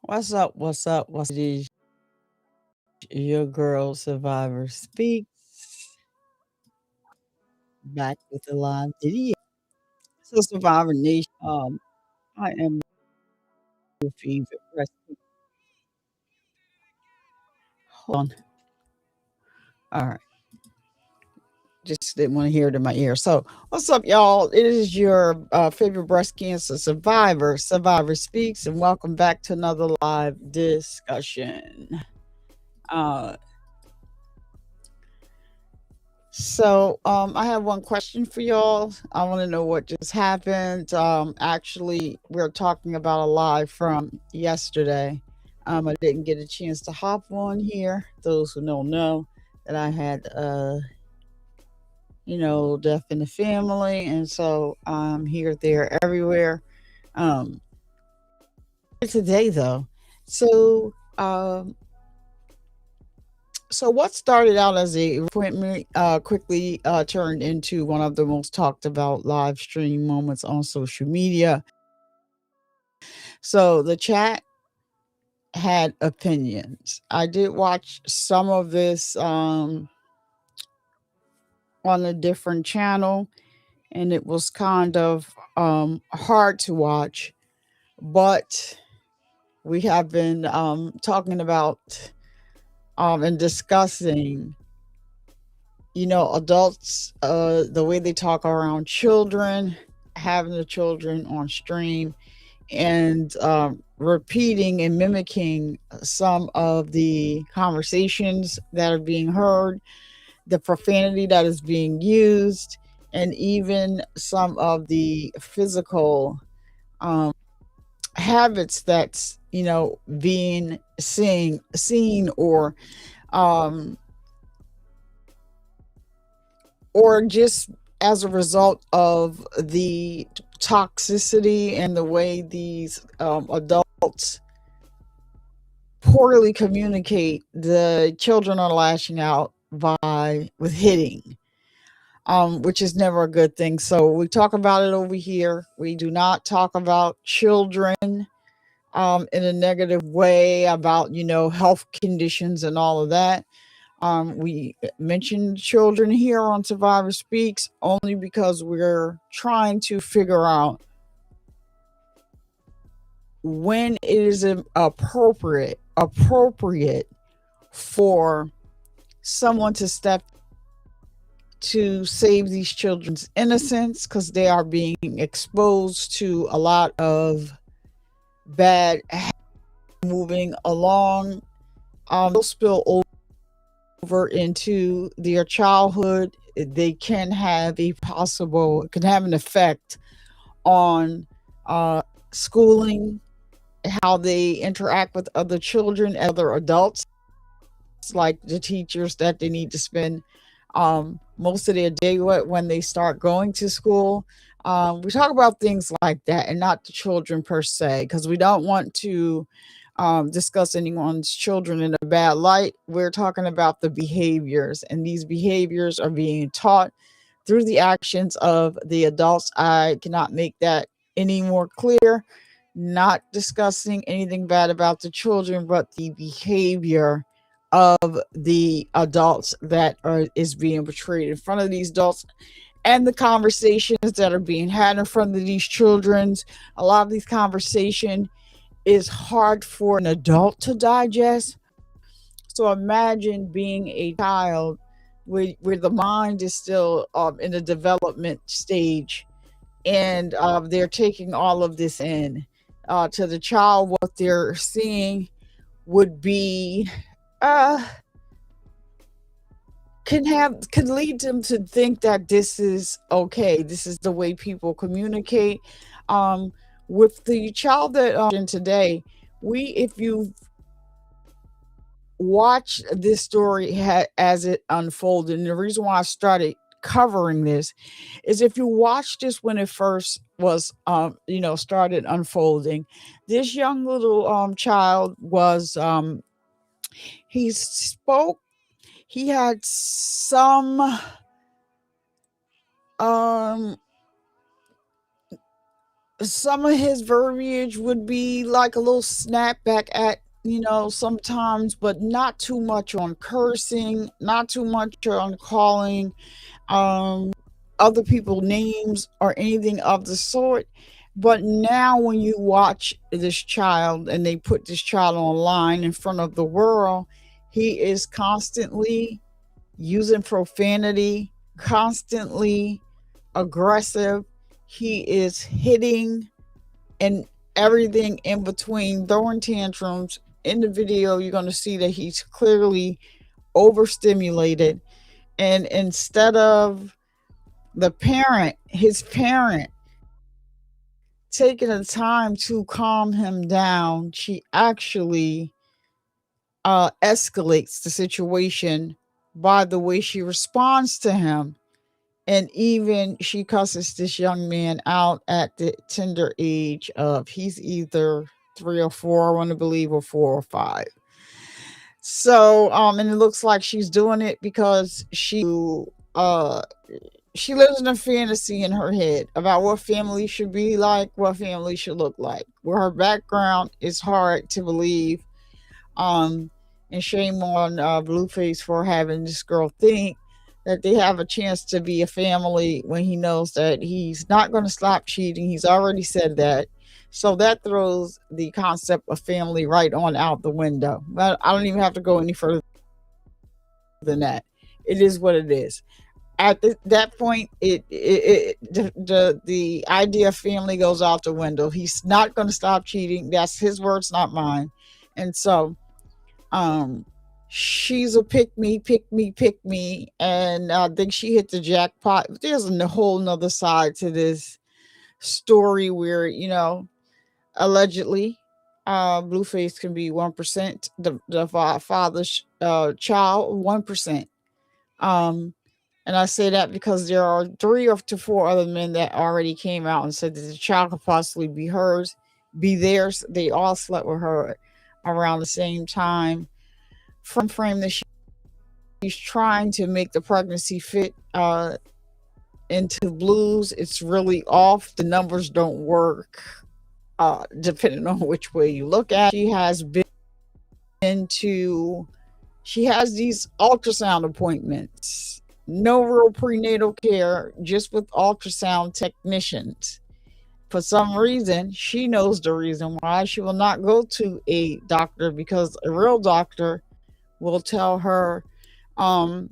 What's up? What's up? What's it is your girl Survivor Speaks back with a live video. So Survivor Nation, I am your favorite wrestler. Hold on. All right. Just didn't want to hear it in my ear. So what's up, y'all? It is your favorite breast cancer survivor, Survivor Speaks, and welcome back to another live discussion. Uh I have one question for y'all. I want to know what just happened. Actually, we're talking about a live from yesterday. I didn't get a chance to hop on here. Those who don't know that I had, death in the family, and so I'm here, there, everywhere. Um, today though, so um, So what started out as a appointment quickly turned into one of the most talked about live stream moments on social media. So the chat had opinions. I did watch some of this on a different channel, and it was kind of hard to watch. But we have been talking about and discussing adults, the way they talk around children, having the children on stream, and repeating and mimicking some of the conversations that are being heard, the profanity that is being used, and even some of the physical habits that's being seen um, or just as a result of the toxicity and the way these adults poorly communicate, the children are lashing out by with hitting, which is never a good thing. So we talk about it over here. We do not talk about children in a negative way, about health conditions and all of that. We mentioned children here on Survivor Speaks only because we're trying to figure out when it is appropriate for someone to step to save these children's innocence, because they are being exposed to a lot of bad moving along. They'll spill over into their childhood. They can have can have an effect on schooling, how they interact with other children, other adults, like the teachers that they need to spend most of their day with when they start going to school. We talk about things like that and not the children per se, because we don't want to discuss anyone's children in a bad light. We're talking about the behaviors, and these behaviors are being taught through the actions of the adults. I cannot make that any more clear. Not discussing anything bad about the children, but the behavior of the adults that is being portrayed in front of these adults, and the conversations that are being had in front of these children. A lot of these conversations is hard for an adult to digest. So imagine being a child where the mind is still in the development stage, and they're taking all of this in. To the child, what they're seeing would be uh, can lead them to think that this is okay. This is the way people communicate. Um, with the child that in today, if you watch this story as it unfolded, and the reason why I started covering this is, if you watch this when it first was started unfolding, this young little child was he spoke, he had some um some of his verbiage would be like a little snapback at, sometimes, but not too much on cursing, not too much on calling um other people names or anything of the sort. But now when you watch this child and they put this child online in front of the world, he is constantly using profanity, constantly aggressive. He is hitting and everything in between, throwing tantrums. In the video, you're going to see that he's clearly overstimulated. And instead of his parent, taking the time to calm him down, she actually escalates the situation by the way she responds to him. And even she cusses this young man out at the tender age of, he's either 3 or 4, I want to believe, or 4 or 5. So, and it looks like she's doing it because uh, she lives in a fantasy in her head about what family should be like, what family should look like. Where her background is hard to believe. Um, and shame on Blueface for having this girl think that they have a chance to be a family when he knows that he's not going to stop cheating. He's already said that. So that throws the concept of family right on out the window. But I don't even have to go any further than that. It is what it is. At that point, the idea of family goes out the window. He's not going to stop cheating. That's his words, not mine. And so, um, she's a pick me, pick me, pick me, and I think she hit the jackpot. There's a whole nother side to this story where, allegedly, Blueface can be 1%, the father's child 1%. Um, and I say that because there are 3 or 4 other men that already came out and said that the child could possibly be hers, be theirs. They all slept with her around the same time frame that she's trying to make the pregnancy fit into Blues. It's really off. The numbers don't work depending on which way you look at it. She has these ultrasound appointments, no real prenatal care, just with ultrasound technicians. For some reason, she knows the reason why she will not go to a doctor, because a real doctor will tell her um,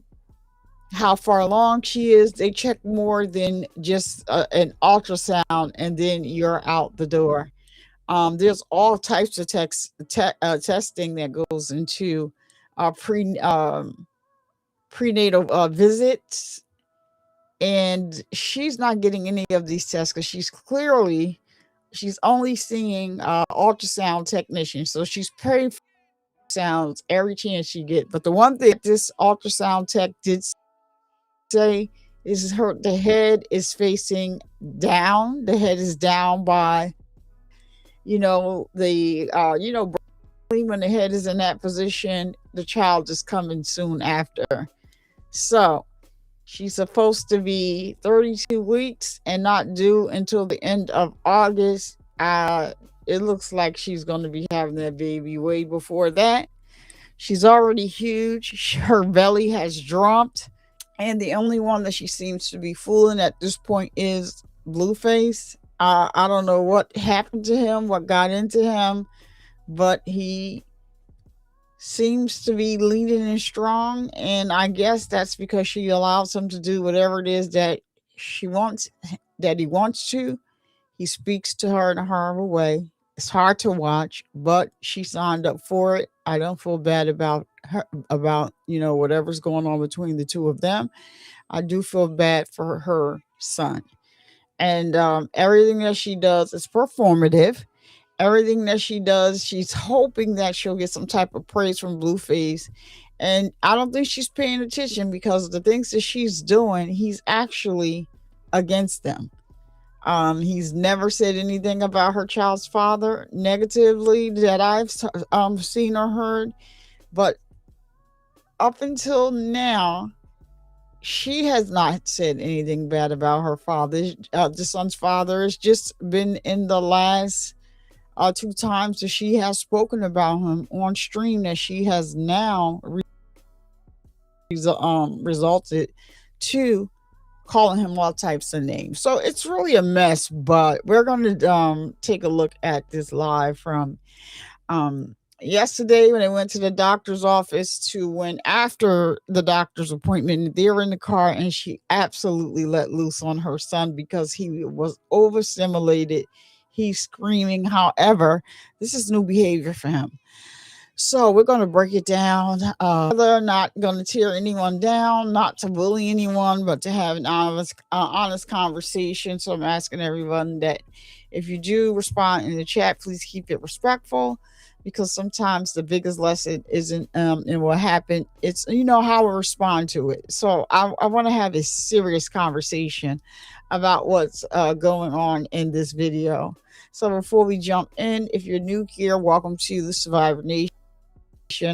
how far along she is. They check more than just an ultrasound, and then you're out the door. There's all types of testing that goes into prenatal visits, and she's not getting any of these tests because she's only seeing ultrasound technicians. So she's paying for sounds every chance she get. But the one thing this ultrasound tech did say is the head is facing down. The head is down by, the when the head is in that position, the child is coming soon after. So she's supposed to be 32 weeks and not due until the end of August. It looks like she's going to be having that baby way before that. She's already huge. Her belly has dropped. And the only one that she seems to be fooling at this point is Blueface. I don't know what happened to him, what got into him, but he seems to be leading and strong. And I guess that's because she allows him to do whatever it is that he wants to. He speaks to her in a horrible way. It's hard to watch, but she signed up for it. I don't feel bad about her, about, whatever's going on between the two of them. I do feel bad for her son. And everything that she does is performative. Everything that she does, she's hoping that she'll get some type of praise from Blueface. And I don't think she's paying attention, because the things that she's doing, he's actually against them. He's never said anything about her child's father negatively that I've seen or heard. But up until now, she has not said anything bad about her father. The son's father has just been in the last two times that she has spoken about him on stream that she has now resulted to calling him all types of names. So it's really a mess, but we're going to take a look at this live from yesterday when they went to the doctor's office to when after the doctor's appointment they're in the car and she absolutely let loose on her son because he was overstimulated. He's screaming. However, this is new behavior for him. So we're going to break it down. Not going to tear anyone down, not to bully anyone, but to have an honest conversation. So I'm asking everyone that if you do respond in the chat, please keep it respectful, because sometimes the biggest lesson isn't in what happened. It's how we respond to it. So I want to have a serious conversation about what's going on in this video. So before we jump in, if you're new here, welcome to the Survivor Nation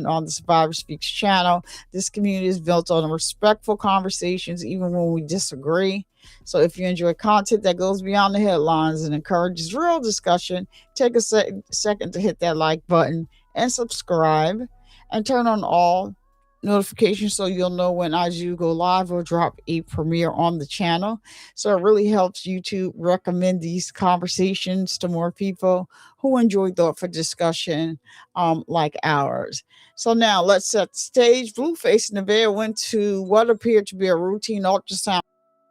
on the Survivor Speaks channel. This community is built on respectful conversations, even when we disagree. So if you enjoy content that goes beyond the headlines and encourages real discussion, take a second to hit that like button and subscribe and turn on all notifications so you'll know when I do go live or drop a premiere on the channel. So it really helps YouTube recommend these conversations to more people who enjoy thoughtful discussion like ours. So now let's set the stage. Blueface Nevaeh went to what appeared to be a routine ultrasound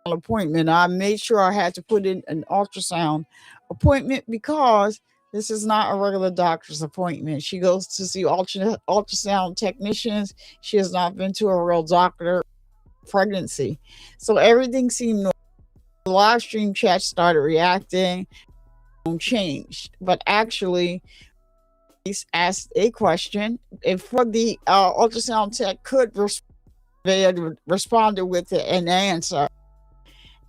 appointment. I made sure I had to put in an ultrasound appointment because this is not a regular doctor's appointment. She goes to see ultrasound technicians. She has not been to a real doctor pregnancy. So everything seemed normal. The live stream chat started reacting, changed. But actually, asked a question. If the ultrasound tech could responded with an answer.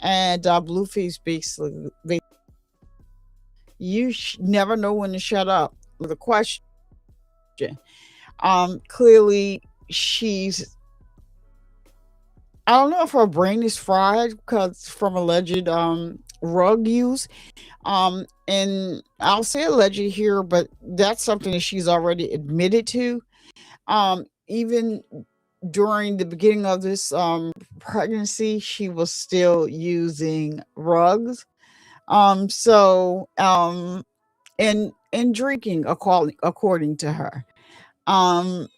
And Blueface basically, you never know when to shut up with a question. Clearly, I don't know if her brain is fried because from alleged rug use. And I'll say alleged here, but that's something that she's already admitted to. Even during the beginning of this pregnancy, she was still using rugs. And drinking according to her.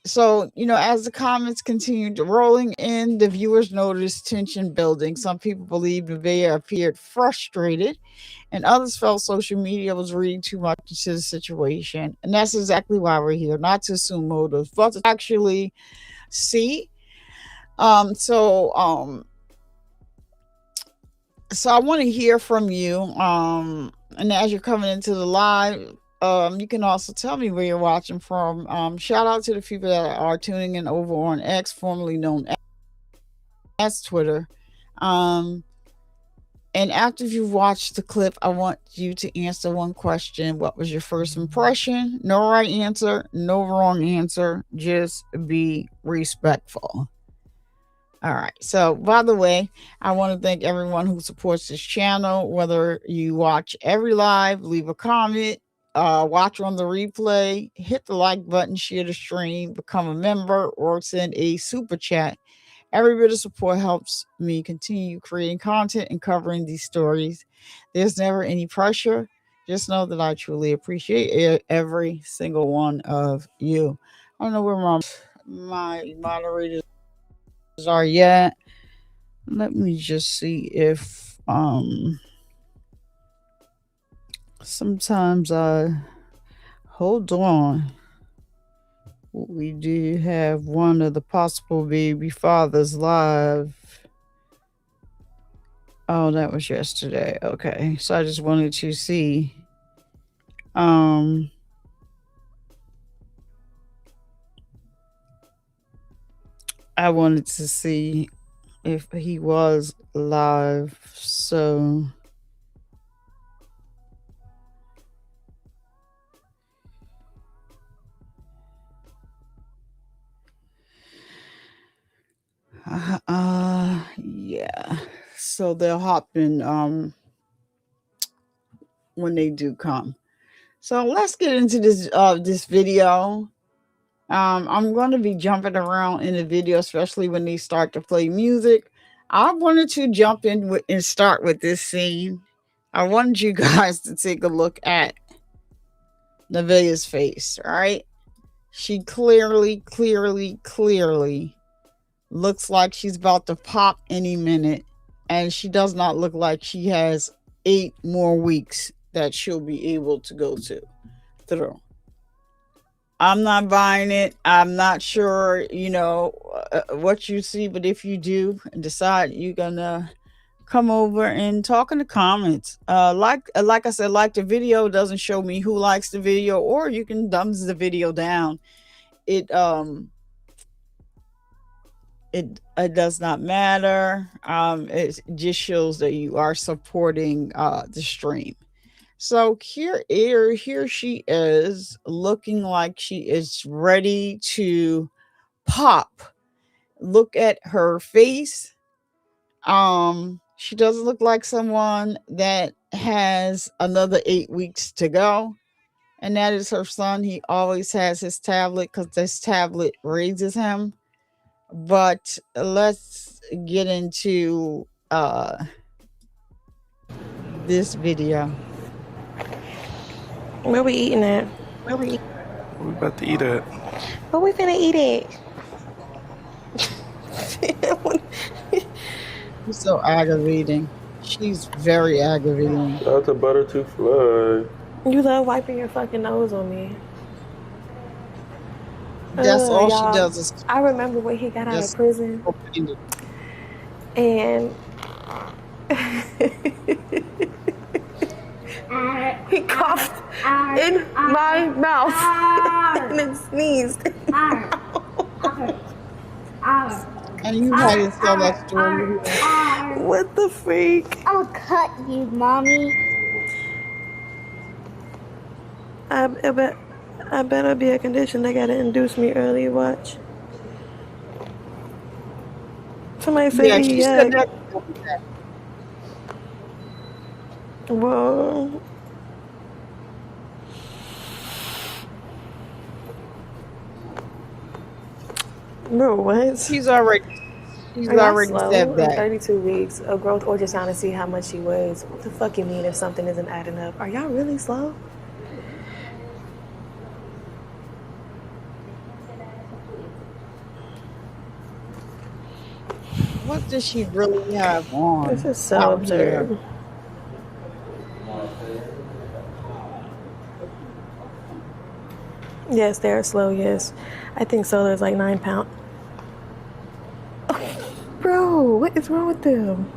So as the comments continued rolling in, the viewers noticed tension building. Some people believed Nevaeh appeared frustrated, and others felt social media was reading too much into the situation. And that's exactly why we're here, not to assume motives, but to actually see. So I want to hear from you. And as you're coming into the live, you can also tell me where you're watching from. Shout out to the people that are tuning in over on X, formerly known as Twitter. And after you've watched the clip, I want you to answer one question. What was your first impression? No right answer, no wrong answer. Just be respectful. All right. So, by the way, I want to thank everyone who supports this channel, whether you watch every live, leave a comment, watch on the replay, hit the like button, share the stream, become a member, or send a super chat. Every bit of support helps me continue creating content and covering these stories. There's never any pressure. Just know that I truly appreciate every single one of you. I don't know where my moderators are yet. Let me just see if sometimes I hold on. We do have one of the possible baby fathers live. Oh, that was yesterday. Okay. So I just wanted to see I wanted to see if he was live. So so they'll hop in when they do come. So let's get into this video. I'm going to be jumping around in the video, especially when they start to play music. I wanted to jump in and start with this scene. I wanted you guys to take a look at Nevaeh's face, right? She clearly looks like she's about to pop any minute, and she does not look like she has 8 more weeks that she'll be able to go through. I'm not buying it. I'm not sure, what you see, but if you do and decide you're gonna come over and talk in the comments. Like I said, like the video doesn't show me who likes the video, or you can thumbs the video down. It does not matter. It just shows that you are supporting the stream. So here she is, looking like she is ready to pop. Look at her face. She doesn't look like someone that has another 8 weeks to go. And that is her son. He always has his tablet because this tablet raises him. But let's get into this video. Where we eating at? We about to eat it. Where we finna eat it? She's so aggravating. She's very aggravating. Shout out to Butter to Fly. You love wiping your fucking nose on me. That's all y'all. she does is. I remember when he got out of prison, and he coughed in my mouth and then sneezed. And you had to tell that story. What the freak? I'll cut you, mommy. I better be a condition. They gotta induce me early. Watch. Somebody say Yeah, she said that. Whoa. Bro, what? She's already said that. 32 weeks of growth ultrasound to see how much she weighs. What the fuck you mean if something isn't adding up? Are y'all really slow? What does she really have on? This is so absurd. Yes, they're slow, yes. I think Solar's like 9 pounds. Oh, bro, what is wrong with them?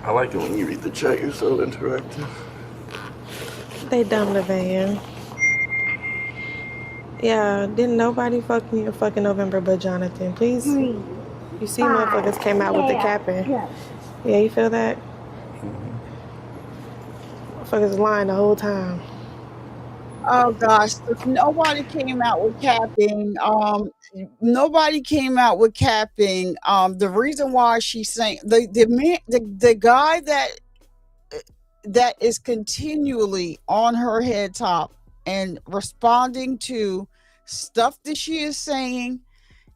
I like it when you read the chat. You're so interactive. They dumb the van. Yeah, didn't nobody fuck me in fucking November but Jonathan. Please. You see motherfuckers came out with the capping. Yeah, you feel that? Motherfuckers lying the whole time. Oh gosh, nobody came out with capping. Nobody came out with capping. The reason why she's saying the guy that is continually on her head top and responding to stuff that she is saying,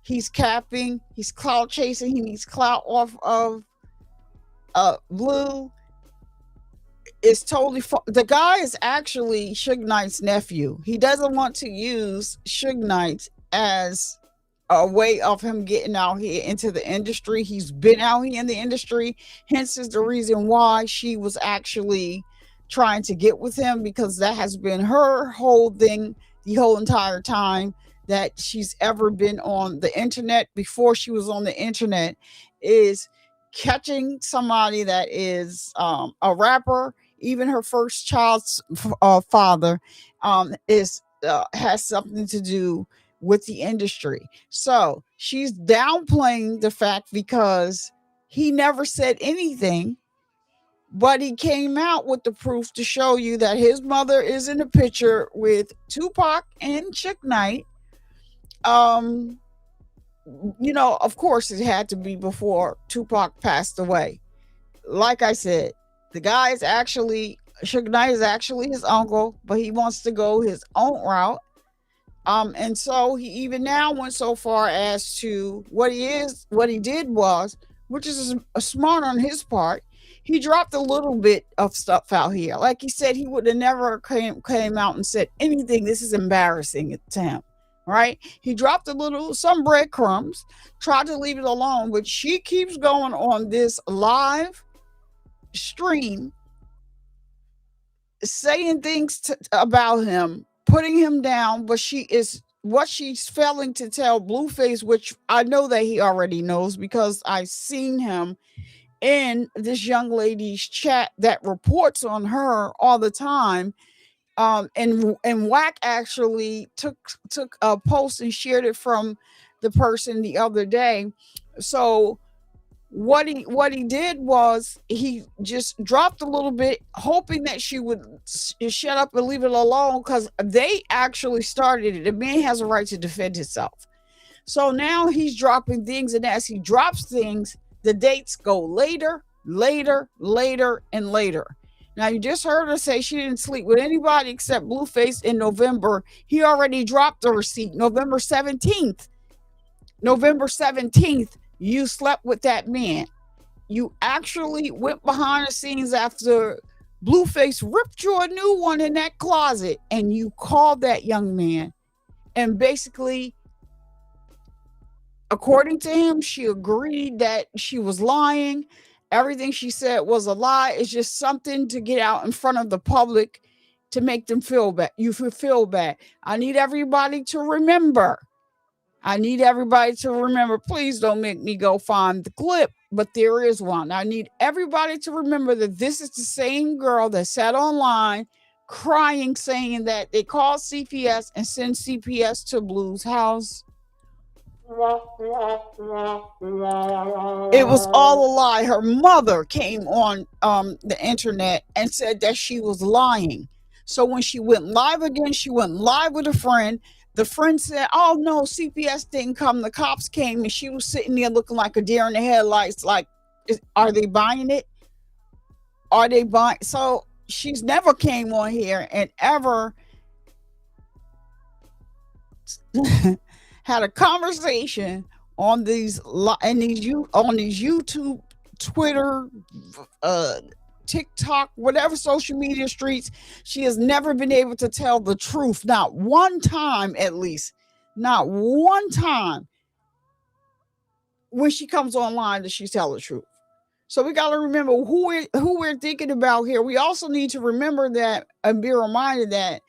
he's capping, he's clout chasing, he needs clout off of Blue. Is totally the guy is actually Suge Knight's nephew. He doesn't want to use Suge Knight as a way of him getting out here into the industry. He's been out here in the industry, hence is the reason why she was actually trying to get with him, because that has been her whole thing the whole entire time that she's ever been on the internet. Before she was on the internet, is catching somebody that is a rapper. Even her first child's father has something to do with the industry. So she's downplaying the fact because he never said anything, but he came out with the proof to show you that his mother is in a picture with Tupac and Suge Knight. of course it had to be before Tupac passed away. Like I said, the guy is actually, Suge Knight is actually his uncle, but he wants to go his own route. And so he even now went so far as to what he did was, which is a smart on his part. He dropped a little bit of stuff out here. Like he said, he would have never came out and said anything. This is embarrassing to him, right? He dropped some breadcrumbs, tried to leave it alone, but she keeps going on this live stream, saying things about him, putting him down, but what she's failing to tell Blueface, which I know that he already knows because I seen him in this young lady's chat that reports on her all the time. And Whack actually took a post and shared it from the person the other day. So what he did was he just dropped a little bit, hoping that she would shut up and leave it alone, because they actually started it. The man has a right to defend himself. So now he's dropping things, and as he drops things, the dates go later, and later. Now, you just heard her say she didn't sleep with anybody except Blueface in November. He already dropped the receipt November 17th. November 17th, you slept with that man. You actually went behind the scenes after Blueface ripped you a new one in that closet, and you called that young man. And basically, according to him, she agreed that she was lying. Everything she said was a lie. It's just something to get out in front of the public to make them feel bad. You feel bad. I need everybody to remember. Please don't make me go find the clip, but there is one. I need everybody to remember that this is the same girl that sat online crying, saying that they called CPS and sent CPS to Blue's house. It was all a lie. Her mother came on the internet and said that she was lying. So when she went live again, she went live with a friend. The friend said, oh no, CPS didn't come. The cops came, and she was sitting there looking like a deer in the headlights. Like, are they buying it? Are they buying? So she's never came on here and ever had a conversation on these YouTube, Twitter, TikTok, whatever social media streets. She has never been able to tell the truth. Not one time, at least. Not one time when she comes online does she tell the truth. So we got to remember who we're thinking about here. We also need to remember that and be reminded that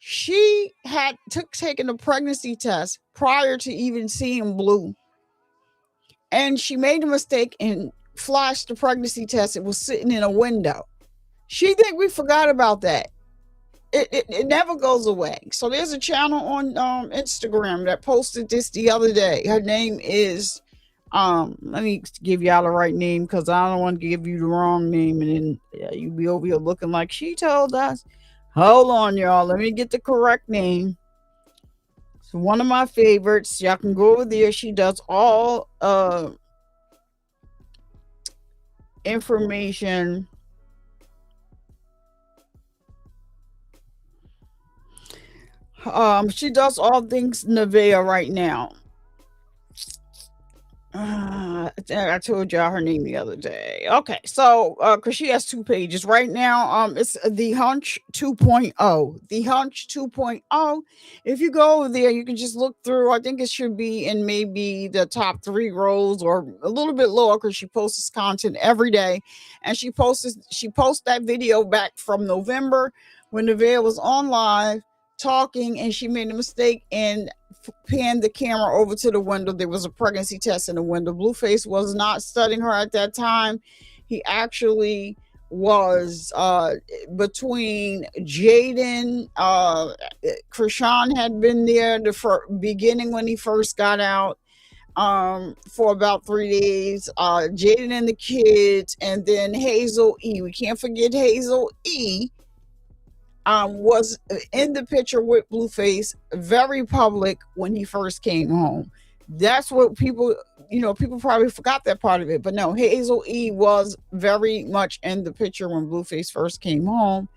she had taken a pregnancy test prior to even seeing Blue. And she made a mistake and flashed the pregnancy test. It was sitting in a window. She think we forgot about that. It never goes away. So there's a channel on Instagram that posted this the other day. Her name is let me give y'all the right name, because I don't want to give you the wrong name and then you be over here looking like she told us. Hold on, y'all. Let me get the correct name. It's one of my favorites. Y'all can go over there. She does all information. She does all things Nevaeh right now. I told y'all her name the other day. Okay, so because she has 2 pages right now. It's The Hunch 2.0. The Hunch 2.0. If you go over there, you can just look through. I think it should be in maybe the top 3 rows or a little bit lower, because she posts this content every day. And she posts that video back from November when Nevaeh was on live talking, and she made a mistake and panned the camera over to the window. There was a pregnancy test in the window. Blueface was not studying her at that time. He actually was between Jaden, Krishan had been there the beginning when he first got out for about 3 days. Jaden and the kids, and then Hazel E. We can't forget Hazel E. Was in the picture with Blueface, very public when he first came home. That's what people, people probably forgot that part of it. But no, Hazel E was very much in the picture when Blueface first came home.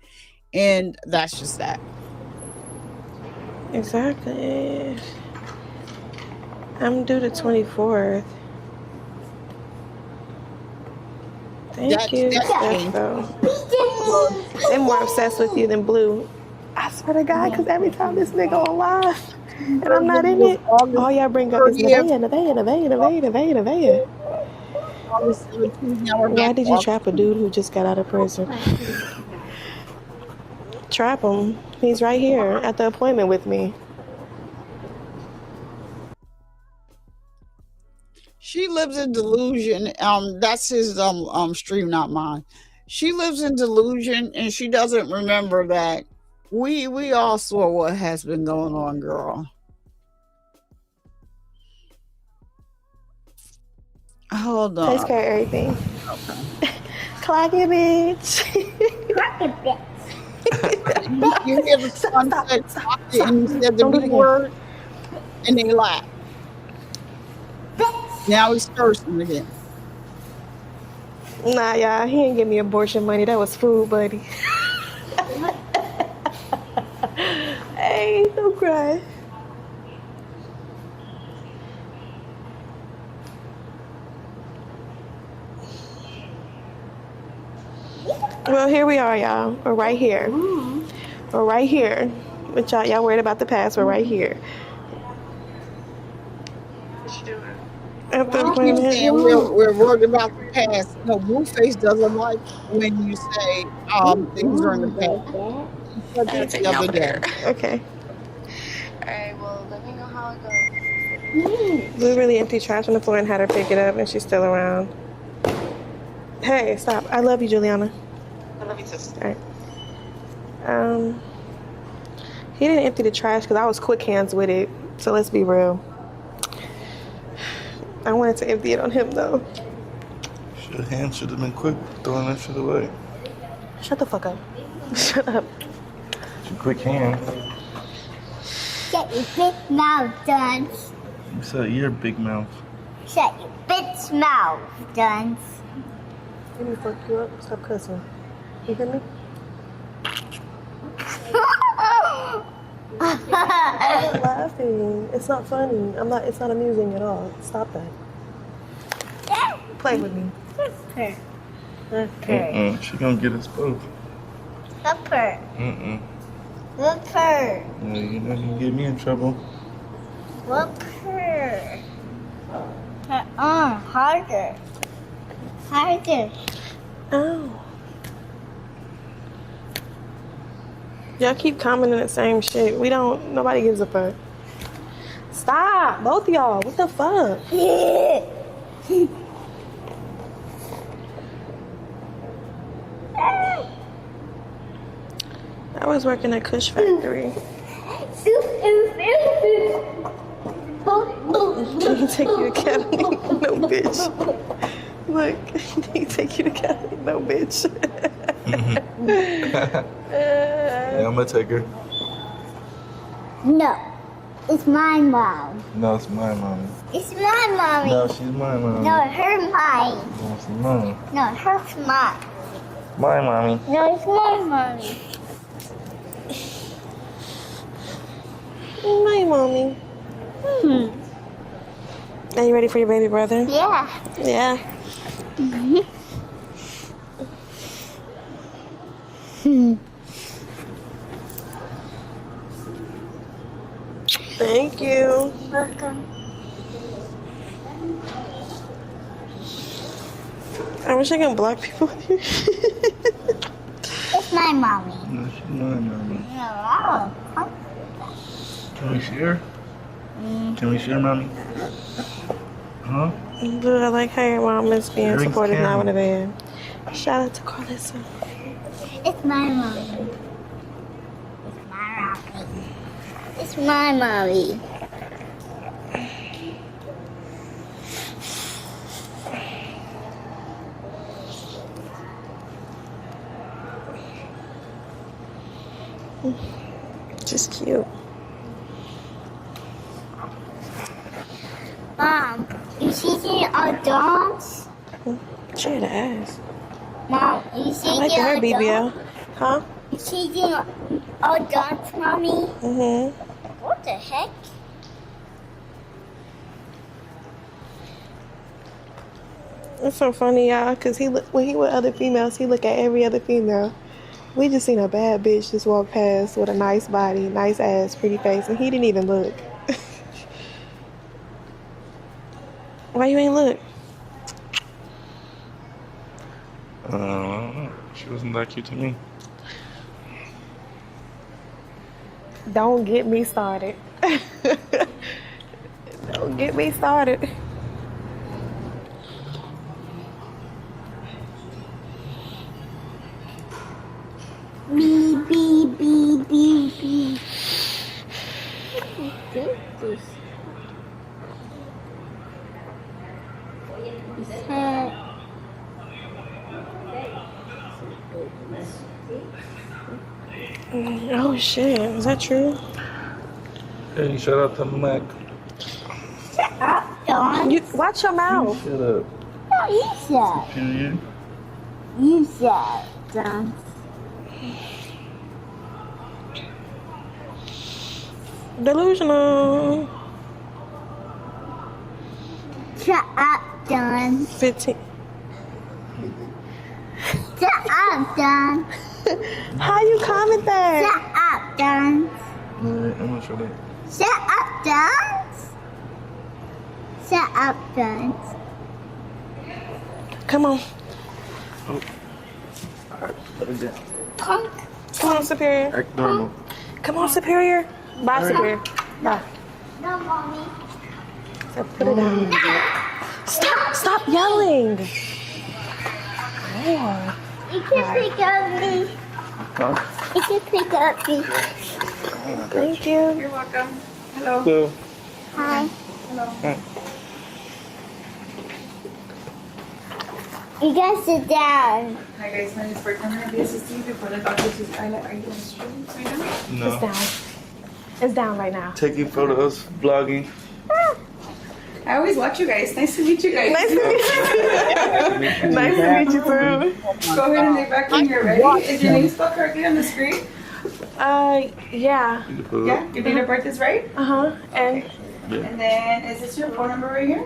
And that's just that. Exactly. I'm due the 24th. Thank you. They're more obsessed with you than Blue. I swear to God, because every time this nigga on live and I'm not in it, all y'all bring up is Nevaeh. Why did you trap a dude who just got out of prison? Trap him. He's right here at the appointment with me. She lives in delusion. That's his stream, not mine. She lives in delusion, and she doesn't remember that we all saw what has been going on, girl. Hold on. Takes care of everything. Okay. Clock it, bitch. Clock it, bitch. You hear the son said clock it, and he said the B word, and they laughed. Now he's cursing again. Nah, y'all, he ain't give me abortion money. That was food, buddy. Hey, don't cry. Well, here we are, y'all. We're right here. We're right here. But y'all worried about the past. We're right here. At the appointment. We're worried about the past. No, Blueface doesn't like when you say things are in the past. That's the other day. Okay. Alright, well, let me know how it goes. We really emptied trash on the floor and had her pick it up, and she's still around. Hey, stop. I love you, Juliana. I love you, sister. All right. He didn't empty the trash because I was quick hands with it. So let's be real. I wanted to empty it on him though. Your hands should have been quick throwing that shit away. Shut the fuck up. Shut up. It's a quick hand. Shut your big mouth, Duns. You said you're big mouth. Shut your bitch mouth, Duns. Let me fuck you up. Stop cussing. You hear me? I'm not laughing. It's not funny. It's not amusing at all. Stop that. Play with me. Okay. She gonna get us both. Look her. Look her. Yeah, you know you can get me in trouble. Look her. Her arm harder. Harder. Oh. Y'all keep commenting the same shit. Nobody gives a fuck. Stop, both of y'all. What the fuck? I was working at Kush Factory. Can he take you to Academy? No, bitch. Look, can he take you to Academy? No, bitch. Yeah, I'm gonna take her. No, it's my mom. No, it's my mommy. It's my mommy. No, she's my mommy. No, her mine. No, she's mine. No, her's mine. My mommy. No, it's my mommy. My mommy. Are you ready for your baby brother? Yeah. Yeah. Thank you. Welcome. I wish I could block people here. It's my mommy. No, she's my mommy. No, Can we share? Can we share, mommy? Huh? But I like how your mom is being Drinks supportive now in count. the bed. Shout out to Carlissa. it's my mommy. It's my mommy. Just cute. seeing our dogs? She had an ass. Mom, you see I like her BBL. Huh? You seeing our dogs, Mommy? Mm-hmm. What the heck? It's so funny, y'all, because when he with other females, he look at every other female. We just seen a bad bitch just walk past with a nice body, nice ass, pretty face, and he didn't even look. Why you ain't look? I don't know. She wasn't that cute to me. Don't get me started. Don't get me started. Beep, beep, beep, beep, beep. Oh shit, is that true? Hey, shout out to Mac. Dawn? You watch your mouth. Shut up. No, you said. Period. You said, Dawn. Delusional. Shut up, Dawn. 15. Shut up, Dawn. How you comment that? Shut up, Dawn. Alright, I'm gonna shut up. Shut up, Dawn. Shut up, Dawn. Come on. Alright, put it down. Punk. Come on, Superior. Act normal. Come on, Superior. Bye, Superior. Bye. No, Mommy. So put it down. Stop yelling. Lord. You can pick up me. Huh? You can pick up me. Thank you. You're welcome. Hello. So, Hi. Hello. You guys sit down. Hi guys, my name is Bert. I'm gonna be assisting you before the doctor's just are you on the stream right now? It's no. down. It's down right now. Taking photos, vlogging. I always watch you guys. Nice to meet you guys. Nice to meet you. Nice to meet you too. Go ahead and lay back when you're ready. Is your name spelled correctly on the screen? Yeah. You can put it Yeah. up. Your date of birth is right? Uh-huh. And And then is this your phone number right here?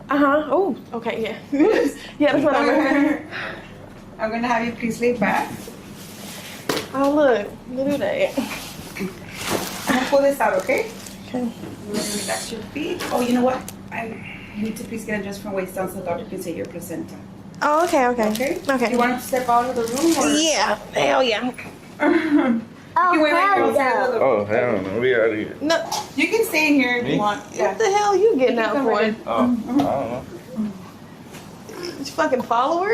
uh-huh. Oh, okay, yeah. Yeah, that's what I'm I'm gonna have you please lay back. Oh look at that. I'm gonna pull this out, okay? Okay. You're gonna relax your feet. Oh, you know what? You need to please get adjusted from waist down so the doctor can see your placenta. Oh, okay. Okay? Okay. Do you want to step out of the room or? Yeah. Hell yeah. Oh, You wait right here hell outside of no. the Oh, hell no. We out of here. No. You can stay in here if Me? you want. What Yeah. the hell you getting out Come for? right in. Oh, I don't know. You fucking follower?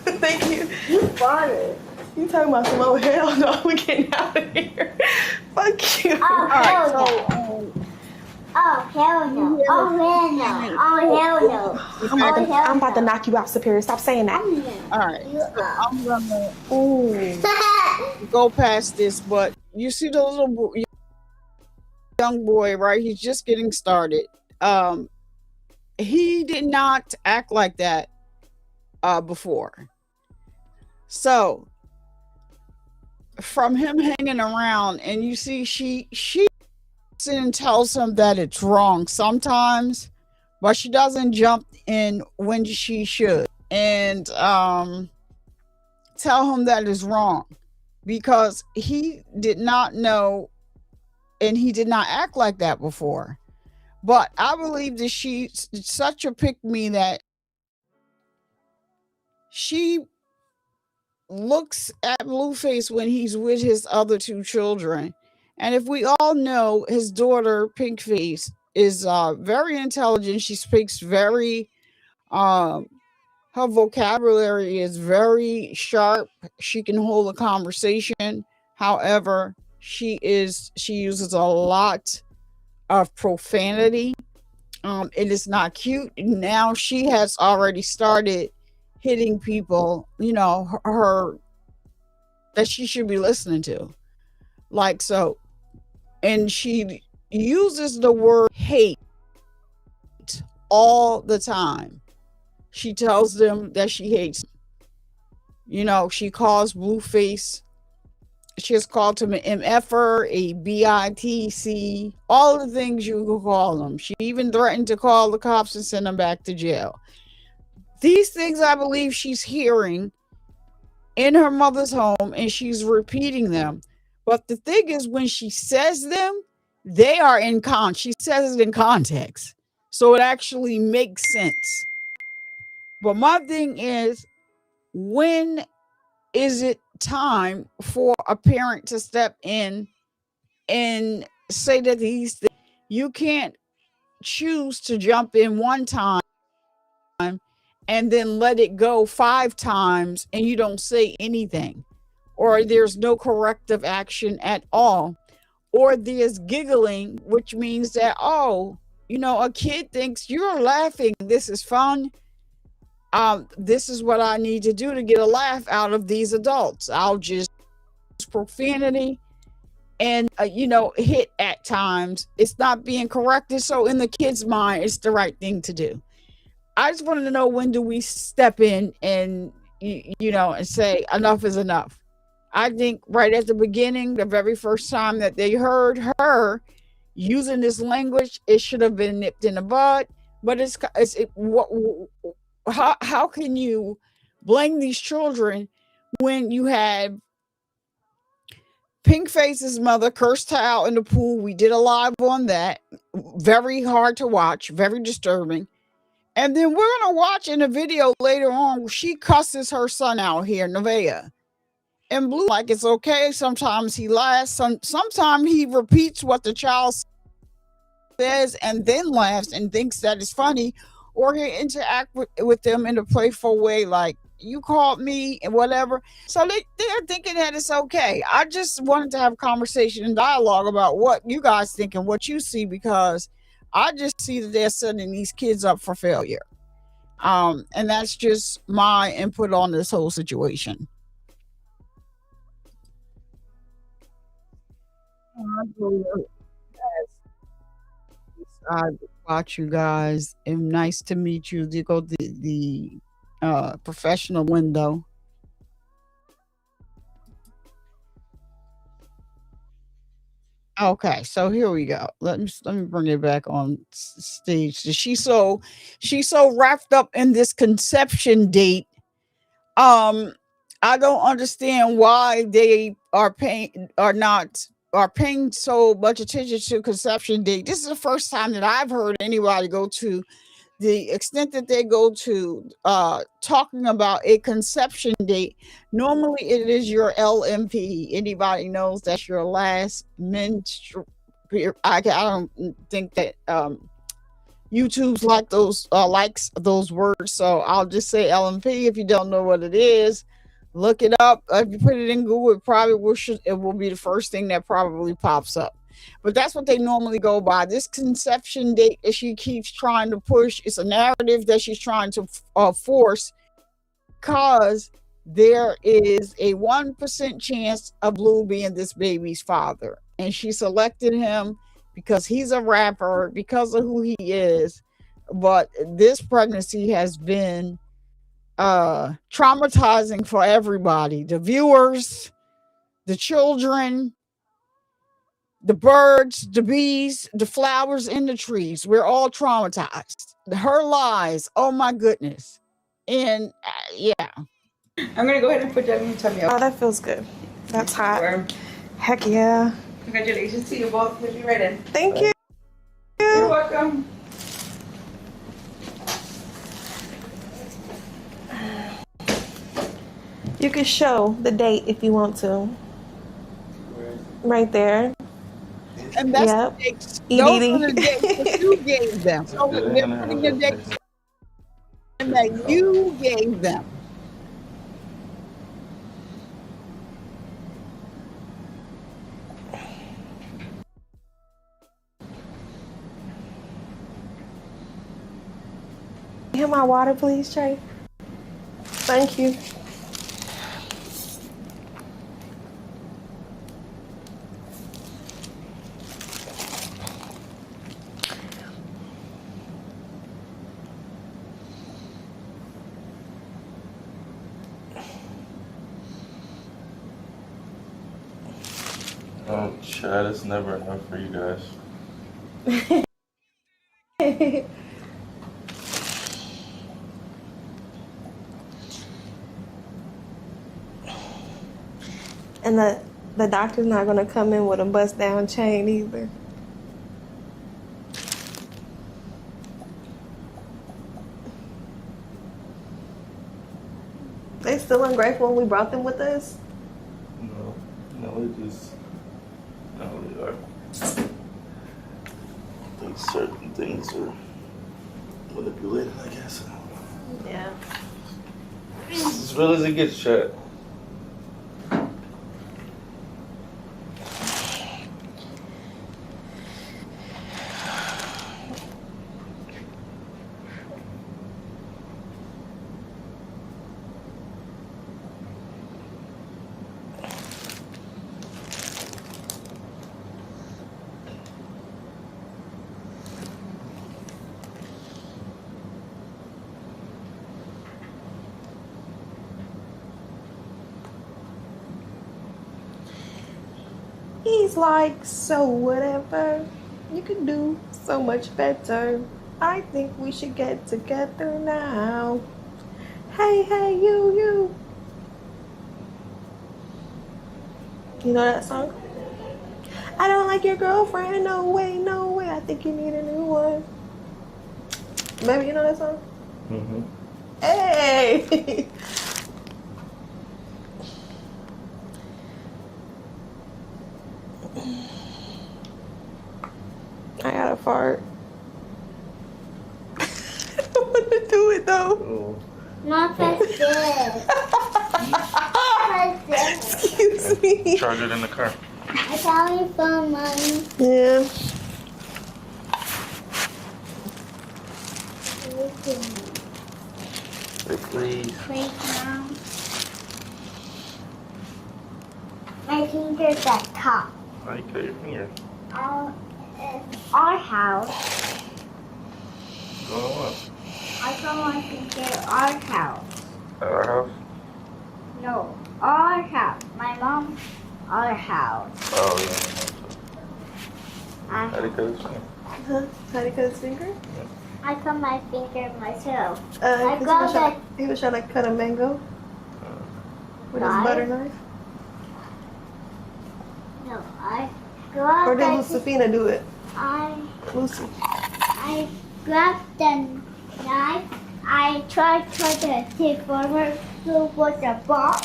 Thank you. You bought it. You talking about some oh hell no? We getting out of here. Fuck you. Oh, hell no. Oh, hell no. Oh, hell no. Oh, hell no. I'm about to knock you out, Superior. Stop saying that. All right. You are. I'm gonna Ooh. go past this, but you see the little young boy, right? He's just getting started. He did not act like that before. So from him hanging around, and you see she and tells him that it's wrong sometimes, but she doesn't jump in when she should and tell him that is wrong, because he did not know and he did not act like that before. But I believe that she's such a pick-me that she looks at Blueface when he's with his other two children. And if we all know, his daughter, Pinkface, is very intelligent. She speaks very, her vocabulary is very sharp. She can hold a conversation. However, she uses a lot of profanity. It is not cute. Now she has already started hitting people, you know, her that she should be listening to. Like so. And she uses the word hate all the time. She tells them that she hates them. She calls Blueface. She has called him an MFer, a BITC, all the things you could call them. She even threatened to call the cops and send them back to jail. These things I believe she's hearing in her mother's home, and she's repeating them. But the thing is, when she says them, they are she says it in context. So it actually makes sense. But my thing is, when is it time for a parent to step in and say that these things? You can't choose to jump in one time and then let it go 5 times and you don't say anything, or there's no corrective action at all, or there's giggling, which means that, oh, a kid thinks you're laughing, this is fun, this is what I need to do to get a laugh out of these adults. I'll just use profanity and hit at times. It's not being corrected, so in the kid's mind it's the right thing to do. I just wanted to know, when do we step in and and say enough is enough? I think right at the beginning, the very first time that they heard her using this language, it should have been nipped in the bud. But how can you blame these children when you had Pinkface's mother cursed her out in the pool? We did a live on that. Very hard to watch, very disturbing. And then we're going to watch in a video later on, she cusses her son out here, Nevaeh. And Blue, like, it's okay. Sometimes he laughs. Sometimes he repeats what the child says and then laughs and thinks that is funny. Or he interact with them in a playful way, like, you called me and whatever. So they're thinking that it's okay. I just wanted to have a conversation and dialogue about what you guys think and what you see, because I just see that they're setting these kids up for failure. And that's just my input on this whole situation. I watch you guys, and nice to meet you. You go the professional window. Okay, so here we go. Let me bring it back on stage. She's so wrapped up in this conception date. I don't understand why they are paying so much attention to conception date. This is the first time that I've heard anybody go to the extent that they go to talking about a conception date. Normally it is your LMP. Anybody knows that's your last menstrual period. I don't think that YouTube's like those likes those words, so I'll just say LMP. If you don't know what it is, look it up. If you put it in Google, it will be the first thing that probably pops up. But that's what they normally go by. This conception date that she keeps trying to push, it's a narrative that she's trying to force, because there is a 1% chance of Blue being this baby's father. And she selected him because he's a rapper, because of who he is. But this pregnancy has been traumatizing for everybody, the viewers, the children, the birds, the bees, the flowers in the trees. We're all traumatized. Her lies, oh my goodness. And yeah, I'm gonna go ahead and put that in your tummy. Oh, that feels good. That's hot. Heck yeah. Congratulations to you both. Put me right in. Thank you. You're welcome. You can show the date if you want to. Right there. and that's Yep. the dates. Eat, Those eating. are the dates that you gave them. So they're putting the dates that you gave them. Have my water, please, Trey. Thank you. Oh, Chad, it's never enough for you guys. And the doctor's not gonna come in with a bust down chain either. They still ungrateful when we brought them with us? No, they just, no, they are. I think certain things are manipulated, I guess. Yeah. As real as it gets, Chad. He's like, so whatever. You can do so much better. I think we should get together now. Hey, you. You know that song? I don't like your girlfriend. No way. I think you need a new one. Baby, you know that song? Mm-hmm. Hey! I gotta fart. I don't want to do it though. Oh. Not like this. Like this. Excuse me. Charge it in the car. I found your phone, Mommy. Yeah. Hey, please. Wait now. My finger's at top. Why you cut your finger? Our house. Going on what? I got my finger at our house. At our house? No, our house. My mom's our house. Oh, yeah. I, How did he cut his finger? Huh? How did he cut his finger? I cut my finger myself. I 'Cause got he was trying to cut a mango with his Knife? butter knife. No, I grabbed Or did the Lucifina do it? Lucy. I grabbed the knife. I tried to take forward who was a box.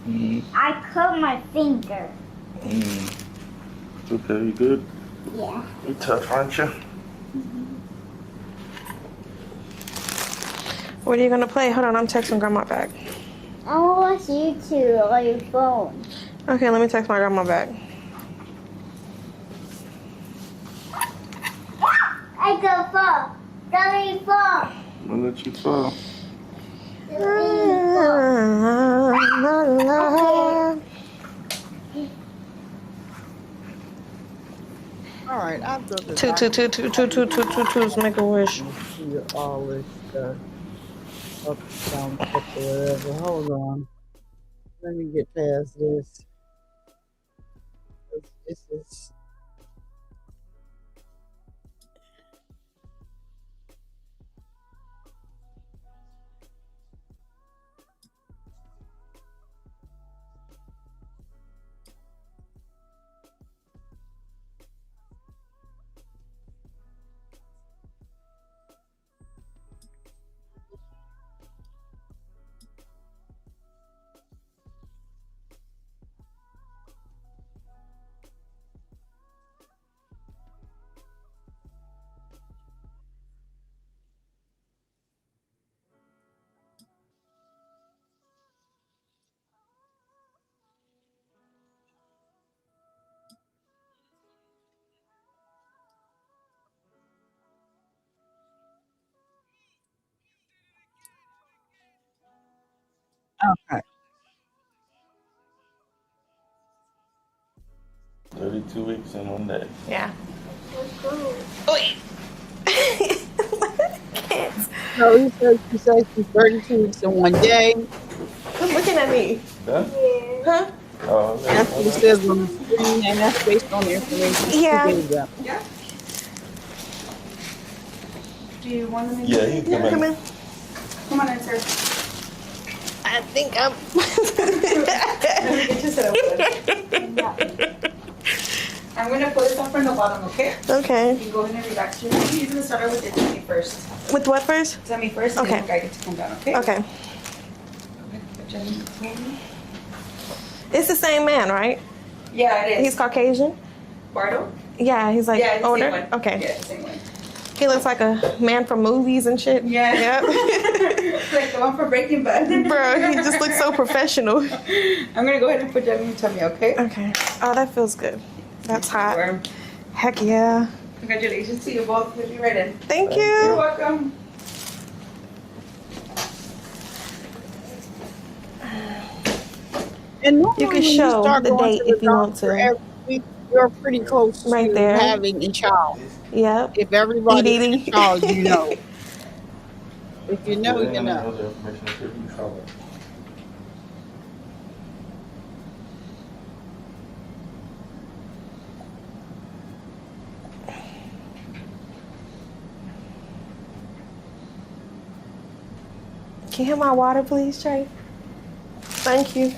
Mm-hmm. I cut my finger. Okay, you good? Yeah. You tough, aren't you? What are you gonna play? Hold on, I'm texting grandma back. I want to watch YouTube on your phone. Okay, let me text my grandma back. I go fall. Let me fall. I'll let you fall. All right, after the Two, make a wish. see all this up, down, up, or whatever. Hold on. Let me get past this. This is. Okay. 32 weeks in 1 day. Yeah. No, he says she says she's 32 weeks in 1 day. Who's looking at me? Done? Huh? Oh, That's what it okay. says on the screen, and that's based on the information she Yeah. gave them. Yeah. Do you want them in? Yeah, he can come Come in. in. Come on in, sir. I think I'm. Let me get you set up with it. I'm gonna put this up from the bottom, okay? Okay. You can go ahead and relax your knee. You're gonna start out with your tummy first. With what first? Tummy first, and Okay. then guide it to come down, okay? Okay. Put your knee forward. It's the same man, right? Yeah, it is. He's Caucasian. Bardo? Yeah, he's like Yeah, it's the older. same one. Okay. Yeah, it's the same one. He looks like a man from movies and shit. Yeah. Yep. Like the one for Breaking Bad. Bro, he just looks so professional. I'm gonna go ahead and put that in your tummy, okay? Okay. Oh, that feels good. That's hot. Warm. Heck yeah. Congratulations to you both. Put you right in. Thank You're you. welcome. And normally You can when show start the going date to the if you want doctor to. every week, you're pretty close Right to there. having a child. Yep. If everybody has Eating. a child, you know. If you know, Yeah, you I know. the information if you travel. Can you have my water, please, Trey? Thank you.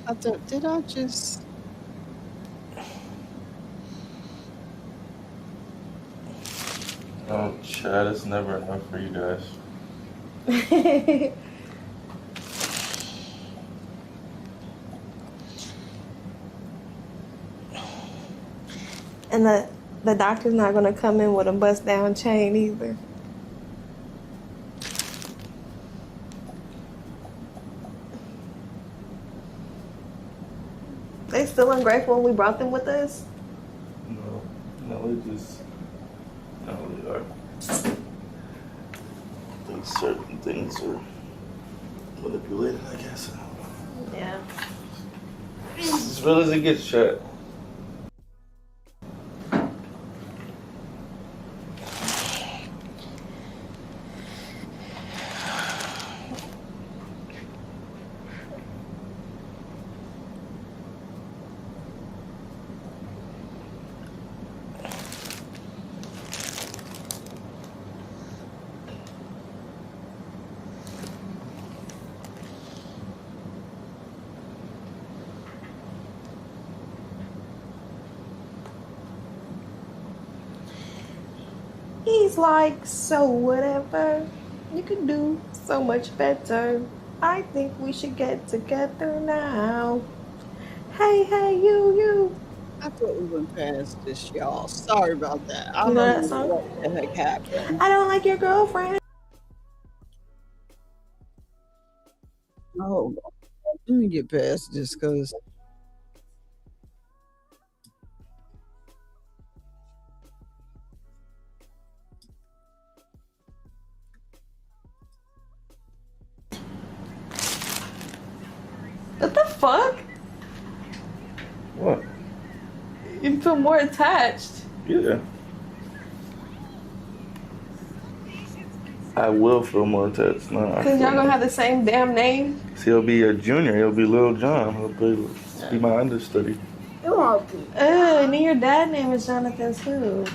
I thought, did I just? Oh, Chad, it's never enough for you guys. And the doctor's not gonna come in with a bust down chain either. They still ungrateful when we brought them with us? No, they just, no, they are. I think certain things are manipulated, I guess. Yeah. As real as it gets, Chad. He's like, so whatever. You can do so much better. I think we should get together now. Hey, you. I thought we went past this, y'all. Sorry about that. I You know don't that know song? what the heck happened. I don't like your girlfriend. Hold on. Let me get past this because What the fuck? What? You feel more attached. Yeah. I will feel more attached. No, Cause y'all gonna have the same damn name. See, he'll be a junior. He'll be Lil John. He'll be my understudy. And then your dad name is Jonathan too.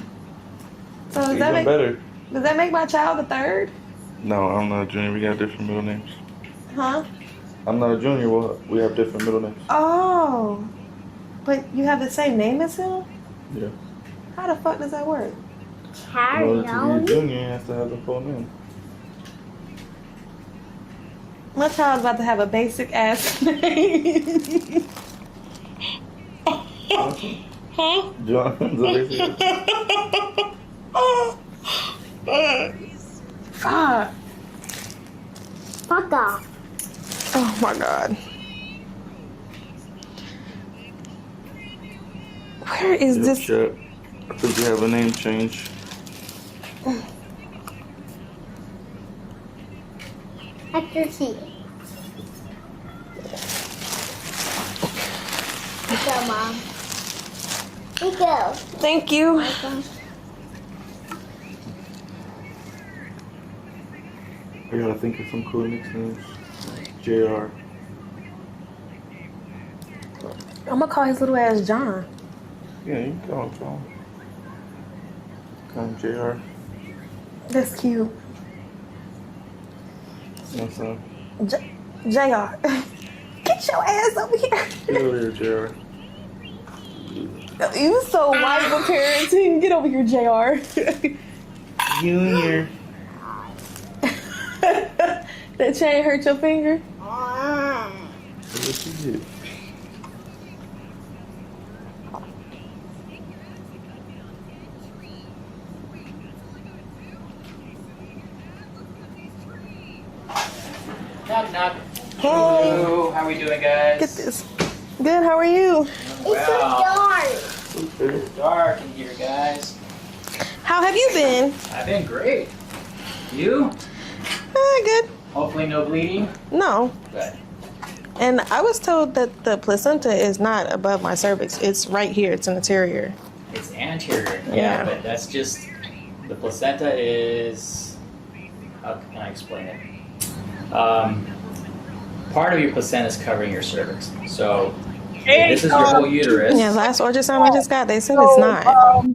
So does that Even make better. does that make my child the third? No, I'm not a junior. We got different middle names. Huh? I'm not a junior. We have different middle names. Oh. But you have the same name as him? Yeah. How the fuck does that work? In order to be a junior, you have to have the full name. My child's about to have a basic ass name. Huh? John's a basic. Fuck. Fuck off. Oh my god. Where is Yep, this? Chat. I think you have a name change. After see. Good job, Mom. you go. Thank you. I gotta think of some cool nicknames. JR. I'm gonna call his little ass John. Yeah, you can call him John. Call him JR. That's cute. What's up? JR. Get your ass over here. Get over here, JR. You so white with parenting. Get over here, JR. Junior. That chain hurt your finger? What you did? Knock, knock. Hey. Hello, how we doing, guys? Get this. Good, how are you? It's so dark. It's dark in here, guys. How have you been? I've been great. You? Good. Hopefully no bleeding? No. Good. And I was told that the placenta is not above my cervix. It's right here. It's an anterior. It's anterior. Yeah. But that's just, the placenta is, how can I explain it? Part of your placenta is covering your cervix. So, if this is your whole uterus. Yeah, last ultrasound I just got, they said it's not.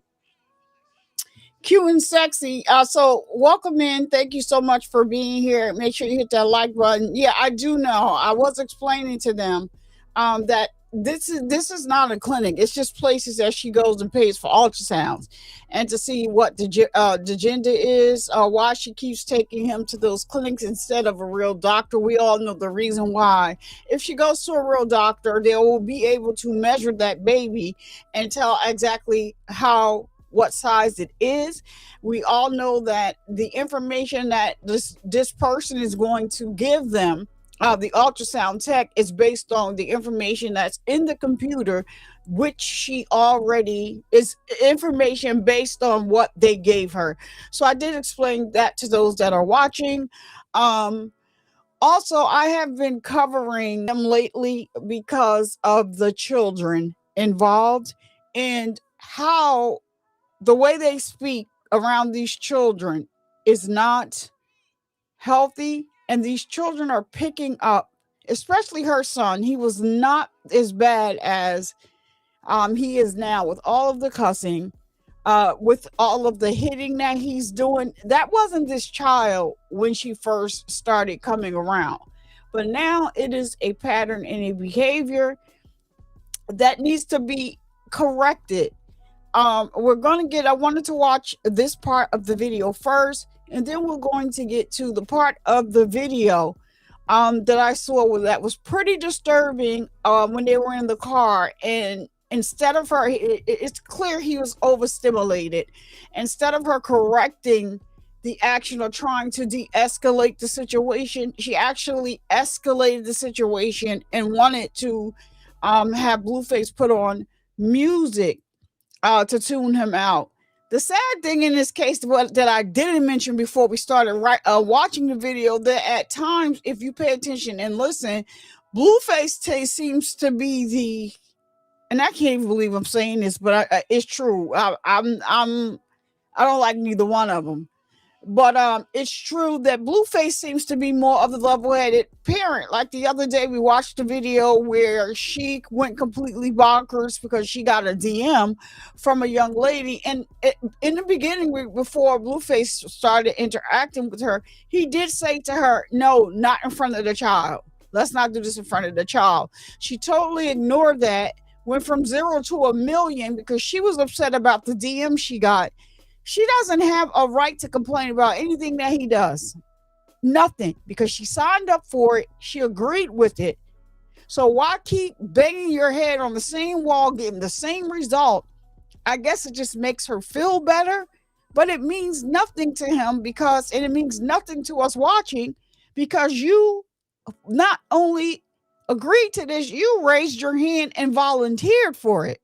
Cute and sexy. So welcome in. Thank you so much for being here. Make sure you hit that like button. Yeah, I do know. I was explaining to them that this is not a clinic. It's just places that she goes and pays for ultrasounds and to see what the agenda is, why she keeps taking him to those clinics instead of a real doctor. We all know the reason why. If she goes to a real doctor, they will be able to measure that baby and tell exactly what size it is. We all know that the information that this person is going to give them, the ultrasound tech, is based on the information that's in the computer, which she already is information based on what they gave her. So I did explain that to those that are watching. Also, I have been covering them lately because of the children involved and how the way they speak around these children is not healthy. And these children are picking up, especially her son. He was not as bad as he is now, with all of the cussing, with all of the hitting that he's doing. That wasn't this child when she first started coming around. But now it is a pattern and a behavior that needs to be corrected. I wanted to watch this part of the video first, and then we're going to get to the part of the video that I saw that was pretty disturbing when they were in the car. And instead of her, it's clear he was overstimulated. Instead of her correcting the action or trying to de-escalate the situation, she actually escalated the situation and wanted to have Blueface put on music to tune him out. The sad thing in this case that I didn't mention before we started watching the video, that at times, if you pay attention and listen, Blueface seems to be and I can't even believe I'm saying this, but it's true. I don't like neither one of them. But it's true that Blueface seems to be more of the level-headed parent. Like the other day, we watched the video where she went completely bonkers because she got a DM from a young lady. And in the beginning, before Blueface started interacting with her, he did say to her, no, not in front of the child. Let's not do this in front of the child. She totally ignored that, went from 0 to 1,000,000 because she was upset about the DM she got. She doesn't have a right to complain about anything that he does. Nothing, because she signed up for it. She agreed with it. So why keep banging your head on the same wall, getting the same result? I guess it just makes her feel better, but it means nothing to him and it means nothing to us watching, because you not only agreed to this, you raised your hand and volunteered for it.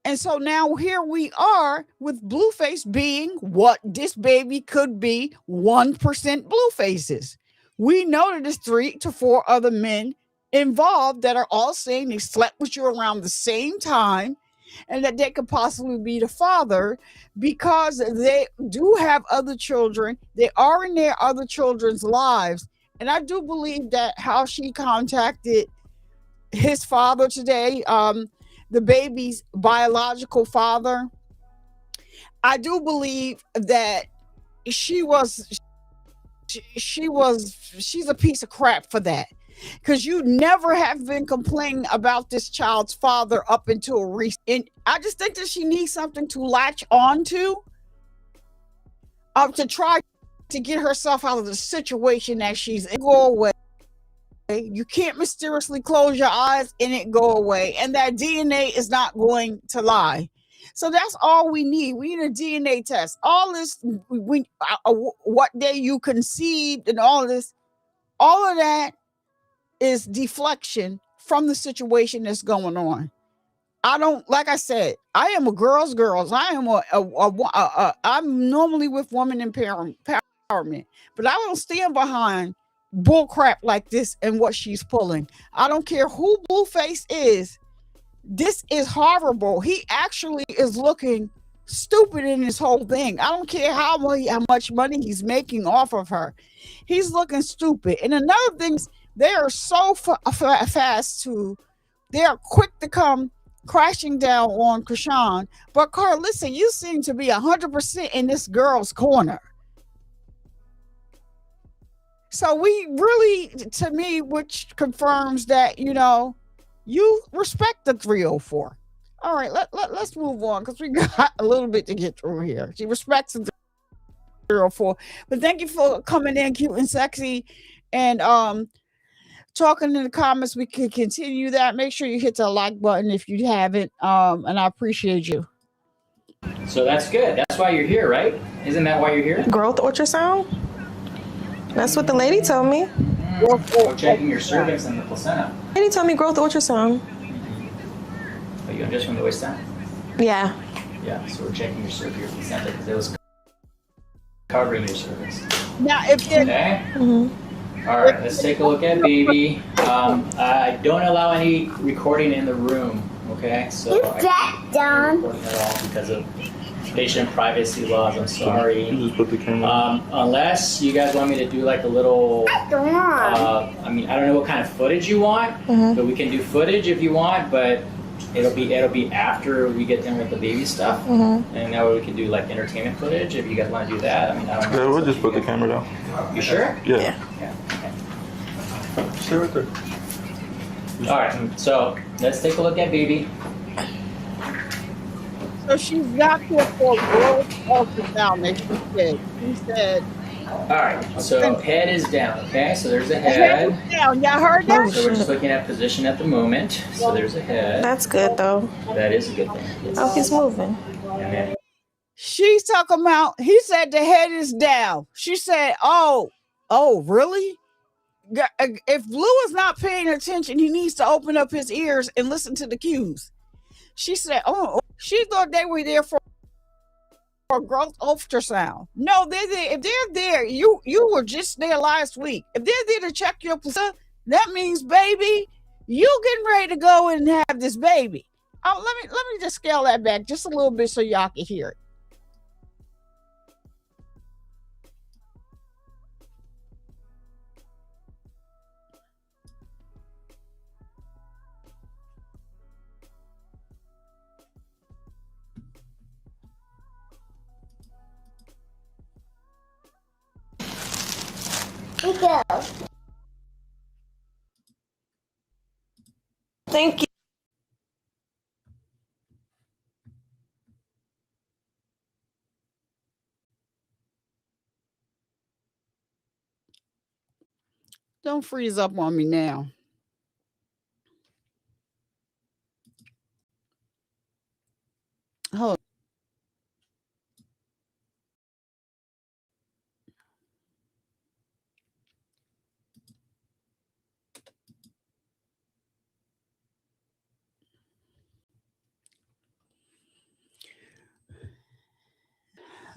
And so now here we are with Blueface being what this baby could be, 1% Bluefaces. We know that there's 3 to 4 other men involved that are all saying they slept with you around the same time. and that they could possibly be the father, because they do have other children. They are in their other children's lives. And I do believe that how she contacted his father today, the baby's biological father, I do believe that she was she's a piece of crap for that, because you never have been complaining about this child's father up until recent. And I just think that she needs something to latch on to try to get herself out of the situation that she's in. Go away. You can't mysteriously close your eyes and it go away, and that DNA is not going to lie. So that's all we need. We need a DNA test. All this, what day you conceived and all this, all of that is deflection from the situation that's going on. I don't, like I said, I am a girls. I am I'm normally with woman empowerment, but I don't stand behind bull crap like this and what she's pulling. I don't care who Blueface is. This is horrible. He actually is looking stupid in this whole thing. I don't care how much money he's making off of her. He's looking stupid. And another thing is, they are so fast to, they are quick to come crashing down on Krishan. But Carl, listen, you seem to be 100% in this girl's corner. So we really, to me, which confirms that, you know, you respect the 304. All right, let's move on, because we got a little bit to get through here. She respects the 304. But thank you for coming in, cute and sexy, and talking in the comments. We can continue that. Make sure you hit the like button if you haven't, and I appreciate you. So that's good. That's why you're here, right? Isn't that why you're here? Growth ultrasound? That's what the lady told me. We're checking your cervix and the placenta. The lady told me growth ultrasound. Are you just from the waist down? Yeah. Yeah, so we're checking your cervix, your placenta, because it was covering your cervix. Now, if they're Okay. All right, let's take a look at baby. I don't allow any recording in the room. Okay, so Is that done? Recording at all because of patient privacy laws. I'm sorry. You just put the camera. Unless you guys want me to do like a little. I mean, I don't know what kind of footage you want, but we can do footage if you want. But it'll be after we get done with the baby stuff, and now we can do like entertainment footage if you guys want to do that. I mean, I don't know. Yeah, we'll just put the camera down. You sure? Yeah. Okay. Stay right there. All right, so let's take a look at baby. So she's got to for growth ultrasound, that she said. She said. All right, so head is down. Okay, so there's a Head head. is down. Y'all heard that? So we're just looking at position at the moment. So there's a head. That's good, though. That is a good thing. Yes. Oh, he's moving. And then She's talking about, he said the head is down. She said, oh, really? If Blue is not paying attention, he needs to open up his ears and listen to the cues. She said, she thought they were there for growth ultrasound. No, they're there. If they're there, you were just there last week. If they're there to check your placenta, that means, baby, you getting ready to go and have this baby. Let me just scale that back just a little bit so y'all can hear it. Go. Thank you. Don't freeze up on me now. Hold.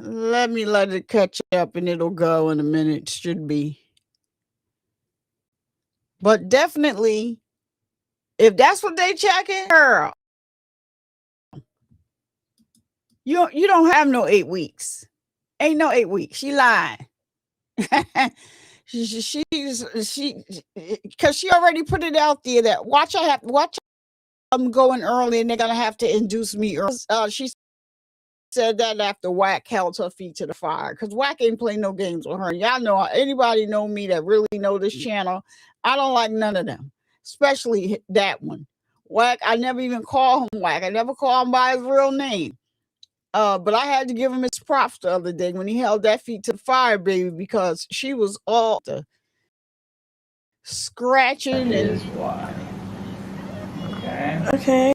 Let me let it catch up and it'll go in a minute. Should be. But definitely, if that's what they checking, girl, You don't have no 8 weeks. Ain't no 8 weeks. She lying. She because she already put it out there that watch I'm going early and they're gonna have to induce me early. She said that after Whack held her feet to the fire because Whack ain't playing no games with her. Y'all know, anybody know me that really know this channel. I don't like none of them, especially that one. Whack, I never even call him Whack. I never call him by his real name. But I had to give him his props the other day when he held that feet to the fire, baby, because she was all the scratching That and is why. Okay. Okay.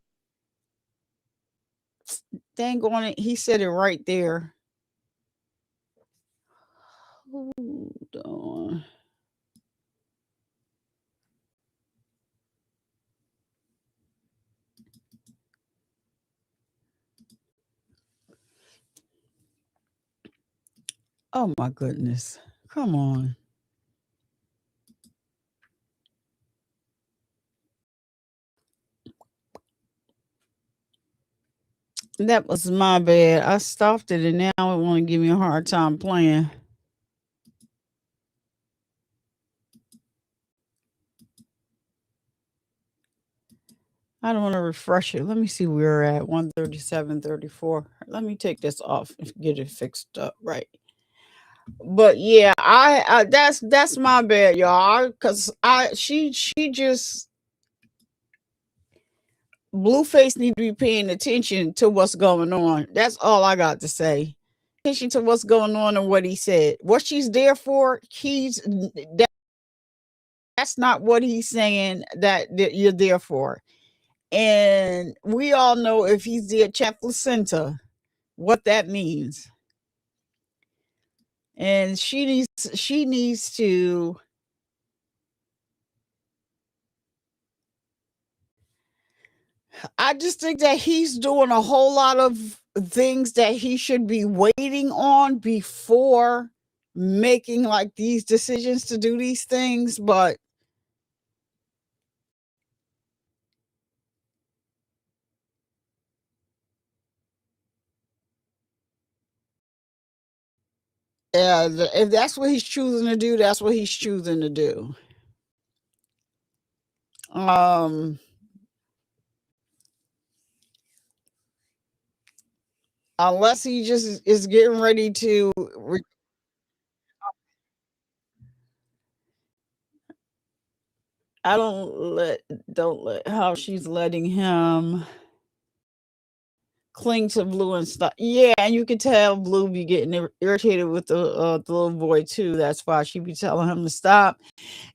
dang on it. He said it right there. Hold on. Oh my goodness. Come on. That was my bad. I stopped it and now it want to give me a hard time playing. I don't want to refresh it. Let me see where we're at. 137.34. Let me take this off and get it fixed up right. But yeah, I that's my bad, y'all. Cause she just Blueface need to be paying attention to what's going on. That's all I got to say. Attention to what's going on and what he said. What she's there for, that's not what he's saying that you're there for. And we all know if he's there chat placenta, what that means. And she needs to I just think that he's doing a whole lot of things that he should be waiting on before making like these decisions to do these things. But if that's what he's choosing to do, that's what he's choosing to do. Unless he just is getting ready to I don't let how she's letting him cling to Blue and stuff. Yeah, and you can tell Blue be getting irritated with the little boy too. That's why she be telling him to stop.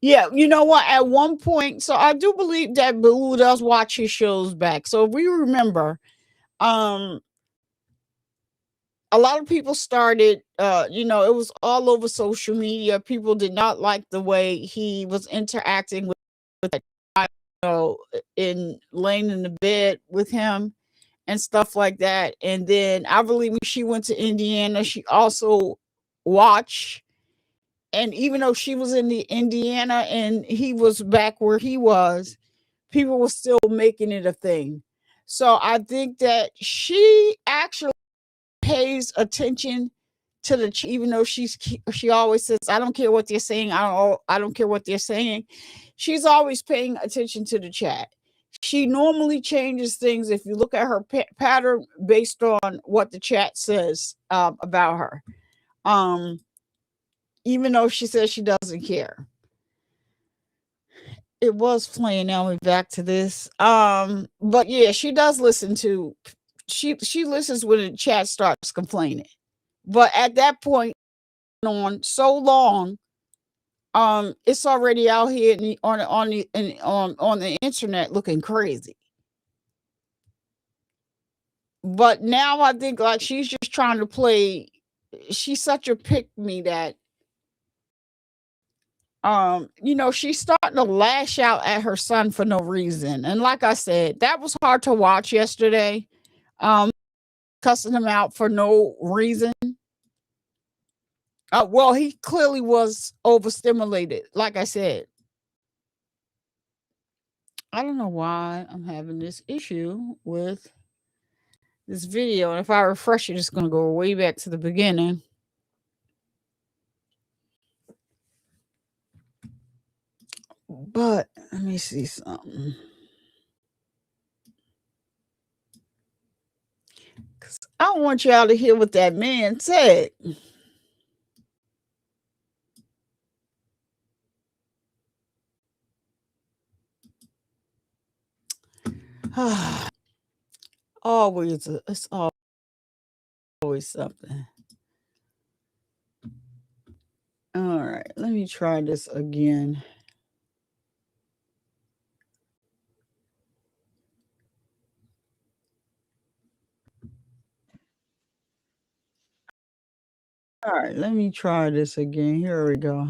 Yeah, you know what? At one point, so I do believe that Blue does watch his shows back. So if we remember, a lot of people started, it was all over social media. People did not like the way he was interacting with that child, in laying in the bed with him and stuff like that. And then I believe when she went to Indiana, she also watched. And even though she was in the Indiana and he was back where he was, people were still making it a thing. So I think that she actually pays attention to even though she always says, I don't care what they're saying. I don't care what they're saying. She's always paying attention to the chat. She normally changes things if you look at her pattern based on what the chat says about her. Even though she says she doesn't care. It was playing. Now we're back to this. But yeah, she does listen to. She listens when the chat starts complaining. But at that point, on so long, it's already out here on the internet looking crazy. But now I think like she's just trying to play. She's such a pick me that she's starting to lash out at her son for no reason. And like I said, that was hard to watch yesterday. Cussing him out for no reason. Well, he clearly was overstimulated, like I said. I don't know why I'm having this issue with this video, and if I refresh it, it's going to go way back to the beginning. But let me see something. Cause I want y'all to hear what that man said. It's always something. All right, let me try this again. All right, let me try this again. Here we go.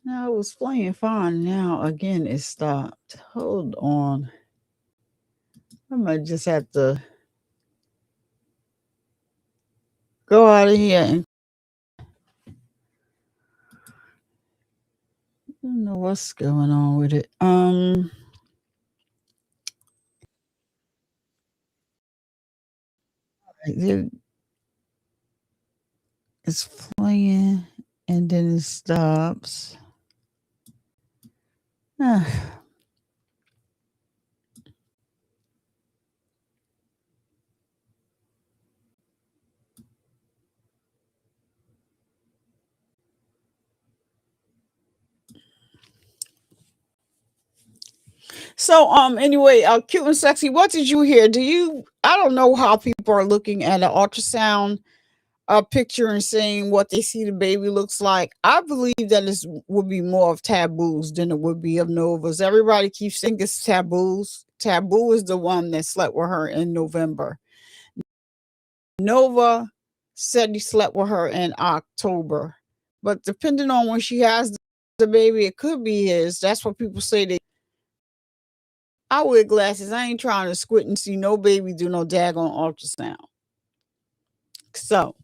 Now it was playing fine. Now again it stopped. Hold on. I might just have to go out of here and I don't know what's going on with it. It's playing and then it stops. So anyway, cute and sexy, what did you hear? I don't know how people are looking at an ultrasound picture and saying what they see the baby looks like. I believe that this would be more of taboos than it would be of Novas. Everybody keeps saying it's taboos. Taboo is the one that slept with her in November. Nova said he slept with her in October. But depending on when she has the baby, it could be his. That's what people say. I wear glasses. I ain't trying to squint and see no baby do no daggone ultrasound. So,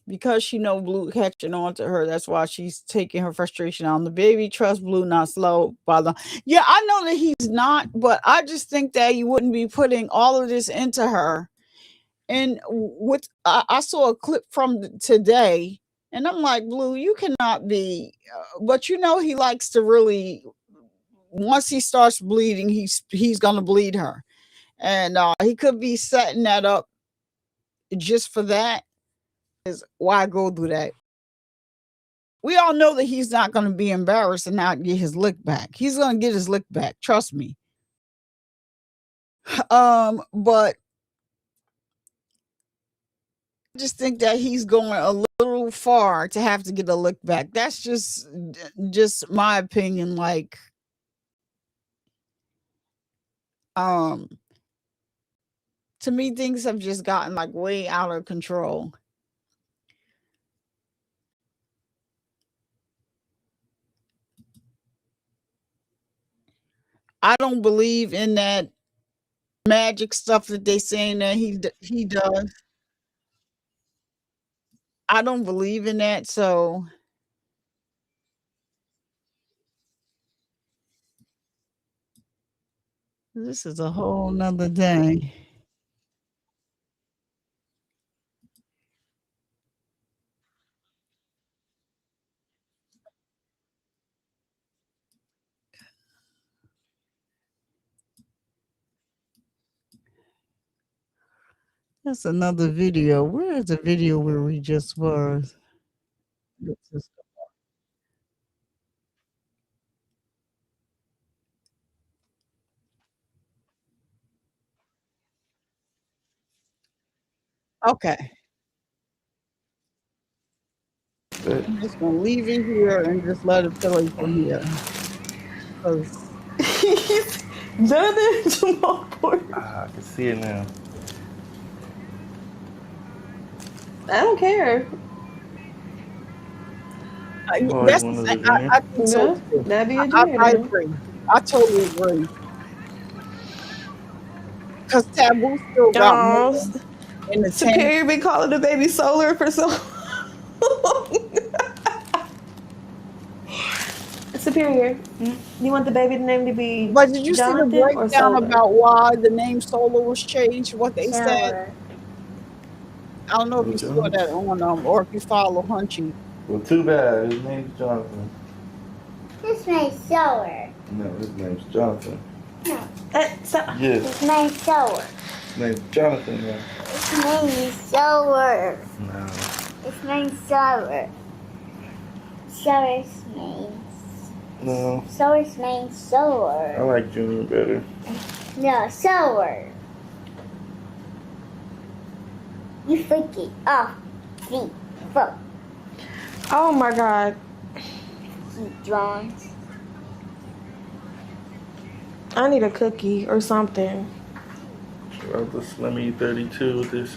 because she know Blue catching on to her, that's why she's taking her frustration on the baby. Trust Blue, not slow. Yeah, I know that he's not, but I just think that you wouldn't be putting all of this into her. And I saw a clip from today, and I'm like, Blue, you cannot be. But he likes to really. Once he starts bleeding, he's gonna bleed her, and he could be setting that up just for that. Is why go do that? We all know that he's not going to be embarrassed and not get his lick back. He's going to get his lick back. Trust me. But I just think that he's going a little far to have to get a lick back. That's just my opinion. Like, to me, things have just gotten like way out of control. I don't believe in that magic stuff that they saying that he does. I don't believe in that. So this is a whole nother day. That's another video. Where is the video where we just was? Okay. I'm just gonna leave it here and just let it play from here. Jonathan Jamal Porter. I can see it now. I don't care. Oh, That's you the wanted thing. a junior? I think so Yeah, too. that'd be a junior I then. agree. I totally agree. Because Taboo still got Oh, more in the tank. Superior been calling the baby Solar for so long. Superior, you want the baby name to be But did you see the Jonathan or breakdown Solar? about why the name Solar was changed? What they said? Sour. I don't know if Well, you saw that Jones? on or if you follow Hunchy. Well, too bad. His name's Jonathan. This name's sour. No, his name's Jonathan. No, Yes, his name's sour. his name's Jonathan. Yeah. His name is sour. No. His name's sour. Sour's name. No. Sour's name I sour. like Junior better. No, sour. You freaky off the book. Oh my God, You drunk. I need a cookie or something. Shout out to Slimmy 32 with this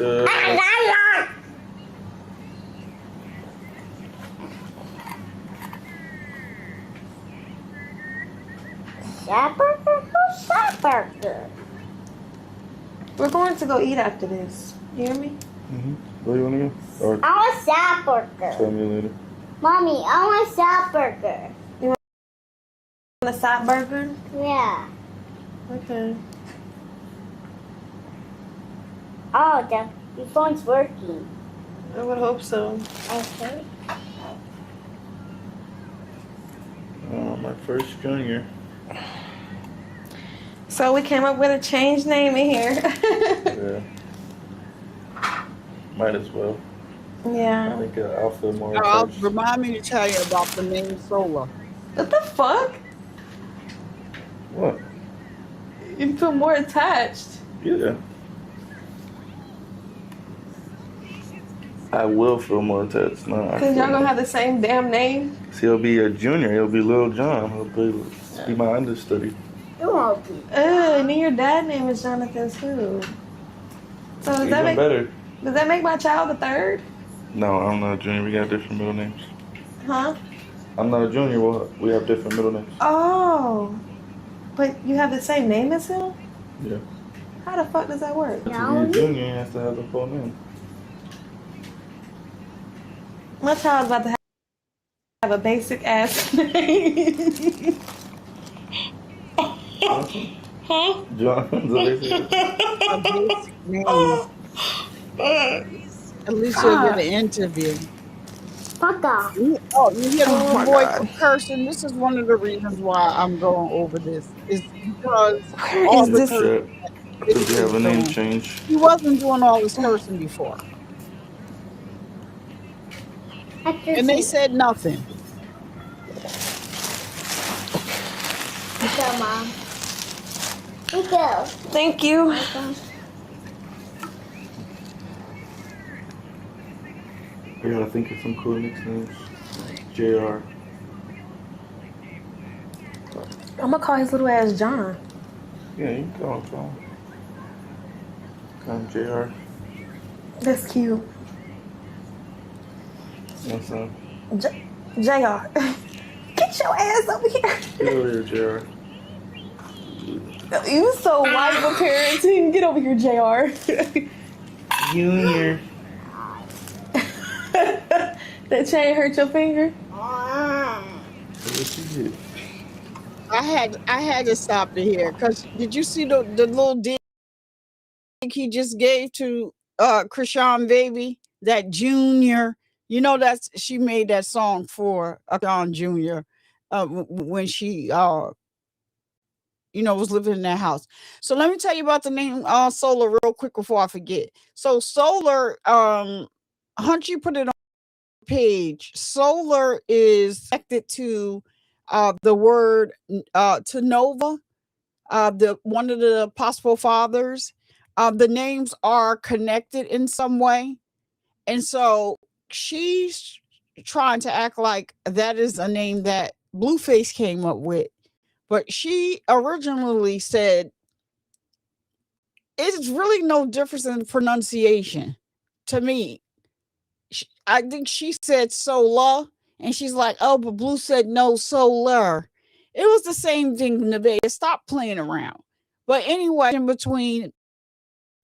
Sapburger? Who's Sapburger? We're going to go eat after this. You hear me? Where you wanna go? Or I want tell Sapburger. me later. Mommy, I want Sapburger. Want a side burger? Yeah. Okay. Oh, your phone's working. I would hope so. Okay. Oh, my first junior. So we came up with a changed name in here. Yeah. Might as well. I Yeah. think I'll feel more Now, attached. remind me to tell you about the name Solar. What the fuck? What? You feel more attached. Yeah. I will feel more attached. No, I Cause feel y'all gonna more. have the same damn name. See, he'll be a junior. He'll be Lil John. He'll be my understudy. You won't be. And then your dad name is Jonathan too. So does that Even make better. my child the third? No, I'm not a junior. We got different middle names. Huh? I'm not a junior. We have different middle names. Oh. But you have the same name as him? Yeah. How the fuck does that work? To be a junior, you have to have the full name. My child's about to have a basic ass name. Huh? John's a basic. A basic name. At least you'll get an interview. Fuck off. You hear the little boy cursing. This is one of the reasons why I'm going over this. Is because all is the this? cursing Did you have a name doing. change? He wasn't doing all this cursing before, and they said nothing. Go, Mom. We go. Thank you. I gotta think of some cool nicknames. JR. I'm gonna call his little ass John. Yeah, you can call him. Call him JR. That's cute. That's JR. Get your ass over here. Get over here, JR. You so white for parenting. Get over here, JR. Junior. That chain hurt your finger? What you did? I had to stop it here because did you see the little dig he just gave to Krishan Baby, that Junior? You know that's she made that song for Krishan Junior when she was living in that house. So let me tell you about the name Solar real quick before I forget. So Solar, Hunchy put it on the page. Solar is connected to the word to Nova, the one of the possible fathers. The names are connected in some way, and so she's trying to act like that is a name that Blueface came up with. But she originally said it's really no difference in pronunciation to me. I think she said solar, and she's like, oh, but Blue said no, solar. It was the same thing, Nevaeh. Stop playing around. But anyway, in between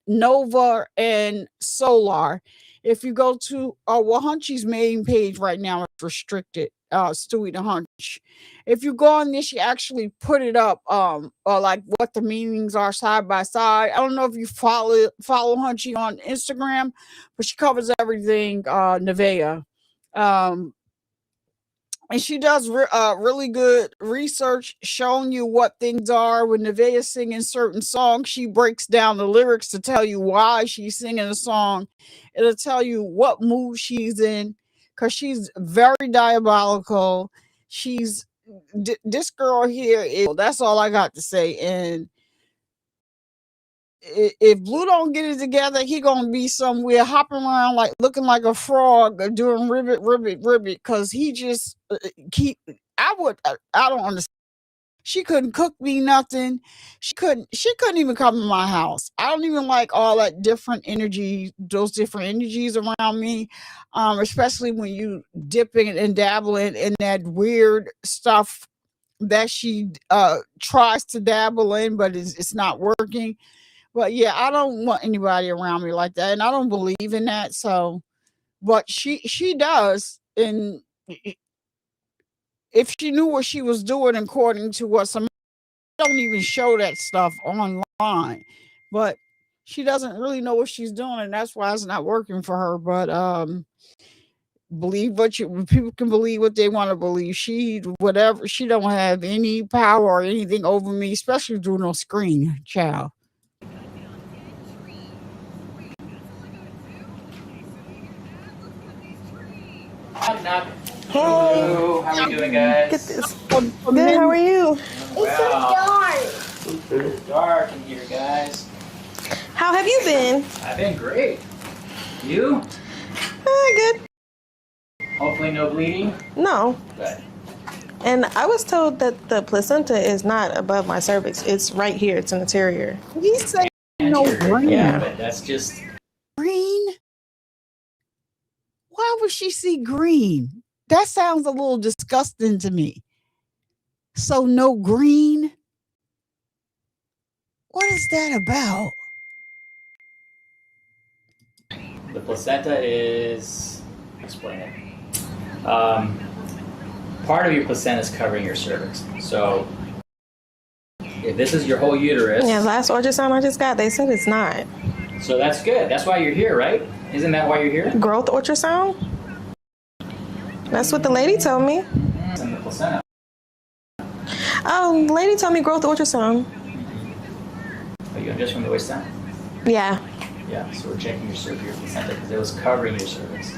Nova and Solar, if you go to Hunchy's main page right now, it's restricted. Stewie the Hunch. If you go on this, she actually put it up, or like what the meanings are side by side. I don't know if you follow Hunchy on Instagram, but she covers everything. Nevaeh. Um, and she does really good research showing you what things are. When Nevaeh is singing certain songs, she breaks down the lyrics to tell you why she's singing a song. It'll tell you what mood she's in, because she's very diabolical. She's this girl here is, that's all I got to say. And if Blue don't get it together, he gonna be somewhere hopping around like looking like a frog, doing ribbit, ribbit, ribbit. Cause he just keep. I don't understand. She couldn't cook me nothing. She couldn't even come to my house. I don't even like all that different energy, those different energies around me. Especially when you dipping and dabbling in that weird stuff that she tries to dabble in, but it's not working. But yeah, I don't want anybody around me like that, and I don't believe in that. So, but she does, and if she knew what she was doing, according to what some don't even show that stuff online, but she doesn't really know what she's doing, and that's why it's not working for her. But believe what people can believe what they want to believe. She whatever she don't have any power or anything over me, especially through no screen, child. Knock. Hey, Hello, how are we doing, guys? get this. For Good, how are you? It's so dark. It's dark in here, guys. How have you been? I've been great. You? Good. Hopefully no bleeding? No. Good. And I was told that the placenta is not above my cervix. It's right here. It's an interior. He said no green. Yeah. But that's just... Green? Why would she see green? That sounds a little disgusting to me. So no green? What is that about? The placenta is... Explain it. Part of your placenta is covering your cervix. So if this is your whole uterus... Yeah, last ultrasound I just got, they said it's not. So that's good. That's why you're here, right? Isn't that why you're here? Growth ultrasound? That's what the lady told me. And the placenta. Oh, the lady told me growth ultrasound. Are you just from the waist down? Yeah. Yeah, so we're checking your placenta because it was covering your cervix.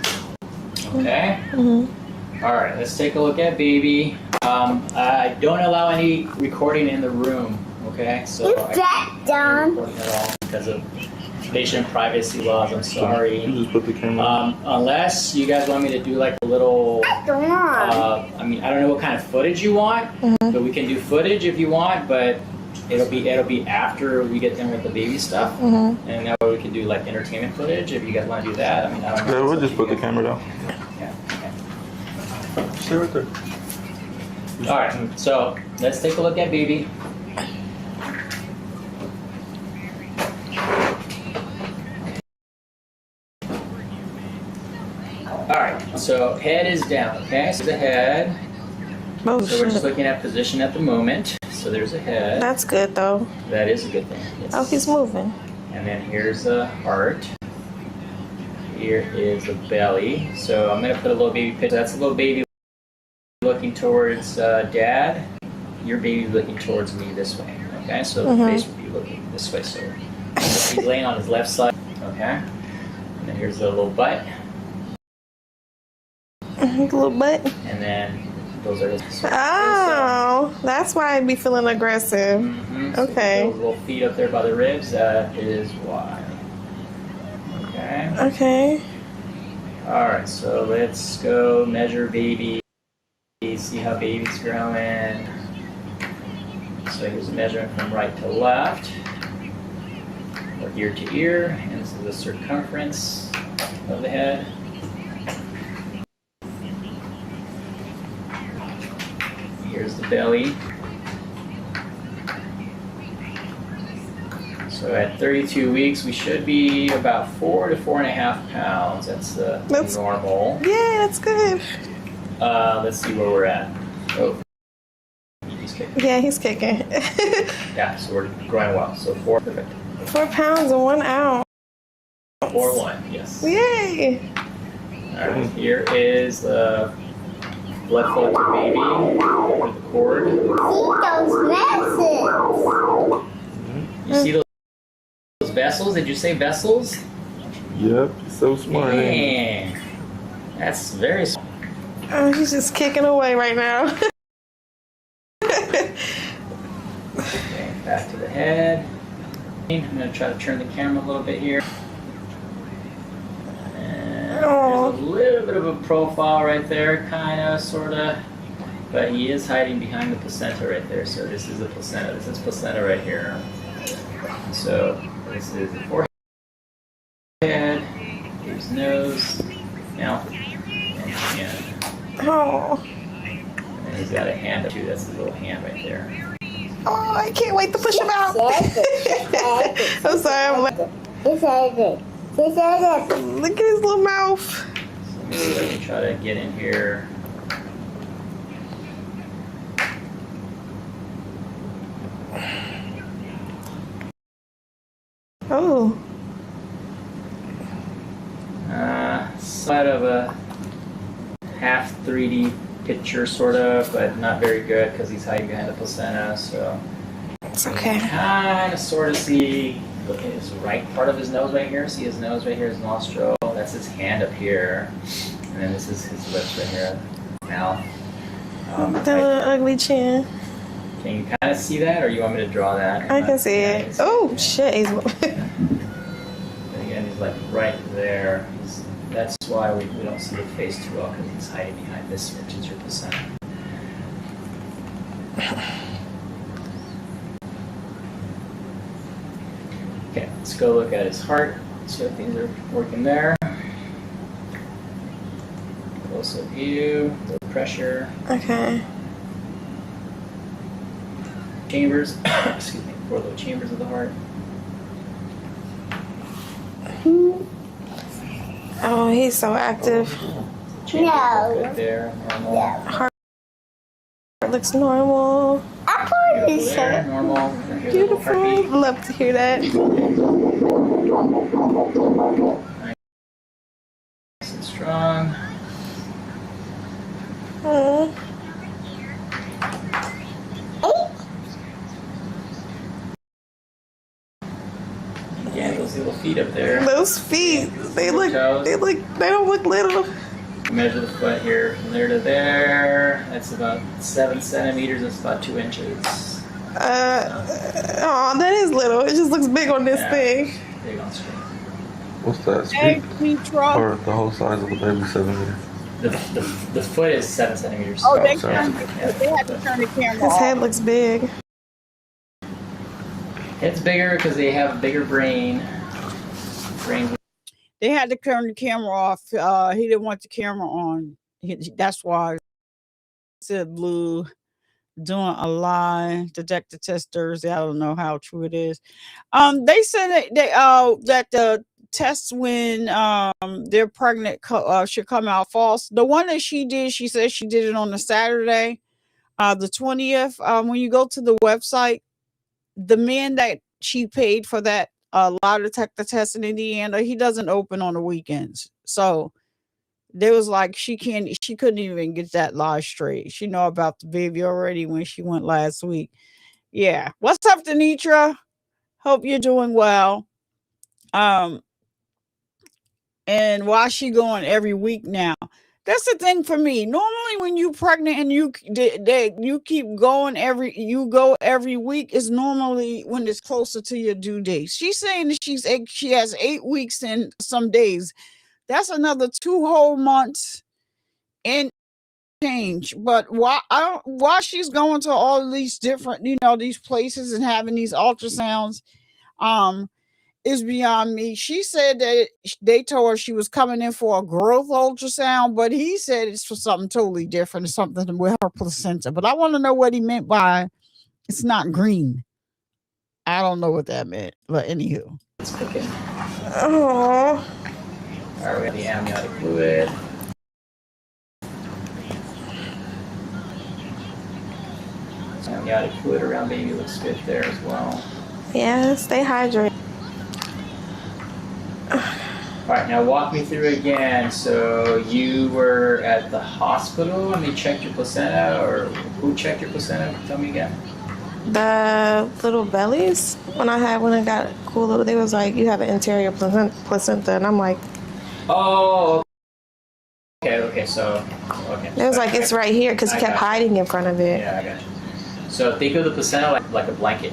Okay? Mm-hmm. All right, let's take a look at baby. I don't allow any recording in the room, okay? So Is that done? At all because of patient privacy laws. I'm sorry. You just put the camera. Unless you guys want me to do like a little. I mean, I don't know what kind of footage you want, but we can do footage if you want. But it'll be after we get done with the baby stuff, and that way we can do like entertainment footage if you guys want to do that. I mean, I don't know. Yeah, we'll just put the camera down. Yeah. Okay. Stay right there. All right. So let's take a look at baby. Alright, so head is down, okay? So the head. Oh, So we're just shit. looking at position at the moment. So there's a head. That's good, though. That is a good thing. Yes. Oh, he's moving. And then here's the heart. Here is the belly. So I'm going to put a little baby picture. That's a little baby looking towards dad. Your baby's looking towards me this way, okay? So the face will be looking this way. So he's laying on his left side, okay? And then here's the little butt. Little butt. And then those are his. Oh, that's why I'd be feeling aggressive. So Okay. those little feet up there by the ribs, that is why. Okay. Okay. Alright, so let's go measure baby. See how baby's growing. So here's a measurement from right to left, or ear to ear, and this is the circumference of the head. belly. So at 32 weeks, we should be about 4 to 4.5 pounds. That's normal. Yeah, that's good. Let's see where we're at. Oh, he's kicking. Yeah, he's kicking. Yeah, so we're growing well. So 4, perfect. 4 pounds and 1 ounce. 4-1, yes. Yay! All right, here is the blood flow to baby over the cord. See those vessels. You see those vessels? Did you say vessels? Yep, so smart. Man, that's very smart. Oh, he's just kicking away right now. Okay, back to the head. I'm going to try to turn the camera a little bit here. And there's a little bit of a profile right there, kind of, sort of. But he is hiding behind the placenta right there. So this is the placenta. This is placenta right here. So this is the forehead, his nose, mouth, and chin. Oh. And he's got a hand up too. That's his little hand right there. Oh, I can't wait to push him out. I'm sorry. Look at his little mouth. So maybe let me try to get in here. Oh. Sort of a half 3D picture, sort of, but not very good because he's hiding behind the placenta. So It's okay. kind of sort of see, look at his right part of his nose right here. See his nose right here, his nostril. That's his hand up here, and then this is his lips right here, mouth. The little ugly chin. Can you kind of see that, or you want me to draw that? I can see it. Oh shit! And again, he's like right there. That's why we don't see the face too well, because he's hiding behind this, which is your placenta. Okay, let's go look at his heart. See if things are working there. Close-up view, the pressure. Okay. Chambers, excuse me, 4 little chambers of the heart. Oh, he's so active. Chambers No. good there, normal. Heart looks normal. Beautiful there, normal. Here's a little Beautiful. heartbeat. Love to hear that. Nice and strong. Oh. Again, those little feet up there. Those feet, they don't look little. Measure the foot here from there to there. That's about 7 centimeters. That's about 2 inches. Oh, that is little. It just looks big on this Yeah. thing. Big on screen. What's that? Hey, Speak? Petra. Or the whole size of the baby 7 meters? The foot is 7 centimeters. Oh, they sorry. had to turn the camera His off. head looks big. It's bigger because they have a bigger brain. They had to turn the camera off. He didn't want the camera on. That's why. Said Blue doing a lie detector test Thursday. I don't know how true it is. They said that the tests when they're pregnant should come out false. The one that she did, she said she did it on the Saturday, the 20th. When you go to the website, the man that she paid for that lie detector test in Indiana, he doesn't open on the weekends. So there was like she couldn't even get that lie straight. She know about the baby already when she went last week. Yeah. What's up, Denitra? Hope you're doing well. And why she going every week now? That's the thing for me. Normally, when you pregnant and you keep going you go every week is normally when it's closer to your due date. She's saying that she has 8 weeks and some days. That's another 2 whole months and change. But why she's going to all these different these places and having these ultrasounds, is beyond me. She said that they told her she was coming in for a growth ultrasound, but he said it's for something totally different, it's something with her placenta. But I want to know what he meant by it's not green. I don't know what that meant, but anywho. It's cooking. Oh. All right, we have the amniotic fluid. Amniotic fluid around baby looks good there as well. Yeah, stay hydrated. All right, now walk me through again. So you were at the hospital and they checked your placenta, or who checked your placenta? Tell me again. The little bellies, when I got cool, they was like, you have an interior placenta, and I'm like, oh, okay, so, okay. It was like, it's right here, because he kept hiding in front of it. Yeah, I got you. So think of the placenta like a blanket.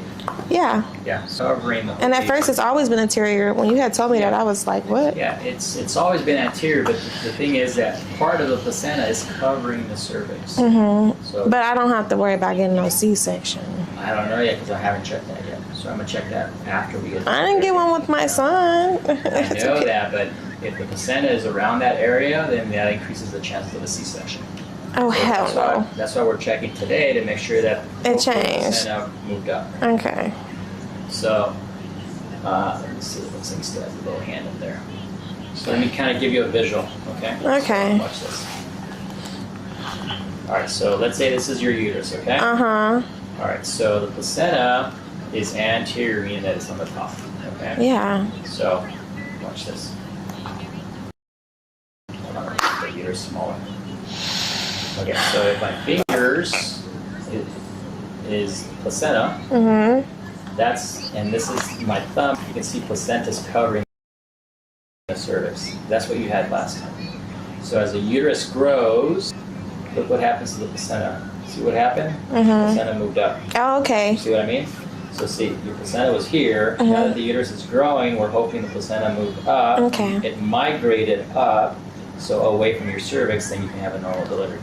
Yeah. Yeah, so covering the whole And at baby. first, it's always been interior. When you had told me that, I was like, what? Yeah, it's always been anterior, but the thing is that part of the placenta is covering the cervix. Mm-hmm. So But I don't have to worry about getting no C-section. I don't know yet because I haven't checked that yet. So I'm gonna check that after we get. I didn't get one with my son. I know that, but if the placenta is around that area, then that increases the chances of a C-section. Oh, So hell no. That's why we're checking today to make sure that It the changed. placenta moved up. Okay. So let me see. It looks like he still has a little hand in there. So let me kind of give you a visual, okay? Okay. So watch this. All right. So let's say this is your uterus, okay? Uh-huh. All right. So the placenta is anterior, meaning that it's on the top, okay? Yeah. So watch this. Hold on, the uterus smaller. Okay, so if my fingers is placenta, and this is my thumb, you can see placenta's covering the cervix. That's what you had last time. So as the uterus grows, look what happens to the placenta. See what happened? Placenta moved up. Oh, okay. See what I mean? So see, your placenta was here. Now that the uterus is growing, we're hoping the placenta moved up. Okay. It migrated up, so away from your cervix, then you can have a normal delivery.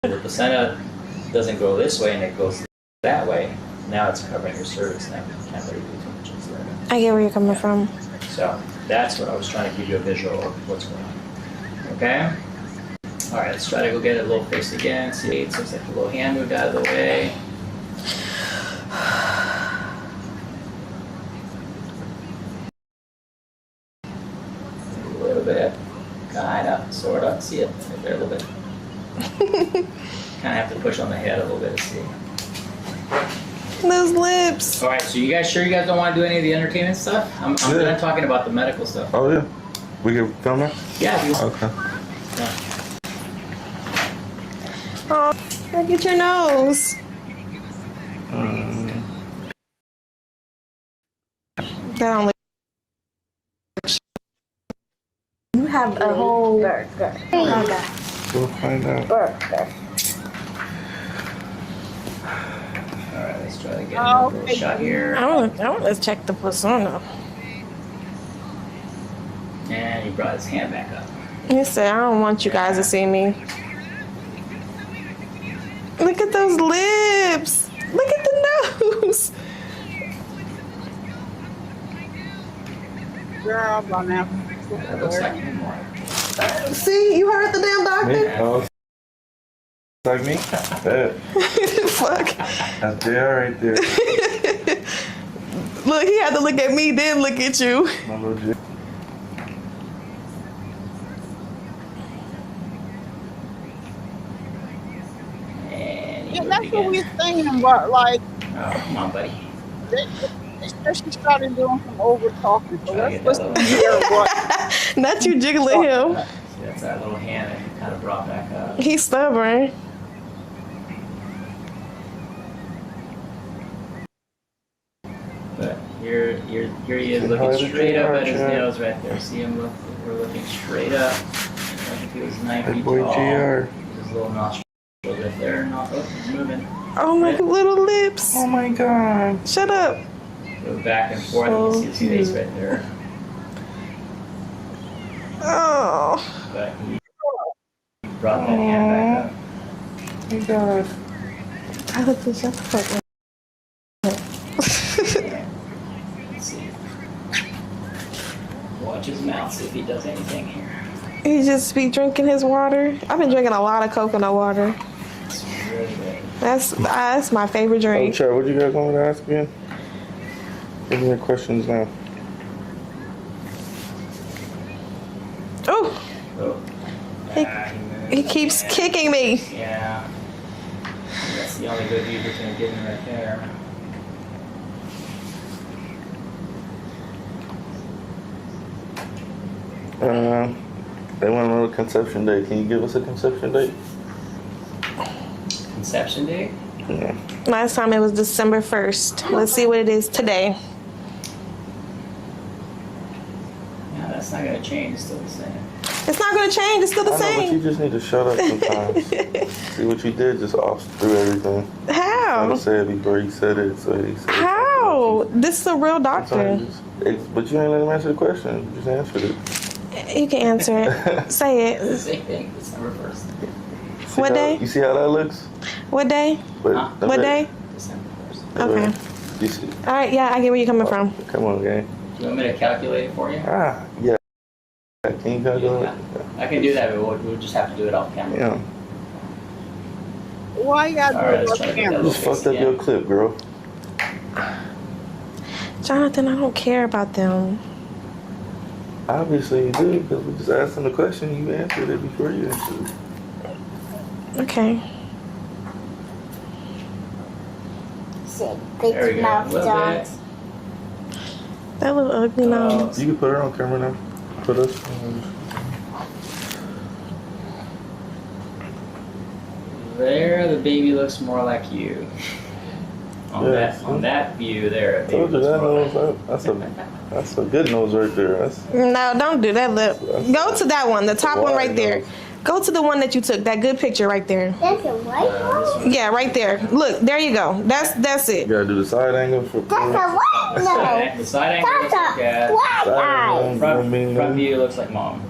The placenta doesn't go this way and it goes that way. Now it's covering your cervix and I can't really do too much into it. I get where you're coming from. So that's what I was trying to give you a visual of what's going on. Okay? Alright, let's try to go get it a little face again. See, it looks like the little hand moved out of the way. A little bit. Kinda, sorta. See it right there a little bit. Kind of have to push on the head a little bit to see. Those lips. All right, so you guys sure you guys don't want to do any of the entertainment stuff? I'm done talking about the medical stuff. Oh yeah, we can film it. Yeah. If you Okay. yeah. Oh, look at your nose. That only. You have a whole burger. We'll find out. All right, let's try to get a little shot here. I want to check the placenta. And he brought his hand back up. He said, I don't want you guys to see me. Look at those lips. Look at the nose. Girl, by now. That looks like more. See, you heard the damn doctor? Me? Oh, like me? Bet. Fuck. That's JR right there. Look, he had to look at me, then look at you. My little J. And Yeah, that's what we're thinking about. Like, oh, come on, buddy. especially started doing some over talking. So Try to let's get listen that to hear what. Not you jiggling him. See, that's that little hand that he kind of brought back up. He's stubborn. But here he is looking straight up at his nails right there. See him look? We're looking straight up. Like if he was 9 That feet boy tall. JR. His little nostril right there. Oh, he's moving. Oh my little lips. Oh my god. Shut up. Go back and forth. You can see his face right there. Oh. But he brought that hand back up. Oh my god. I look this up. Fuck. Let's see. his mouth, see if he does anything here. He just be drinking his water. I've been drinking a lot of coconut water. It's really good. That's my favorite Oh, drink. Chad, what you guys want to ask again? Give me your questions now. Oh, Oh. he keeps kicking me. Yeah. That's the only good view we're going to give him right there. They want to know the conception date. Can you give us a conception date? Conception date? Yeah. Last time it was December 1st. Let's see what it is today. Yeah, that's not going to change. It's still the same. It's not going to change. It's still the I know, but you same. just need to shut up sometimes. See what you did? Just off through everything. I How? said it before he said it, so he said it. How? This is a real doctor. Sometimes but you ain't let him answer the question. You just answered it. You can answer it. Say It's the it. same thing. December 1st. See What how- day? You see how that looks? What day? But, Huh? What day? December 1st. Okay. You see? All right. Yeah, I get where you're coming from. Come on, gang. Do you want me to calculate it for you? Yeah. Can you calculate it? I can do that, but we'll just have to do it off camera. Yeah. Why you gotta All right, do let's it try on to get that camera? little Just fucked fixed up again. your clip, girl. Jonathan, I don't care about them. Obviously you do, because we just asked him the question. You answered it before you answered it. Okay. Say There we big go. A mouth little dogs. bit. That little ugly nose. You can put her on camera now. Put us. There, the baby looks more like you. On Yeah, on that view there, the baby Told you looks that more like nose. That's a good nose right there. That's No, don't do that lip. Go to that one, the top one right there. Go to the one that you took, that good picture right there. That's a white one? Yeah, right there. Look, there you go. That's it. you gotta do the side angle for. That's a white The nose. side angle looks That's like a dad. white Side eye. angle, Front mean, view looks like mom.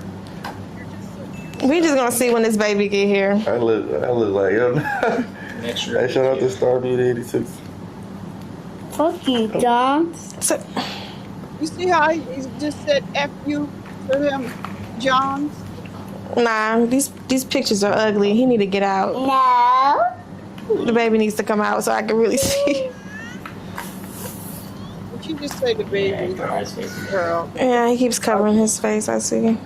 We just gonna see when this baby get here. I look like yo. Make sure. Hey, shout out to Star Beauty 86. Fuck you, John. So, You see how he just said F you to him, John? nah, these pictures are ugly. He need to get out. No. The baby needs to come out so I can really see. But you just say the Yeah, baby, cover his face. girl. Yeah, he keeps covering his face. I see.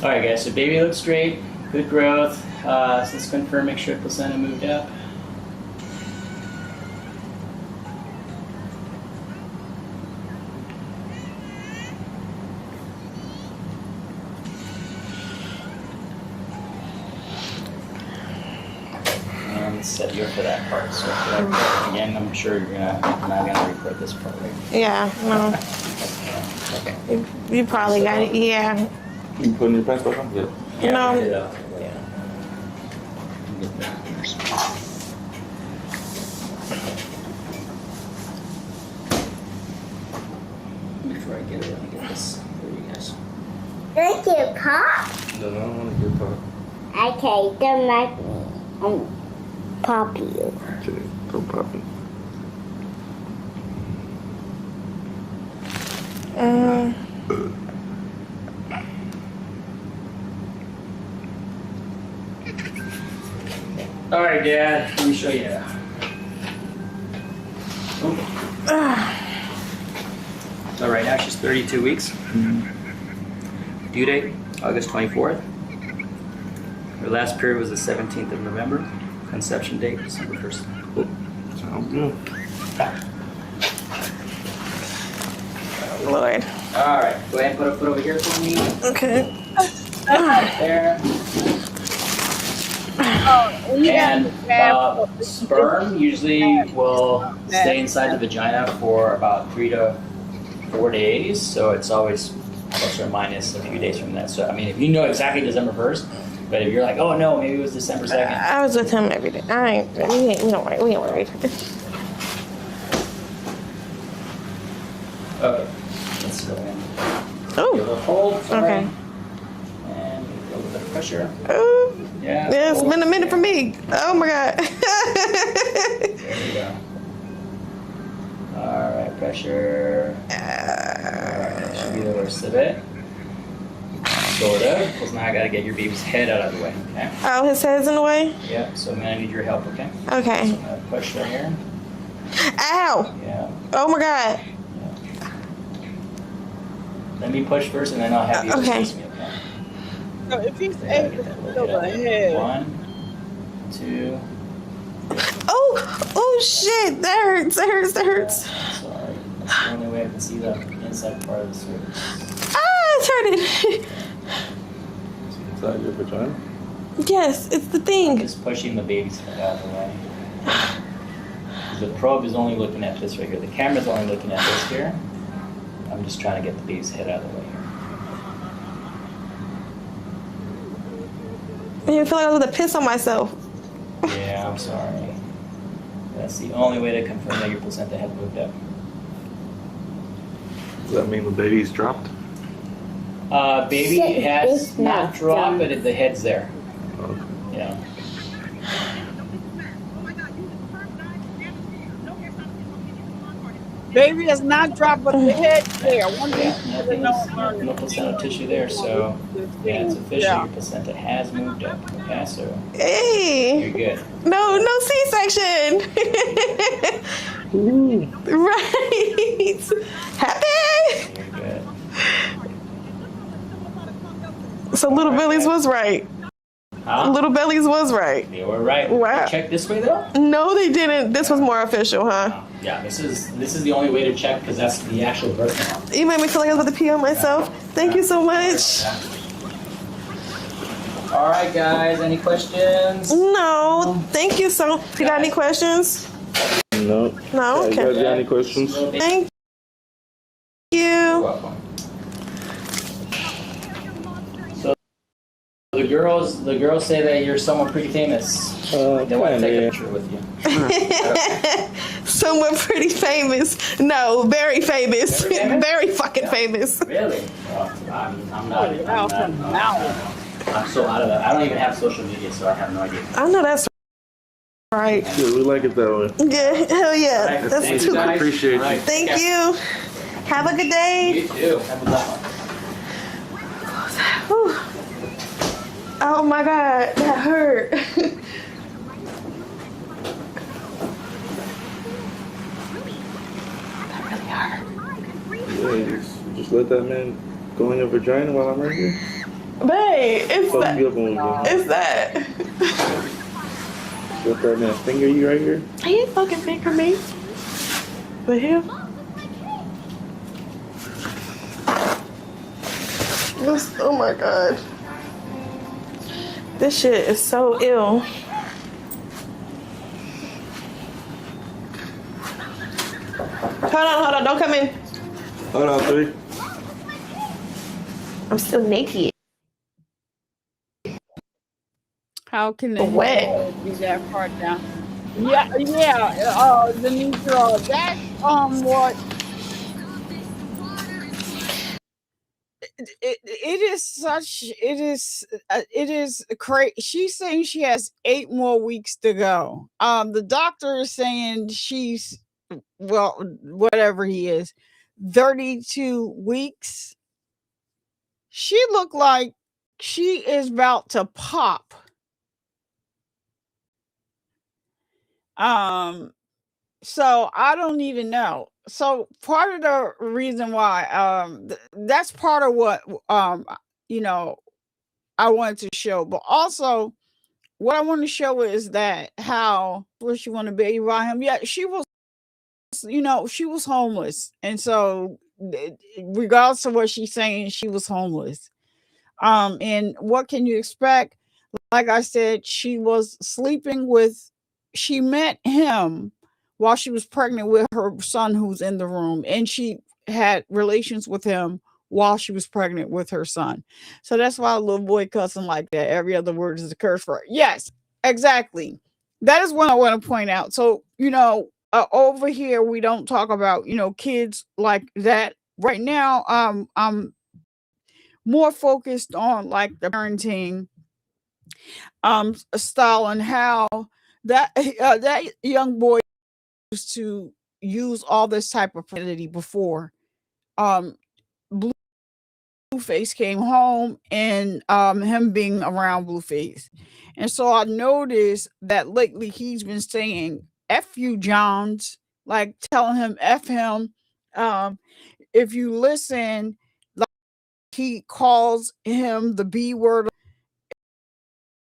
All right, guys. So baby looks straight, good growth. So let's confirm, make sure placenta moved up. And let's set you up for that part. So for that part, again, I'm sure you're not gonna record this part, right? Yeah, no. Okay. You probably got it. Yeah. You putting your pants back on? Yeah. No. Yeah. Before I get it, let me get this for you guys. Thank you, Pop. No, I don't want to get caught. Okay, don't like me. Pop you. Okay, don't pop me. All right, Dad. Let me show you. So right now she's 32 weeks. Due date August 24th. Her last period was the 17th of November. Conception date December 1st. Sounds good. Lord. All right, go ahead and put a foot over here for me. Okay. Right there. And sperm usually will stay inside the vagina for about 3 to 4 days. So it's always plus or minus a few days from that. So I mean, if you know exactly December 1st, but if you're like, oh no, maybe it was December 2nd. I was with him every day. We don't worry. We don't worry. Okay, let's go in. Give a Oh. little hold. Sorry. Okay. And a little bit of pressure. Oh. Yeah. Yeah, it's hold. been a minute for me. Oh my God. There you go. All right, pressure. All right, should be the worst of it. Sort of, because now I gotta get your baby's head out of the way, okay? Oh, his head's in the way? Yeah, so I'm gonna need your help, okay? Okay. So I'm gonna push right here. Ow! Yeah. Oh my God. Let me push first and then I'll have you Okay. assist me, okay? So if he's Yeah, able get to that little feel hit out the there. head. 1, 2. Oh shit! That hurts. That hurts. That hurts. Sorry. That's the only way I can see the inside part of the cervix. Ah, it's hurting. Inside your vagina? Yes, it's the I'm thing. just pushing the baby's head out of the way. The probe is only looking at this right here. The camera's only looking at this here. I'm just trying to get the baby's head out of the way here. I feel like I was gonna piss on myself. Yeah, I'm sorry. That's the only way to confirm that your placenta has moved up. Does that mean the baby's dropped? Baby Shit, has it's not not dropped, done. but the head's there. Okay. Yeah. Baby has not dropped, but the head's there. One day, No placental tissue there, so yeah, it's official. Yeah. Your placenta has moved up. Okay, so you're Hey, good. no C-section. Right. Happy. You're good. So Little Billy's was right. Huh? Little Bellies was right. You were right. Wow. Check this way though. No, they didn't. This was more official, huh? Yeah, this is the only way to check because that's the actual birth now. You made me feel like I was about to pee on myself. Thank you so much. All right, guys. Any questions? No, thank you so. You got any questions? No. No. You guys Okay. got any questions? Thank You're you. welcome. So the girls say that you're someone pretty famous. They want to take a picture with you. Someone pretty famous. No, very famous. Very famous? Very fucking famous. Really? Oh, I'm not. I'm so out of that. I don't even have social media, so I have no idea. I know that's right. Yeah, we like it that way. Yeah, hell yeah. Alright, That's thank too you, guys. Appreciate you. Alright, Thank take care. you. Have a good day. You too. Have a good one. Whew. Oh my God, that hurt. That really hurt. Yeah, just let that man go in your vagina while I'm right here. Babe, it's Fuck that. you up when we get home. It's that. Let that man finger you right here. He ain't fucking finger me. But him. This, oh my God. This shit is so ill. Hold on, don't come in. Hold on, 3. I'm still naked. How can the Wet. head be that far down? Yeah, Denitra, that's what it is crazy. She's saying she has 8 more weeks to go. The doctor is saying she's, well, whatever he is, 32 weeks. She looked like she is about to pop. So I don't even know. So part of the reason why that's part of what you know I wanted to show, but also what I want to show is that how what she want to be by him. Yeah, she was, she was homeless, and so regardless of what she's saying, she was homeless. And what can you expect? Like I said, she met him while she was pregnant with her son who's in the room, and she had relations with him while she was pregnant with her son. So that's why a little boy cussing like that. Every other word is a curse word. Yes, exactly. That is what I want to point out. So, over here, we don't talk about, kids like that. Right now, I'm more focused on like the parenting style and how that that young boy used to use all this type of profanity before. Blueface came home and him being around Blueface. And so I noticed that lately he's been saying F you, Johns, like telling him F him. If you listen, like he calls him the B word.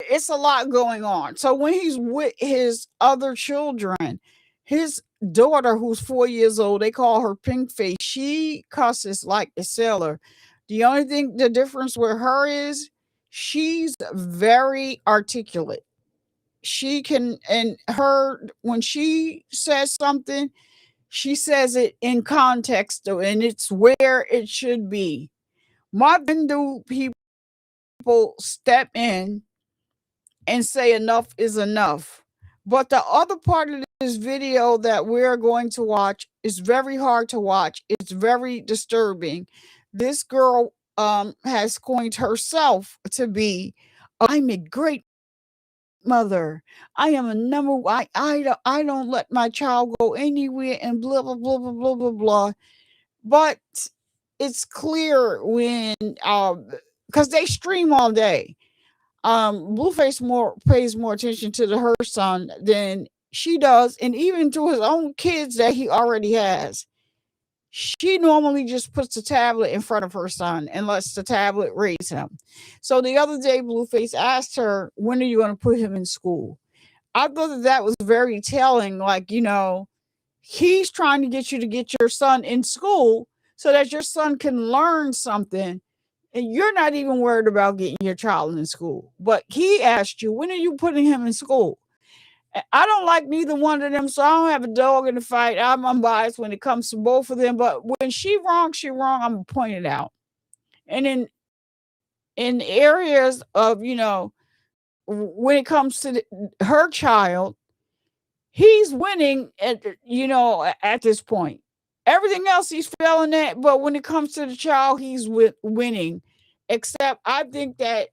It's a lot going on. So when he's with his other children, his daughter, who's 4 years old, they call her Pink Face. She cusses like a sailor. The only thing, the difference with her is she's very articulate. She can, and her, when she says something, she says it in context though, and it's where it should be. My Hindu people step in and say enough is enough. But the other part of this video that we're going to watch is very hard to watch. It's very disturbing. This girl has coined herself to be, I'm a great mother. I am a number I don't let my child go anywhere and blah blah blah blah blah blah blah. But it's clear when because they stream all day. Blueface pays more attention to her son than she does, and even to his own kids that he already has. She normally just puts the tablet in front of her son and lets the tablet raise him. So the other day, Blueface asked her, when are you going to put him in school? I thought that was very telling. Like, he's trying to get you to get your son in school so that your son can learn something. And you're not even worried about getting your child in school. But he asked you, when are you putting him in school? I don't like neither one of them, so I don't have a dog in the fight. I'm unbiased when it comes to both of them. But when she wrong, I'm going to point it out. And in areas of, when it comes to her child, he's winning at this point. Everything else he's failing at, but when it comes to the child, he's winning. Except I think that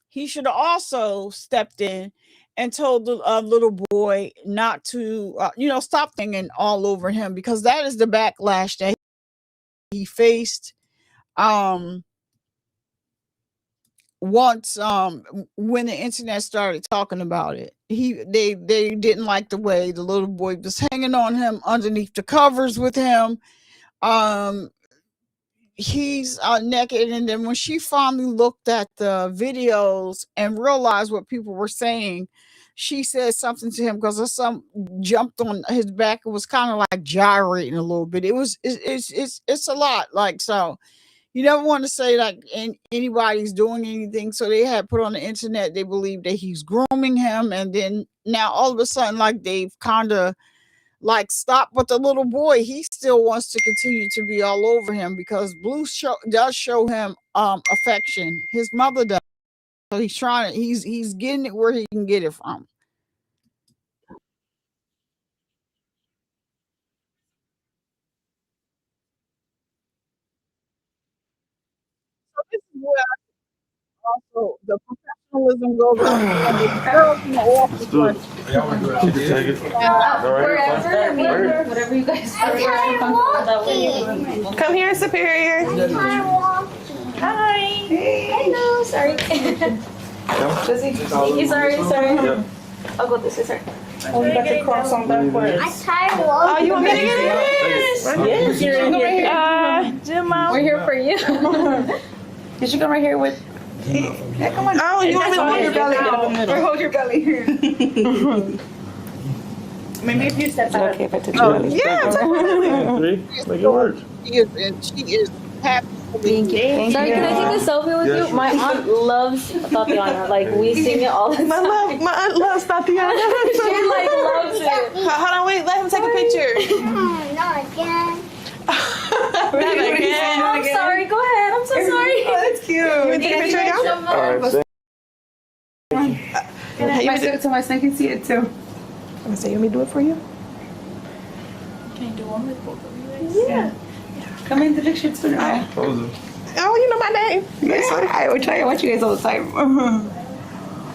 he should have also stepped in and told the little boy not to, stop thinking all over him, because that is the backlash that he faced. Once when the internet started talking about it, they didn't like the way the little boy was hanging on him underneath the covers with him. He's naked, and then when she finally looked at the videos and realized what people were saying, she said something to him because her son jumped on his back. It was kind of like gyrating a little bit. It's a lot. Like, so you never want to say like anybody's doing anything. So they had put on the internet, they believe that he's grooming him. And then now all of a sudden, like, they've kind of like stopped. But the little boy, he still wants to continue to be all over him because Blue does show him affection. His mother does. So he's getting it where he can get it from. So this is where also the professionalism goes on. And the girls in the office Let's do it. She can take it. Whatever you guys are comfortable that way. Come here, Superior. Hi. Hello. Sorry. Thank you. Sorry. Yep. I'll go this way. Sorry. Oh, you got the cross on backwards. I'm tired of Oh, you want me to get it? Yes. Jim, We're here for you. You should come right here with. Yeah, come on. Oh, you want me to hold your belly? Or hold your belly here. Maybe if you step out. Okay, if I touch your belly. Yeah, touch my belly. Make it work. She is happy. Thank you. Sorry, can I take a selfie with Yes. you? My aunt loves Tatiana. Like, we sing it all the time. My aunt loves Tatiana. She like loves it. Hold on, wait, let him take a picture. not again. I'm sorry. Go ahead. I'm so sorry. That's cute. You want to take a picture Thank you now? so much. All right, So my son can see it too. I'm gonna say, you want me to do it for you? Can I do one with both of you guys? Yeah. Come in the picture too now. Pose it. Oh, you know my name. Yeah, I would try to watch you guys all the time.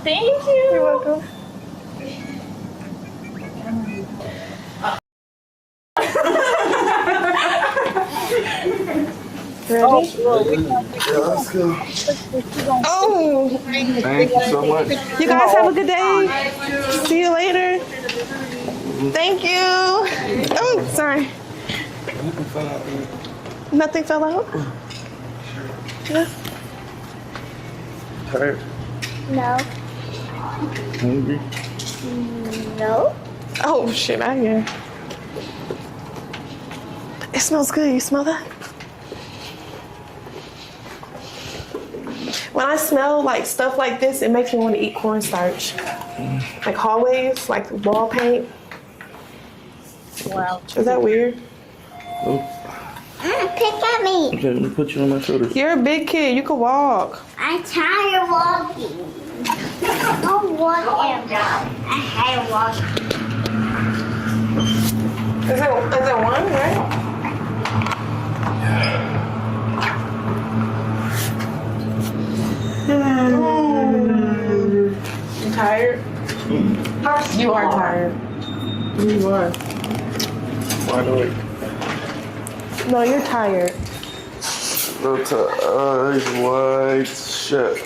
Thank you. You're welcome. Oh, Ready? girl, Yeah, let's go. Oh, Thank you so much. you guys have a good day. See you later. Thank you. Oh, sorry. Nothing fell out? Yeah. Tired? No. Hungry? No. Oh, shit, I hear. It smells good. You smell that? When I smell like stuff like this, it makes me want to eat cornstarch. Like hallways, like wall paint. Wow. Is that weird? Oh, Pick at me. okay, let me put you on my shoulders. You're a big kid. You can walk. I'm tired of walking. I'm walking now. I hate walking. Is it one, right? You tired? You are tired. You are. Wide awake. No, you're tired. No eyes wide shut.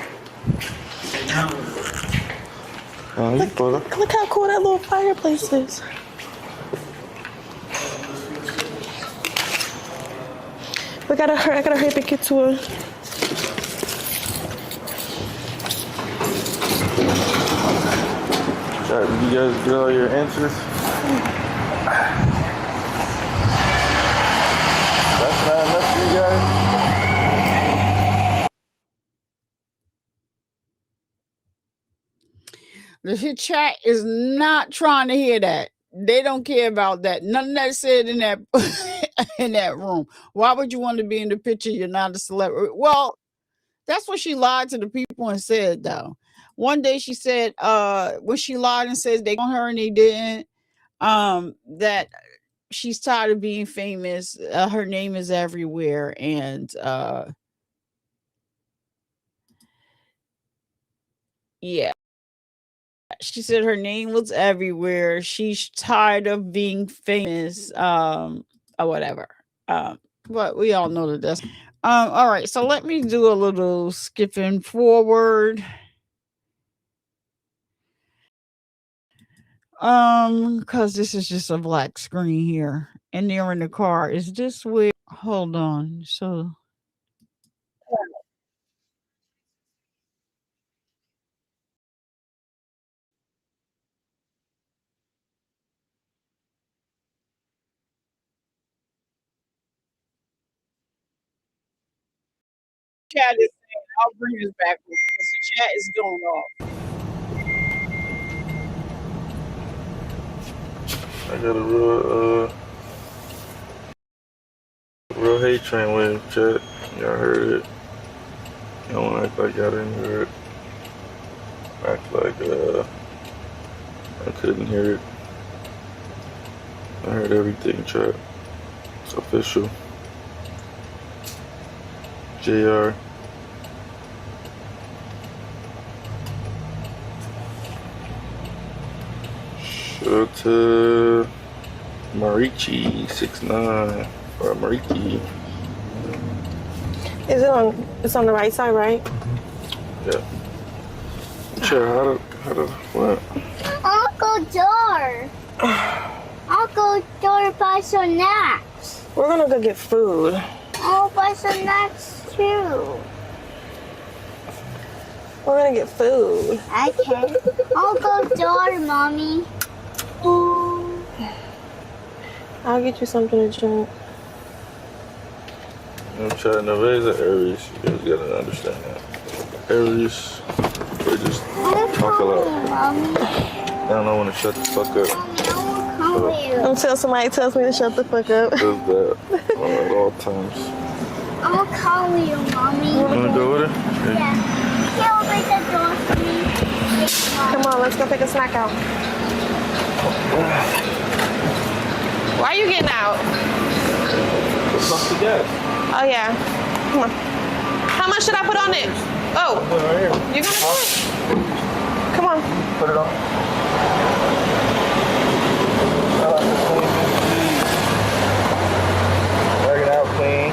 You brother. Look how cool that little fireplace is. I gotta hurry up and get to it. Did you guys get all your answers? That's not enough for you guys? The chat is not trying to hear that. They don't care about that. None of that said in that in that room. Why would you want to be in the picture? You're not a celebrity. Well, that's what she lied to the people and said, though. One day she said, when she lied and says they on her and they didn't, that she's tired of being famous. Her name is everywhere. And yeah. She said her name was everywhere. She's tired of being famous, or whatever. But we all know that that's all right. So let me do a little skipping forward. Because this is just a black screen here, and they're in the car. Is this where? Hold on. So. Chat is saying, I'll bring this back because the chat is going off. I got a real hate train wave, chat. Y'all heard it. Y'all wanna act like y'all didn't hear it. Act like I couldn't hear it. I heard everything, chat. It's official. JR. Shota Marichi 6'9" or Mariki. Is it on? It's on the right side, right? Yeah. Sure. How to what? Uncle Door. Uncle Door buy some snacks. We're gonna go get food. I'll buy some snacks too. We're gonna get food. Okay. Uncle Door, mommy. Ooh. I'll get you something to drink. I'm trying Nevaeh is an Aries. You guys gotta understand that. Aries, they just talk a lot. Mommy. They don't know when to shut the fuck up. Mommy, I'll call you. Until somebody tells me to shut the fuck up. Does that at all times. I'll call you, mommy. You wanna go with her? Yeah. Can you open the door for me? Come on, let's go pick a snack out. Why are you getting out? Let's talk to gas. Oh yeah. Come on. How much should I put on it? Oh, Right here. you're gonna do it? Come on. Put it on. I like this clean. Work it out clean.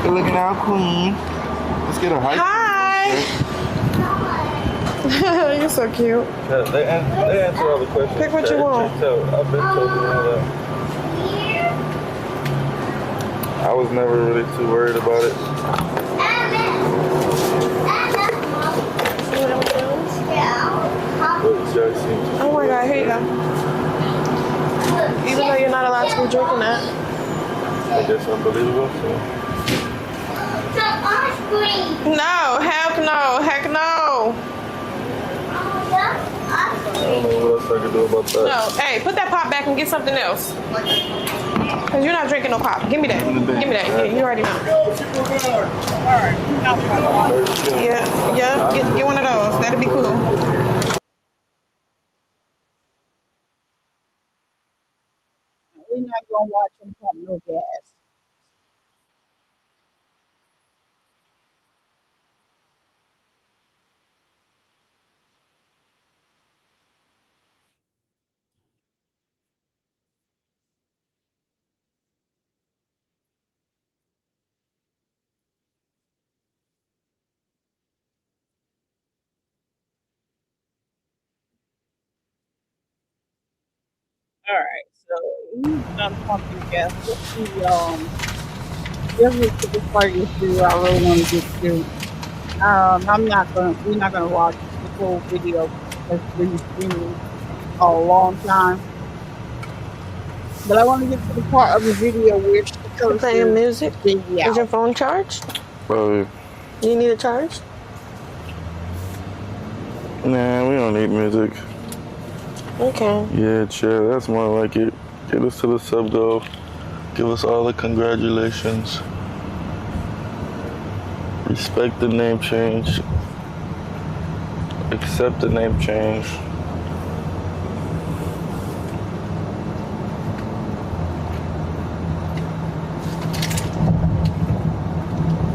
Good looking out, queen. Let's get a hike. Hi. You're so cute. Yeah, they answer all the questions. Pick what you want. I've been told you all that. I was never really too worried about it. Oh my God, here you go. Even though you're not allowed to be drinking that. I guess unbelievable. So. No, heck no, heck no. I don't know what else I can do about that. No, hey, put that pop back and get something else. Because you're not drinking no pop. Give me that. Give me that. Yeah, you already know. Yeah, get one of those. That'd be cool. We're not gonna watch him pump no gas. All right, so he's done pumping gas. This is the part of this video I really want to get to. We're not gonna watch the full video because it's been streaming a long time. But I want to get to the part of the video where she You're playing music? Yeah. Is your phone charged? Probably. You need a charge? Nah, we don't need music. Okay. Yeah, chill. That's more like it. Get us to the sub goal. Give us all the congratulations. Respect the name change. Accept the name change.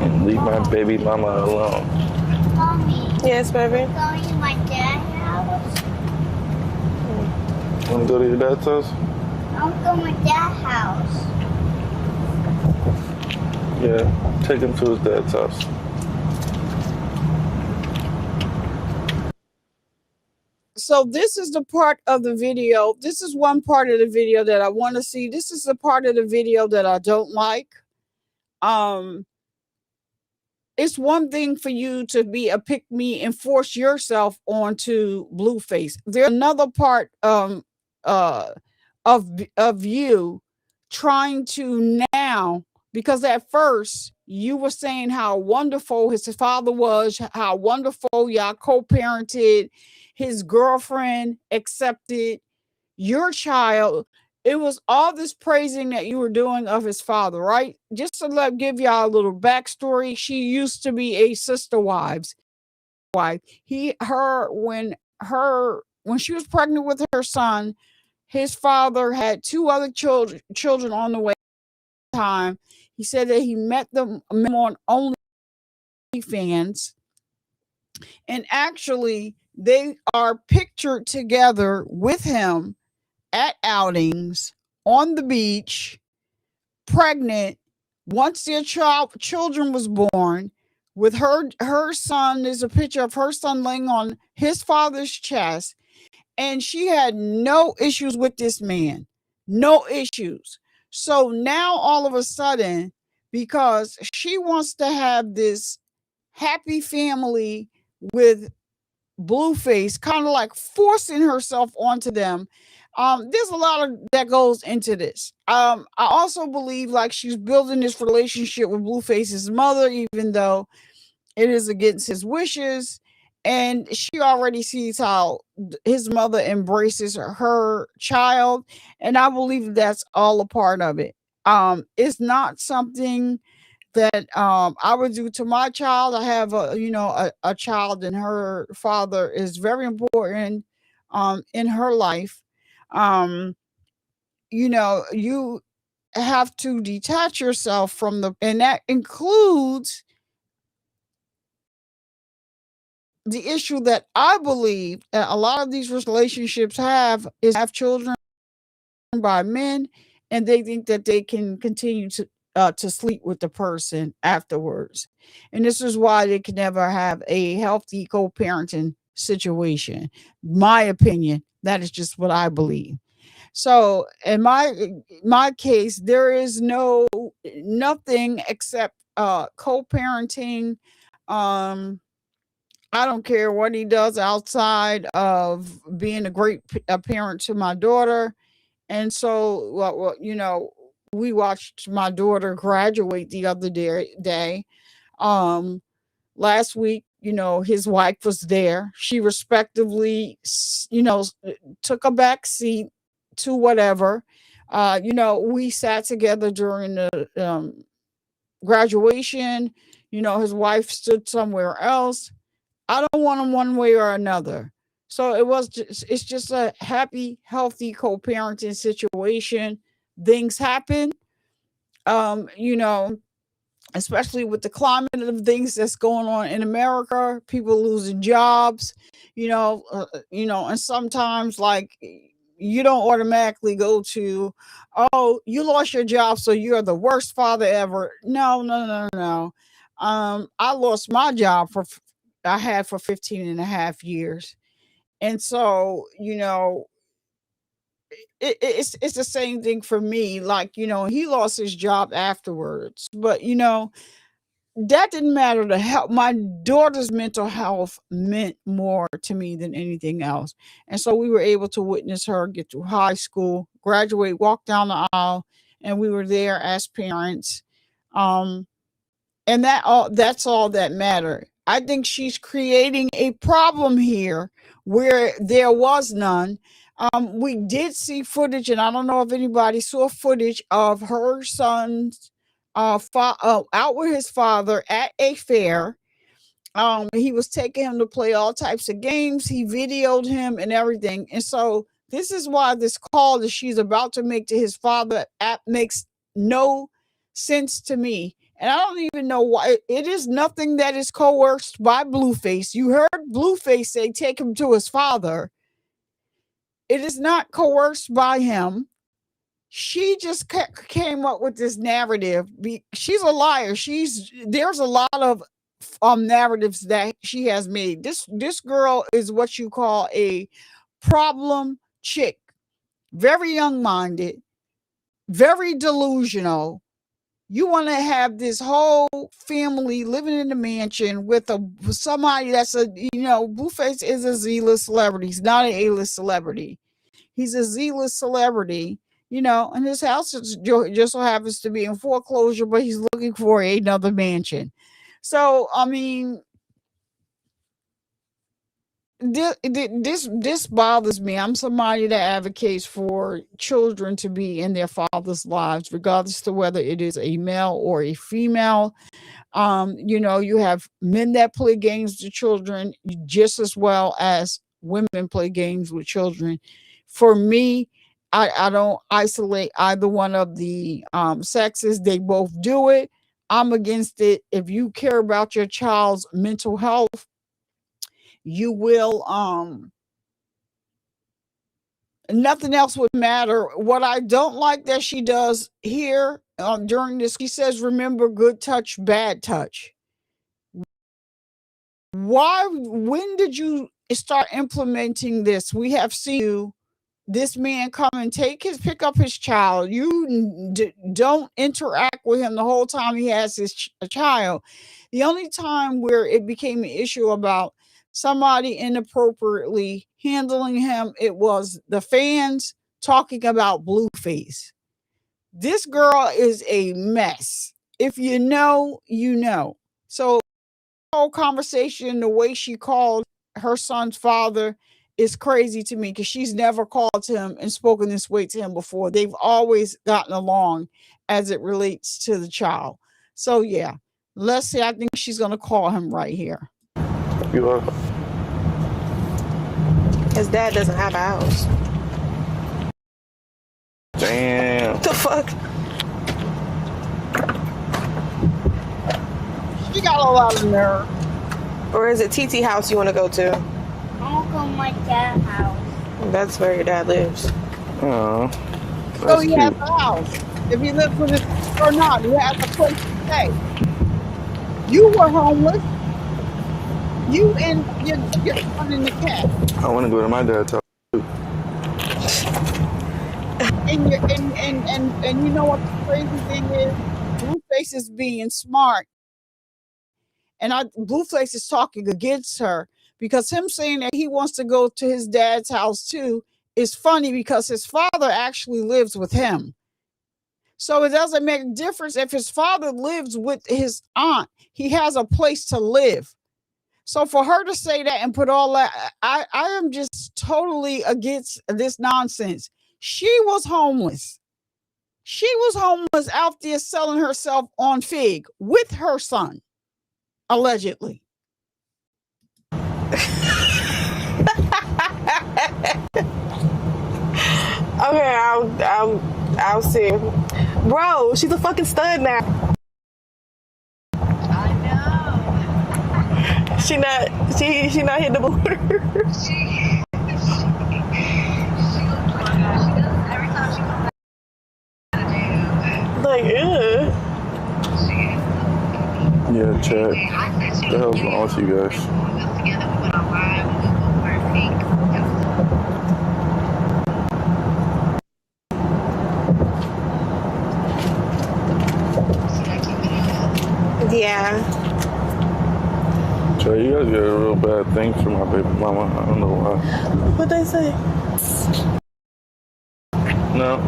And leave my baby mama alone. Mommy, Yes, baby. going to my dad's house. Wanna go to your dad's house? I'm going to my dad's house. Yeah, take him to his dad's house. So this is the part of the video. This is one part of the video that I want to see. This is the part of the video that I don't like. It's one thing for you to be a pick me and force yourself onto Blueface. There's another part of you trying to now, because at first you were saying how wonderful his father was, how wonderful y'all co-parented, his girlfriend accepted your child. It was all this praising that you were doing of his father, right? Just to give y'all a little backstory, she used to be a sister wives wife. When she was pregnant with her son, his father had two other children on the way. Time he said that he met them on OnlyFans, and actually they are pictured together with him at outings on the beach, pregnant. Once their children was born, with her son, there's a picture of her son laying on his father's chest, and she had no issues with this man, no issues. So now all of a sudden, because she wants to have this happy family with Blueface, kind of like forcing herself onto them. There's a lot of that goes into this. I also believe like she's building this relationship with Blueface's mother, even though it is against his wishes. And she already sees how his mother embraces her child. And I believe that's all a part of it. It's not something that I would do to my child. I have a child, and her father is very important in her life. You have to detach yourself from and that includes the issue that I believe that a lot of these relationships have children by men, and they think that they can continue to sleep with the person afterwards. And this is why they can never have a healthy co-parenting situation. My opinion, that is just what I believe. So in my case, there is nothing except co-parenting. Um, I don't care what he does outside of being a great parent to my daughter. And so, we watched my daughter graduate the other day. Um, Last week, his wife was there. She respectively, took a back seat to whatever. We sat together during the graduation. His wife stood somewhere else. I don't want them one way or another. So it's just a happy, healthy co-parenting situation. Things happen. Um, you know, Especially with the climate of things that's going on in America, people losing jobs, and sometimes like you don't automatically go to, oh, you lost your job, so you're the worst father ever. No, no, no, no. I lost my job I had for 15 and a half years. And so, it's the same thing for me. Like, he lost his job afterwards, but that didn't matter to help. My daughter's mental health meant more to me than anything else. And so we were able to witness her get through high school, graduate, walk down the aisle, and we were there as parents. Um, and that's all that mattered. I think she's creating a problem here where there was none. We did see footage, and I don't know if anybody saw footage of her son's out with his father at a fair. He was taking him to play all types of games. He videoed him and everything. And so this is why this call that she's about to make to his father makes no sense to me. And I don't even know why. It is nothing that is coerced by Blueface. You heard Blueface say take him to his father. It is not coerced by him. She just came up with this narrative. She's a liar. There's a lot of narratives that she has made. This girl is what you call a problem chick. Very young-minded, very delusional. You want to have this whole family living in the mansion with somebody that's Blueface is a Z-list celebrity. He's not an A-list celebrity. He's a Z-list celebrity, and his house just so happens to be in foreclosure, but he's looking for another mansion. So, I mean, this bothers me. I'm somebody that advocates for children to be in their father's lives, regardless to whether it is a male or a female. You have men that play games with children just as well as women play games with children. For me, I don't isolate either one of the sexes. They both do it. I'm against it. If you care about your child's mental health, you will nothing else would matter. What I don't like that she does here during this, she says, remember good touch, bad touch. When did you start implementing this? We have seen this man come and pick up his child. You don't interact with him the whole time he has his child. The only time where it became an issue about somebody inappropriately handling him, it was the fans talking about Blueface. This girl is a mess. If you know, you know. So the whole conversation, the way she called her son's father is crazy to me, because she's never called to him and spoken this way to him before. They've always gotten along as it relates to the child. So yeah, let's see. I think she's going to call him right here. You are. His dad doesn't have a house. Damn. What the fuck? She got a lot of nerve. Or is it TT house you want to go to? I'll go to my dad's house. That's where your dad lives. Oh. So he has a house. If he lives with his or not, who has a place to stay. You were homeless. You and your son and the cat. I want to go to my dad's house too. And you know what the crazy thing is? Blueface is being smart. And Blueface is talking against her because him saying that he wants to go to his dad's house too is funny because his father actually lives with him. So it doesn't make a difference if his father lives with his aunt. He has a place to live. So for her to say that and put all that, I am just totally against this nonsense. She was homeless. She was homeless out there selling herself on Fig with her son, allegedly. Okay, I'll see. Bro, she's a fucking stud now. I know. She not hitting the border. She looks like her. She does every time she comes out of jail. Like, ugh. Yeah, Chad. What the hell's wrong with you guys? We was together, we went online, we just both wear pink. Yeah. Chad, you guys got a real bad thing for my baby mama. I don't know why. What'd they say? No.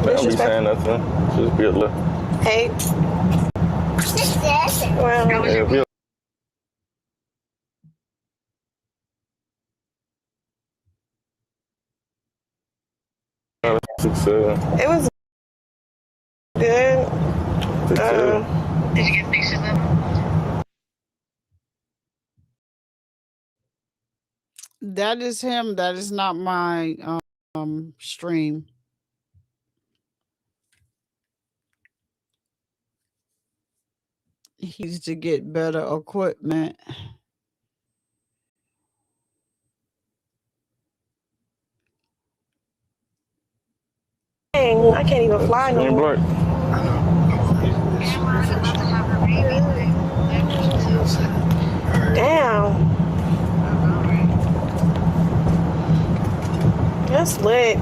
They don't be saying nothing. Just be a little. Hey. Well, Yeah, be a it was good. Did you get pictures of them? That is him. That is not my stream. He's to get better equipment. Dang, I can't even fly no more. Damn. That's lit.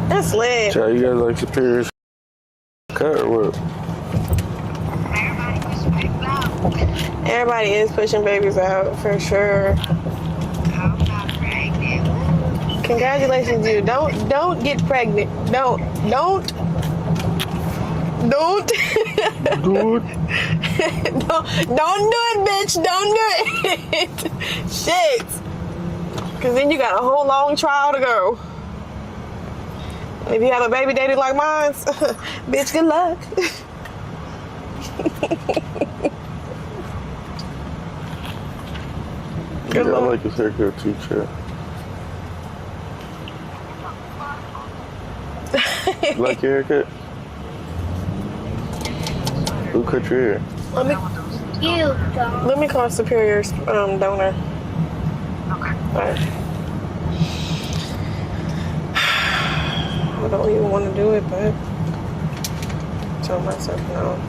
That's lit. Chad, you guys like Superior's cut or what? Everybody is pushing babies out for sure. I'm not pregnant. Congratulations, you. Don't get pregnant. Don't. Dude. don't do it, bitch. Don't do it. Shit. Because then you got a whole long trial to go. If you have a baby daddy like mine, bitch, good luck. Yeah, I like his haircut too, Chad. You like your haircut? Who cut your hair? Let me call Superior's donor. Okay. But I don't even want to do it, but tell myself no.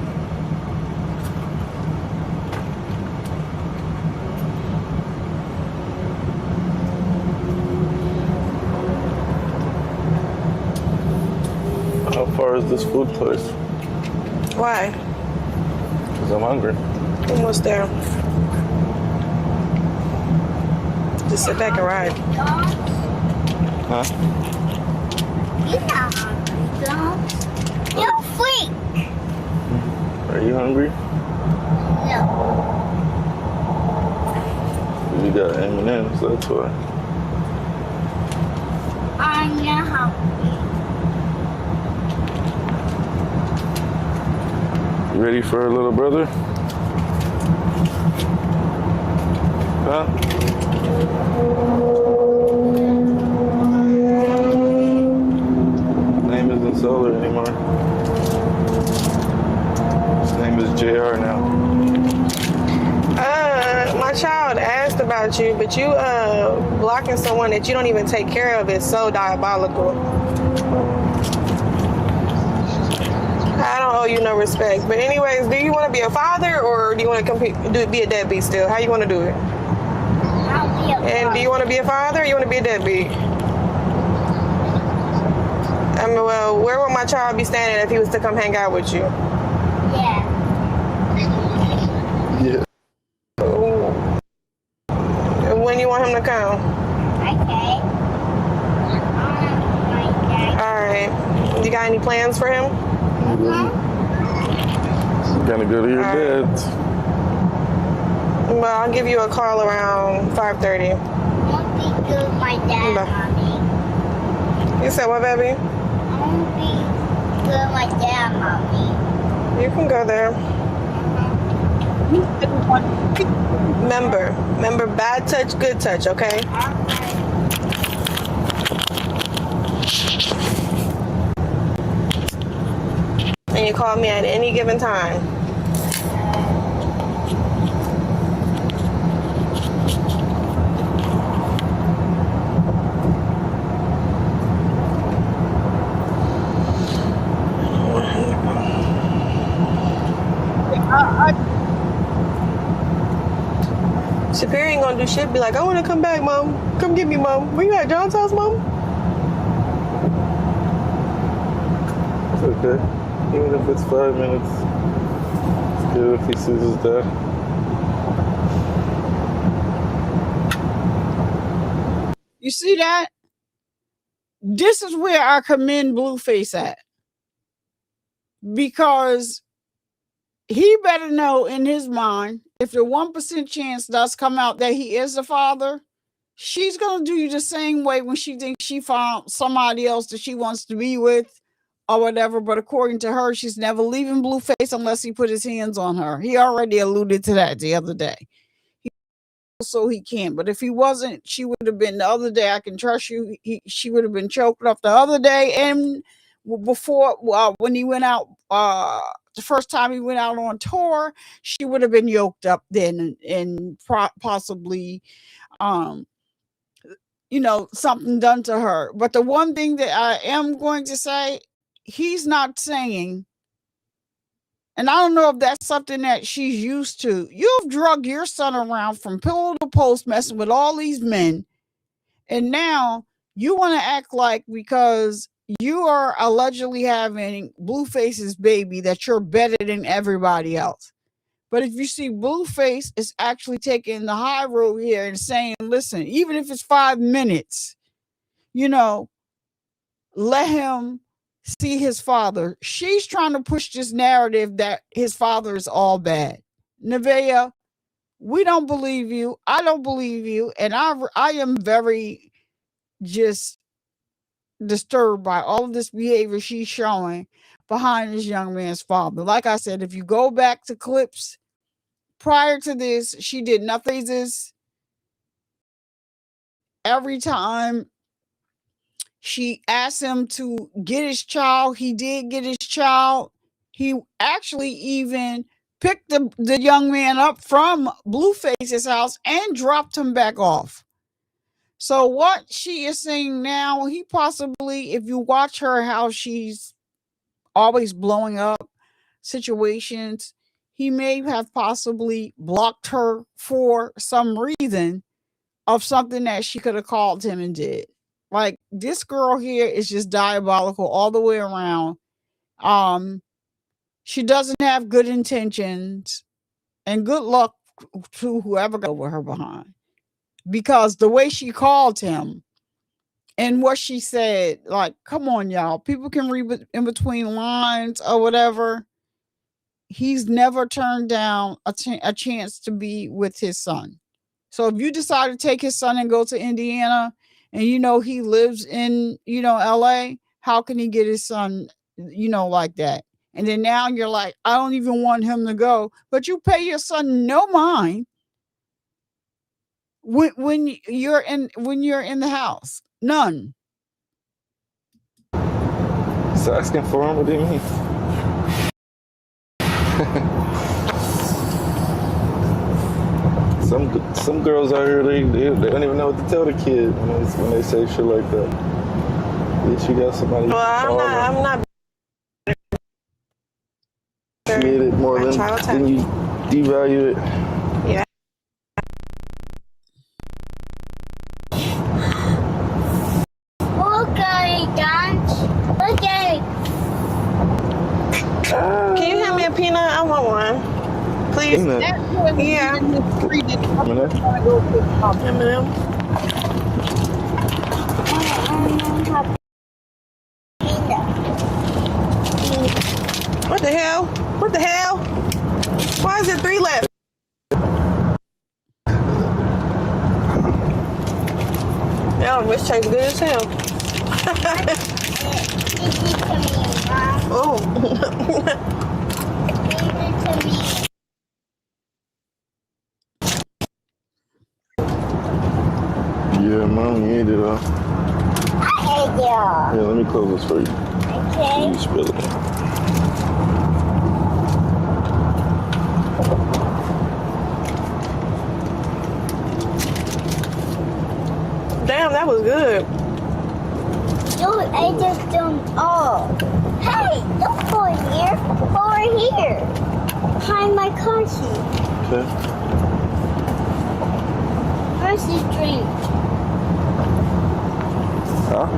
How far is this food place? Why? Because I'm hungry. Almost there. Just sit back and ride. Huh? You freak. Are you hungry? No. You got M&M's, that's why. I'm not hungry. You ready for a little brother? Huh? His name isn't Solar anymore. His name is JR now. My child asked about you, but you blocking someone that you don't even take care of is so diabolical. I don't owe you no respect. But anyways, do you want to be a father or do you want to be a deadbeat still? How you want to do it? I'll be a And do you want to be a father or you want to be a deadbeat? I mean, well, where would my child be standing if he was to come hang out with you? Yeah. Yeah. Ooh. And when you want him to come? Okay. All right. You got any plans for him? Gonna go to your dad's. Well, I'll give you a call around 5:30. Won't be good with my dad, Bye. mommy. You said what, baby? I won't be good with my dad, mommy. You can go there. Remember, bad touch, good touch, okay? And you call me at any given time. Superior ain't gonna do shit. Be like, I want to come back, Mom. Come get me, Mom. Where you at, John's house, Mom? It's okay. Even if it's 5 minutes, it's good if he sees his dad. You see that? This is where I commend Blueface at. Because he better know in his mind, if the 1% chance does come out that he is the father, she's going to do you the same way when she thinks she found somebody else that she wants to be with or whatever. But according to her, she's never leaving Blueface unless he put his hands on her. He already alluded to that the other day. So he can't. But if he wasn't, she would have been the other day. I can trust you. She would have been choked up the other day. And before, when he went out, the first time he went out on tour, she would have been yoked up then and possibly, something done to her. But the one thing that I am going to say, he's not saying, and I don't know if that's something that she's used to. You've drugged your son around from pillow to post, messing with all these men. And now you want to act like because you are allegedly having Blueface's baby that you're better than everybody else. But if you see Blueface is actually taking the high road here and saying, listen, even if it's 5 minutes, let him see his father. She's trying to push this narrative that his father is all bad. Nevaeh, we don't believe you. I don't believe you. And I am very just disturbed by all of this behavior she's showing behind this young man's father. Like I said, if you go back to clips prior to this, she did nothing. Every time she asked him to get his child, he did get his child. He actually even picked the young man up from Blueface's house and dropped him back off. So what she is saying now, he possibly, if you watch her, how she's always blowing up situations, he may have possibly blocked her for some reason of something that she could have called him and did. Like, this girl here is just diabolical all the way around. She doesn't have good intentions, and good luck to whoever got over her behind. Because the way she called him and what she said, like, come on, y'all. People can read in between lines or whatever. He's never turned down a chance to be with his son. So if you decide to take his son and go to Indiana, and he lives in, LA, how can he get his son, like that? And then now you're like, I don't even want him to go, but you pay your son no mind when you're in the house. None. He's asking for him. What do you mean? Some girls out here, they don't even know what to tell the kid when they say shit like that. At least you got somebody. Well, I'm not made it more than you devalue it. Yeah. Look at it, Dunch. Look at it. Can you hand me a peanut? I want one. Please. Peanut. Yeah. M&M. What the hell? What the hell? Why is there 3 left? Yo, this tastes good as hell. Oh. Yeah, Mom, you ate it all. I ate it all. Yeah, let me close this for you. Okay. You spill it. Damn, that was good. Dude, I just don't. Oh. Hey, don't go in here. Go over here. Behind my car seat. Okay. Where's the drink? Huh?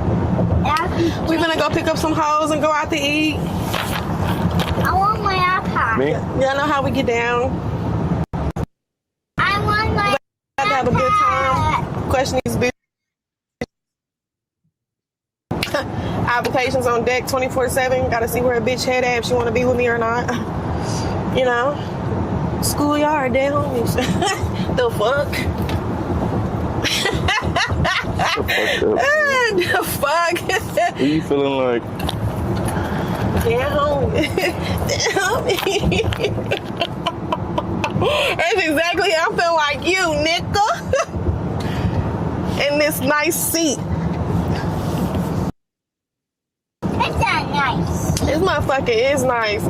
We're gonna go pick up some hoes and go out to eat. I want my iPad. Me? Y'all know how we get down. I want my Have to have a good time. Question these bitches. Applications on deck 24/7. Gotta see where a bitch head at if she wanna be with me or not. You know? Schoolyard, dead homies. The fuck? The fuck? What are you feeling like? Dead homie. Dead homie. That's exactly how I feel like you, nigga. In this nice seat. It's not nice. This motherfucker is nice.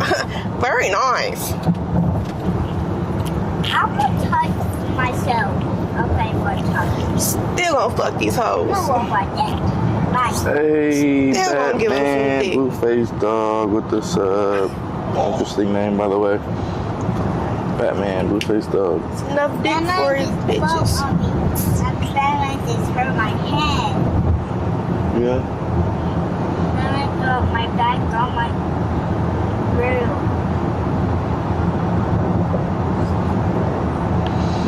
Very nice. I'm gonna touch myself. Okay, we're talking. Still gonna fuck these hoes. No one like that. Bye. Hey, Still gonna give him some Batman, dick. Blueface dog with this interesting name, by the way. Batman, Blueface dog. Enough dick for his bitches. I'm trying to just hurt my head. Yeah. Then I got my back on my grill.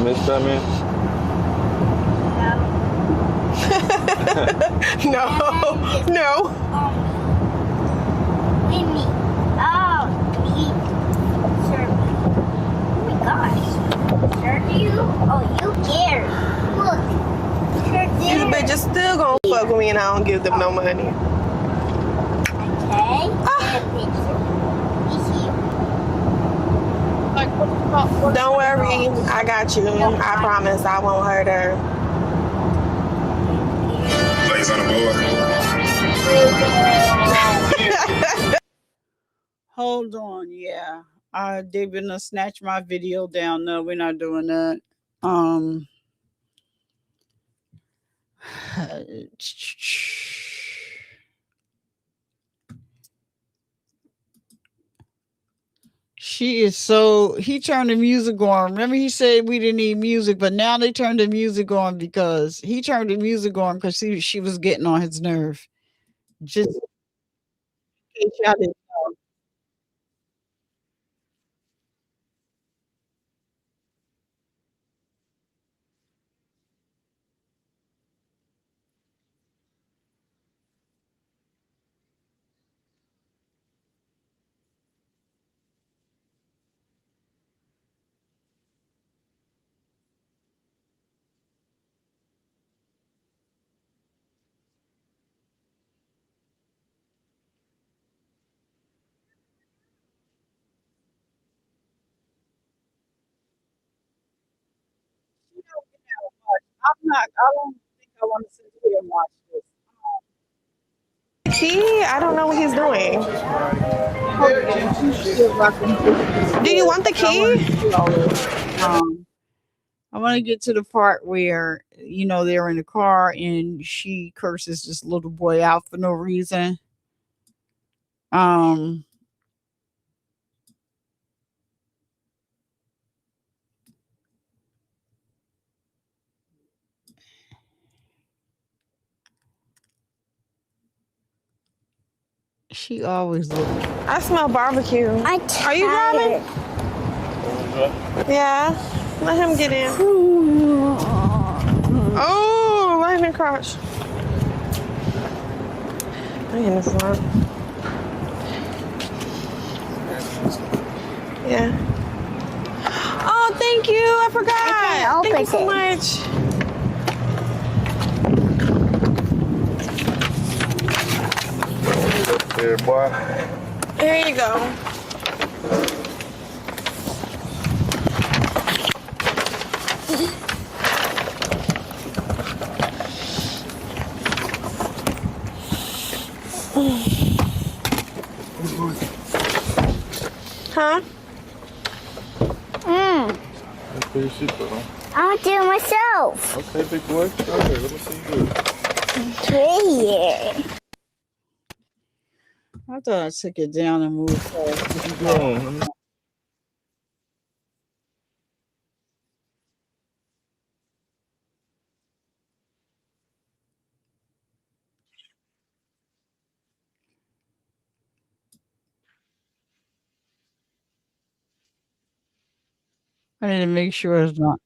Miss Batman? No. No. Leave me. Oh, he served me. Oh my gosh. Served you? Oh, you care. Look. These bitches still gonna fuck with me and I don't give them no money. Okay. Get a picture. He's here. Don't worry, I got you. I promise I won't hurt her. Plays on the board. Hold on, yeah. They're gonna snatch my video down. No, we're not doing that. She is so. He turned the music on. Remember, he said we didn't need music, but now they turned the music on because he turned the music on because she was getting on his nerve. Just in case y'all didn't know. I'm not. I don't think I want to sit here and watch this. I don't know what he's doing. Do you want the key? I want to get to the part where they're in the car and she curses this little boy out for no reason. She always looks. I smell barbecue. I'm Are you driving? Yeah. Let him get in. Oh, right in the crotch. Right in the front. Yeah. Oh, thank you. I forgot. Thank you so much. Here, boy. Here you go. Huh? Let's put your seatbelt on. I'll do it myself. Okay, big boy. Okay, let me see you do it. Here. I thought I took it down and moved fast. What you doing? Let me I need to make sure it's not.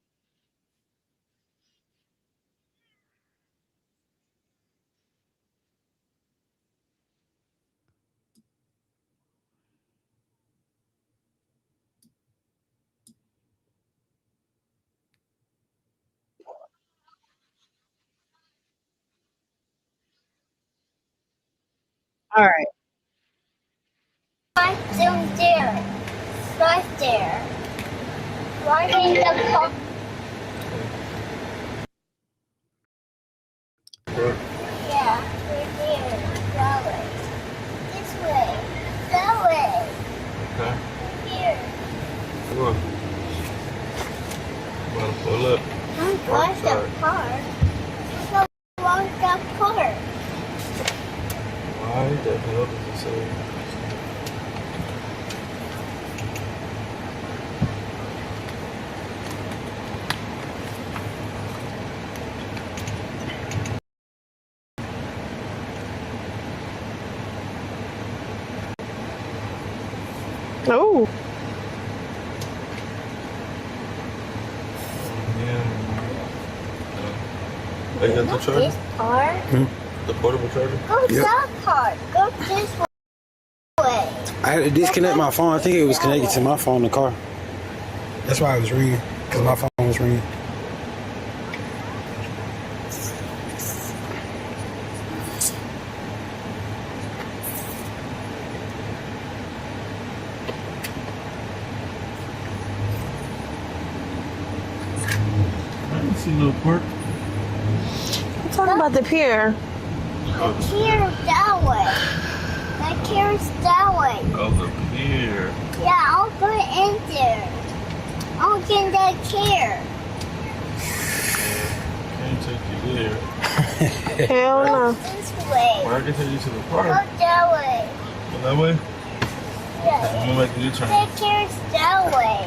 All right. Right down there. Right there. Right in the pump. Yeah, right there. That way. This way. That way. Okay. Here. Come on. I'm gonna pull up. Don't wash the car. Don't wash the car. Why the hell does it say? Oh. Yeah. They got the charger? This car. The portable charger? Go that car. Go this way. I had to disconnect my phone. I think it was connected to my phone in the car. That's why it was ringing, because my phone was ringing. I didn't see no park. I'm talking about the pier. The pier is that way. The pier is that way. Oh, the pier. Yeah, I'll put it in there. I'll get that chair. Can't take you there. Hell Go no. this way. Well, I can take you to the Go park. that way. Go that way? Yeah. I'm gonna make a U-turn. The pier is that way.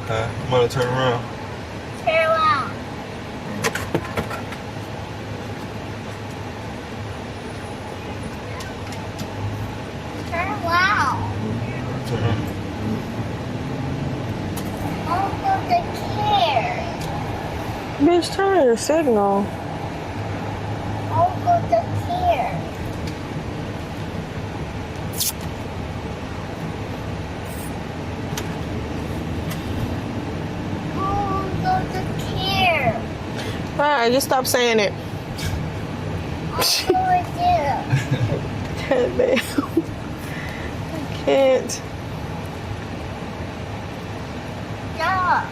Okay, I'm gonna turn around. Turn around. Turn around. Turn around. I'll go the chair. Bitch, turn your signal. I'll go the chair. I'll go the chair. Alright, just stop saying it. I'll go it there. God damn. I can't. Stop.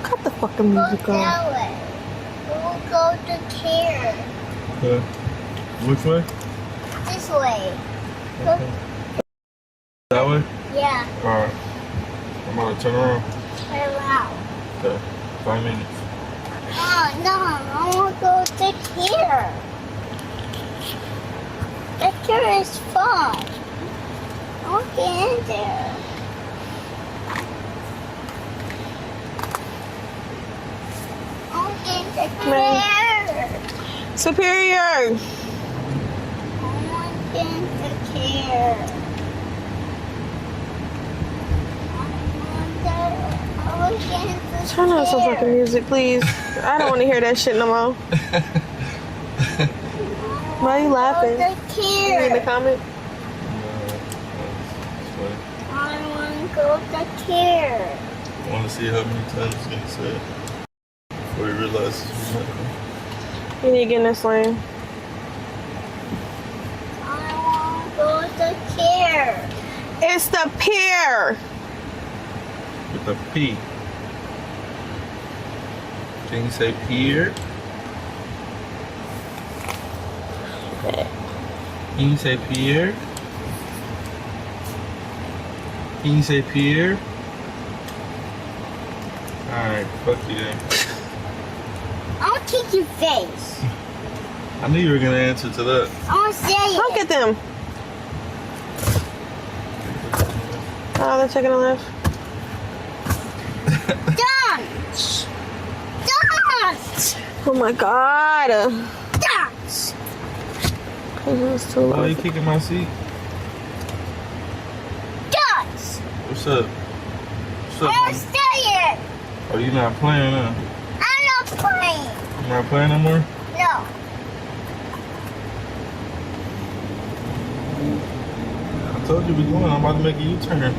Cut the fucking Go music off. that way. We'll go to chair. Okay. Which way? This way. Go, That way? yeah, Alright. I'm gonna turn around. turn around. Okay. 5 minutes. Oh, no, I want to go to chair. The chair is fun. I'll get in there. I'll get the chair. Superior. Turn on some fucking music, please. I don't want to hear that shit no more. Why are you laughing? You read the comment? I want to go to care. I want to see how many times he's going to say it before he realizes he's not going to. You need to get in this lane. I want to go to care. It's the pier. With a P. Can you say pier? Can you say pier? Can you say pier? Alright, fuck you then. I'll kick your face. I knew you were gonna answer to that. I'll say Look at them. Oh, they're taking a left. Dance! Dance! Oh my god. Dance! It's too Why are you low. kicking my seat? Dance! What's up? What's up, I'll homie? say it. Oh, you not playing, huh? I'm not playing. You not playing no more? No. I told you we going. I'm about to make a U-turn.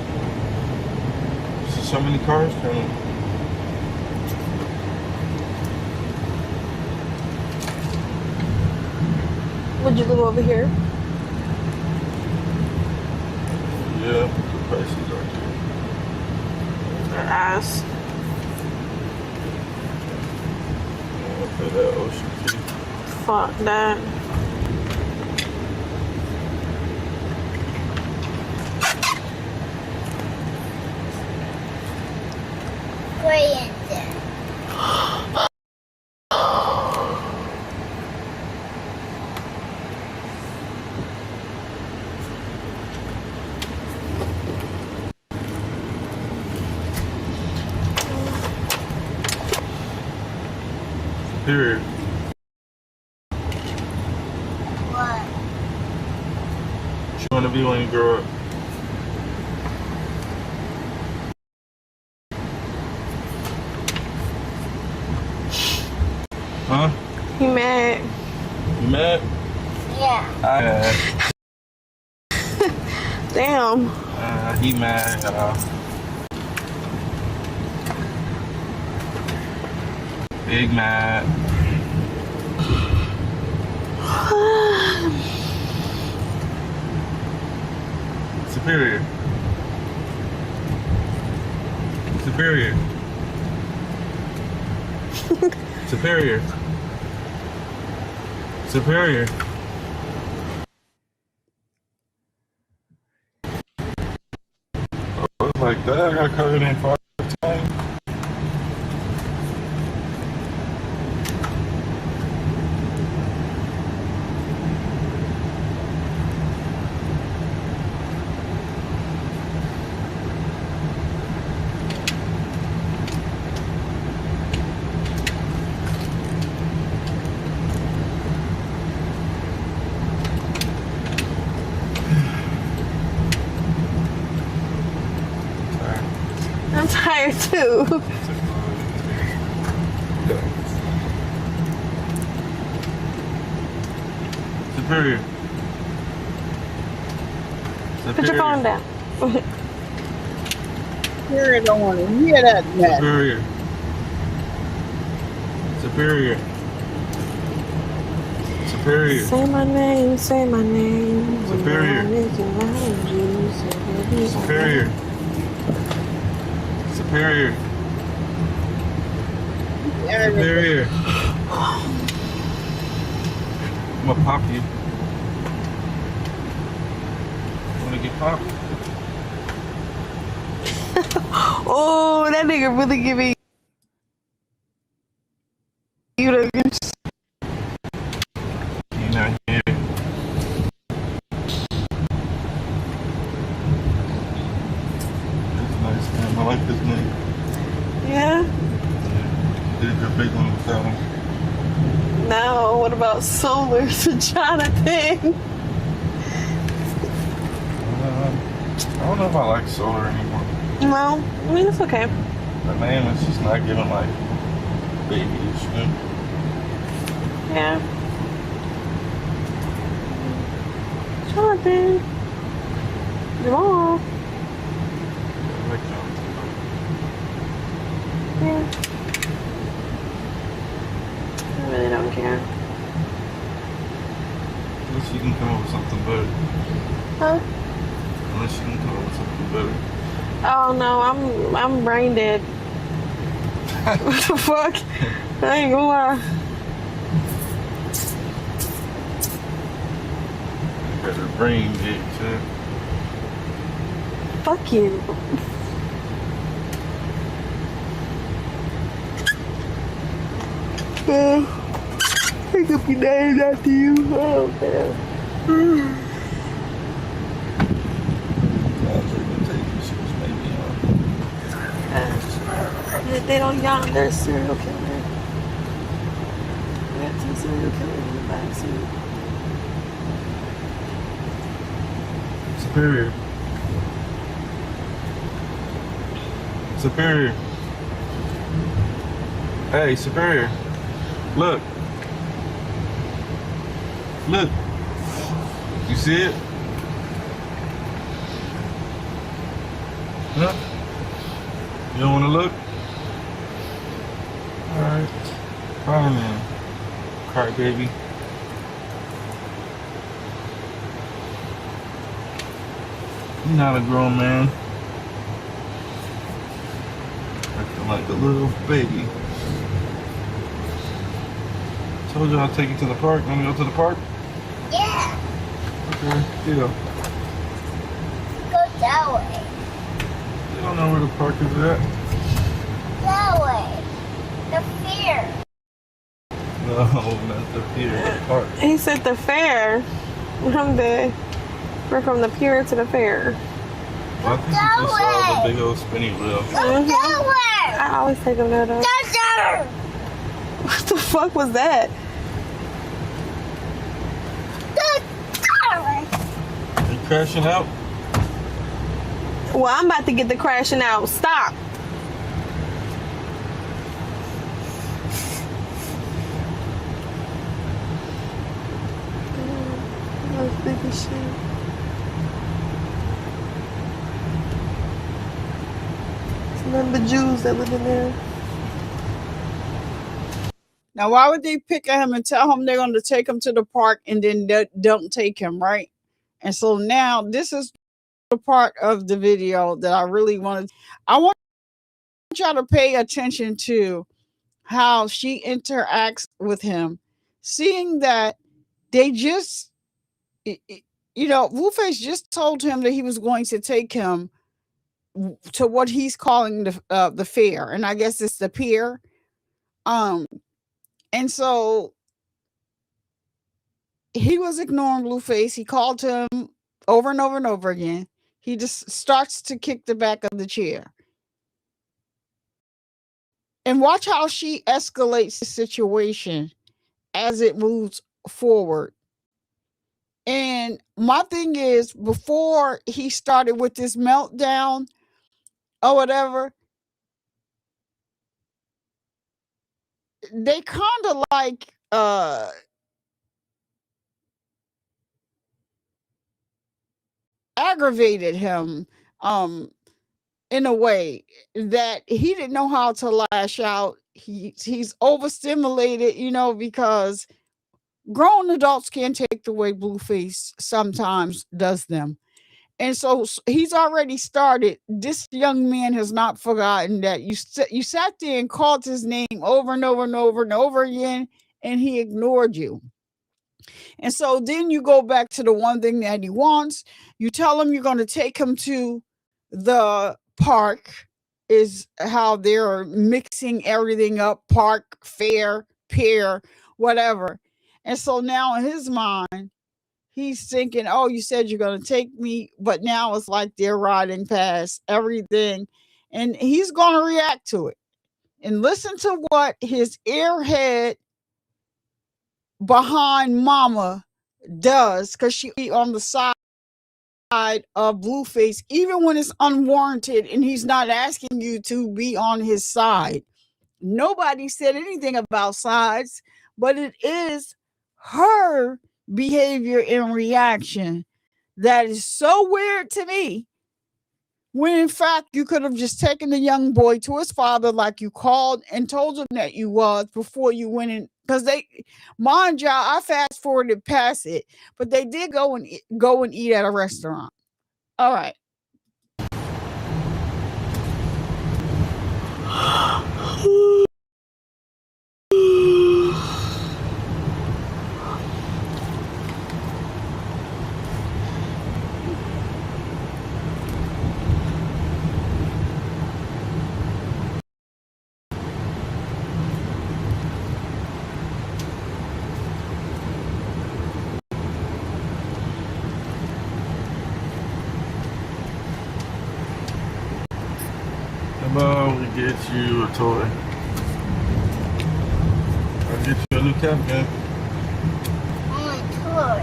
There's so many cars coming. Would you live over here? Yeah, the prices are here. Their ass. For that ocean fee. Fuck that. Way in there. Period. What? What you want to be when you grow up? Huh? He mad. You mad? Yeah. Damn. He mad, y'all. Big mad. Superior. Superior. Superior. Superior. Oh, it's like that. I got covered in 5 times. I'm tired too. Superior. Put your phone down. Here, I don't want to hear that mess. Superior. Superior. Superior. Say my name, say my name. Superior. Superior. Superior. Superior. I'm gonna pop you. Wanna get popped? Oh, that nigga really giving you the You're not here. That's nice, man. I like this name. yeah. Did your big one with that one. Now, what about Solar to Jonathan? I don't know if I like solar anymore. Well, I mean, it's okay. Her name is just not giving like babyish. Yeah. Jonathan. Jamal. I like Jonathan. Yeah. I really don't care. Unless you can come up with something better. Huh? Unless you can come up with something better. Oh no, I'm brain dead. What the fuck? I ain't gonna lie. Got her brain big, shit. Fuck you. Pick up your name after you. Oh man. They don't yawn, they're serial killer. We got 2 serial killers in the backseat. Superior. Superior. Hey, Superior. Look. Look. You see it? Huh? You don't want to look? Alright. Fine then. Cry baby. You're not a grown man. Acting like a little baby. Told you I'll take you to the park. Want to go to the park? Yeah. Okay, deal. Go that way. You don't know where the park is at? That way. The fair. No, not the pier, the park. He said the fair. We're from the pier to the fair. Well, I think you just saw the big old spinning wheel. Go that way. I always take them there though. Go there. What the fuck was that? Go there. You crashing out? Well, I'm about to get the crashing out. Stop. That's big as shit. It's none but Jews that live in there. Now, why would they pick at him and tell him they're going to take him to the park and then don't take him, right? And so now this is the part of the video that I really wanted. I want y'all to pay attention to how she interacts with him, seeing that they just, Blueface just told him that he was going to take him to what he's calling the fair, and I guess it's the pier. And so he was ignoring Blueface. He called him over and over and over again. He just starts to kick the back of the chair. And watch how she escalates the situation as it moves forward. And my thing is, before he started with this meltdown or whatever, they kind of like aggravated him in a way that he didn't know how to lash out. He's overstimulated, because grown adults can't take the way Blueface sometimes does them. And so he's already started. This young man has not forgotten that you sat there and called his name over and over and over and over again, and he ignored you. And so then you go back to the one thing that he wants. You tell him you're going to take him to the park, is how they're mixing everything up: park, fair, pier, whatever. And so now in his mind, he's thinking, oh, you said you're going to take me, but now it's like they're riding past everything, and he's going to react to it. And listen to what his airhead behind mama does, because she on the side of Blueface, even when it's unwarranted and he's not asking you to be on his side. Nobody said anything about sides, but it is her behavior and reaction that is so weird to me. When in fact you could have just taken the young boy to his father like you called and told him that you was before you went in. Because they, mind y'all, I fast forwarded past it, but they did go and eat at a restaurant. All right. About we get you a toy. I'll get you a new cap gun. I want a toy.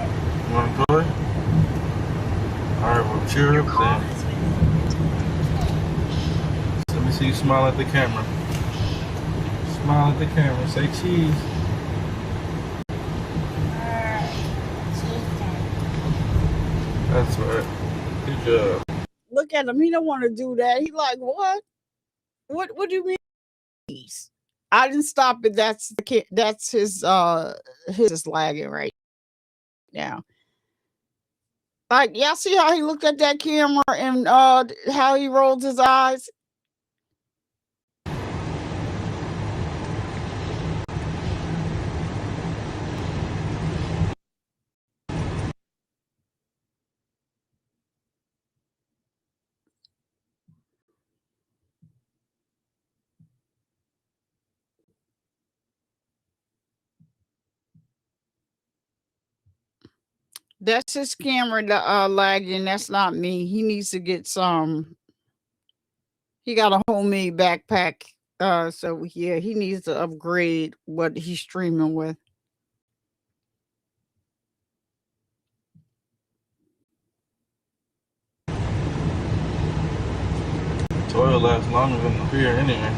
You want a toy? Alright, well cheer up then. Let me see you smile at the camera. Smile at the camera. Say cheese. That's right. Good job. Look at him. He don't want to do that. He like, what? What do you mean? I didn't stop it. That's his lagging right now. Like, y'all see how he looked at that camera and how he rolled his eyes? That's his camera lagging. That's not me. He needs to get some. He got a homemade backpack. So yeah, he needs to upgrade what he's streaming with. Toy will last longer than the beer anyway.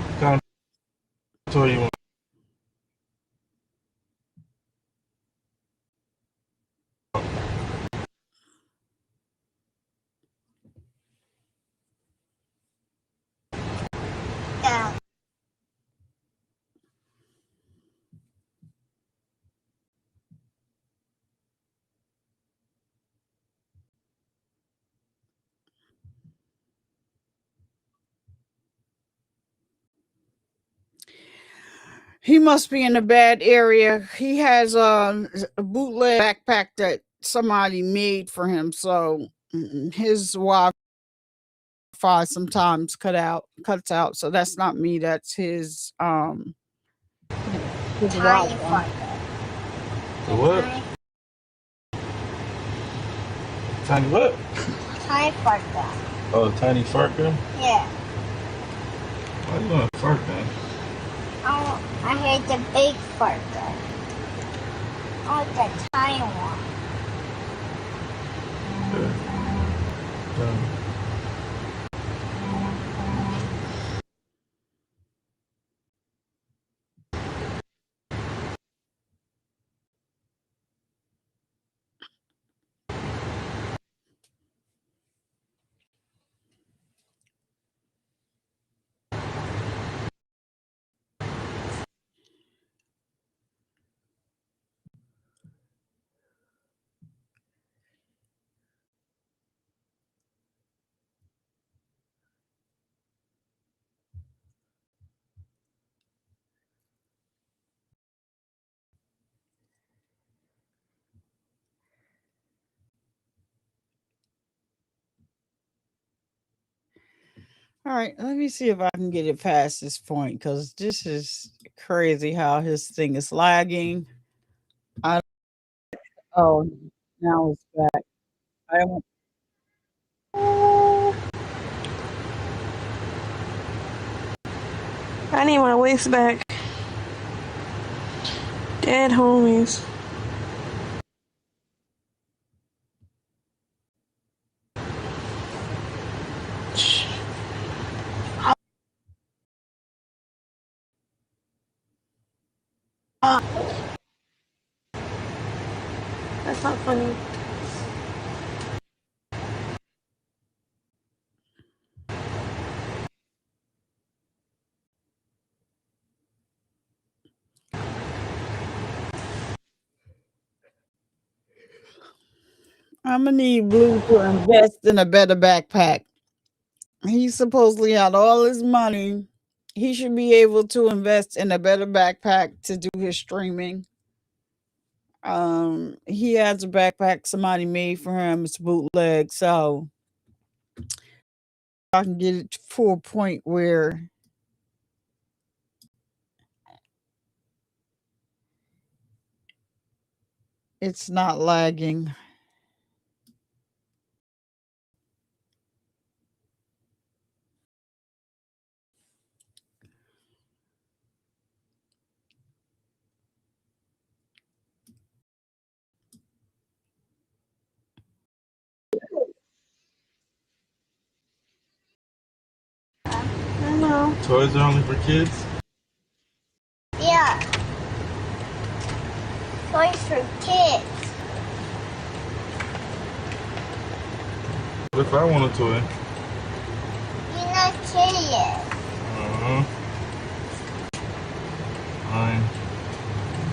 What kind of toy you want? Yeah. He must be in a bad area. He has a bootleg backpack that somebody made for him. So his Wi-Fi sometimes cuts out. So that's not me. That's his Tiny Wi-Fi. fucker. The what? Tiny what? Tiny fucker. Oh, tiny fart gun? Yeah. Why you want a fart gun? Oh, I hate the big fucker. I like the tiny one. All right, let me see if I can get it past this point because this is crazy how his thing is lagging. Oh, now it's back. I don't. I need my waist back. Dead homies. That's not funny. I'm gonna need Blue to invest in a better backpack. He supposedly had all his money. He should be able to invest in a better backpack to do his streaming. He has a backpack somebody made for him. It's bootleg, so I can get it to a point where it's not lagging. I know. Toys are only for kids? Yeah. Toys for kids. What if I want a toy? You're not kid yet. Uh-huh. Fine.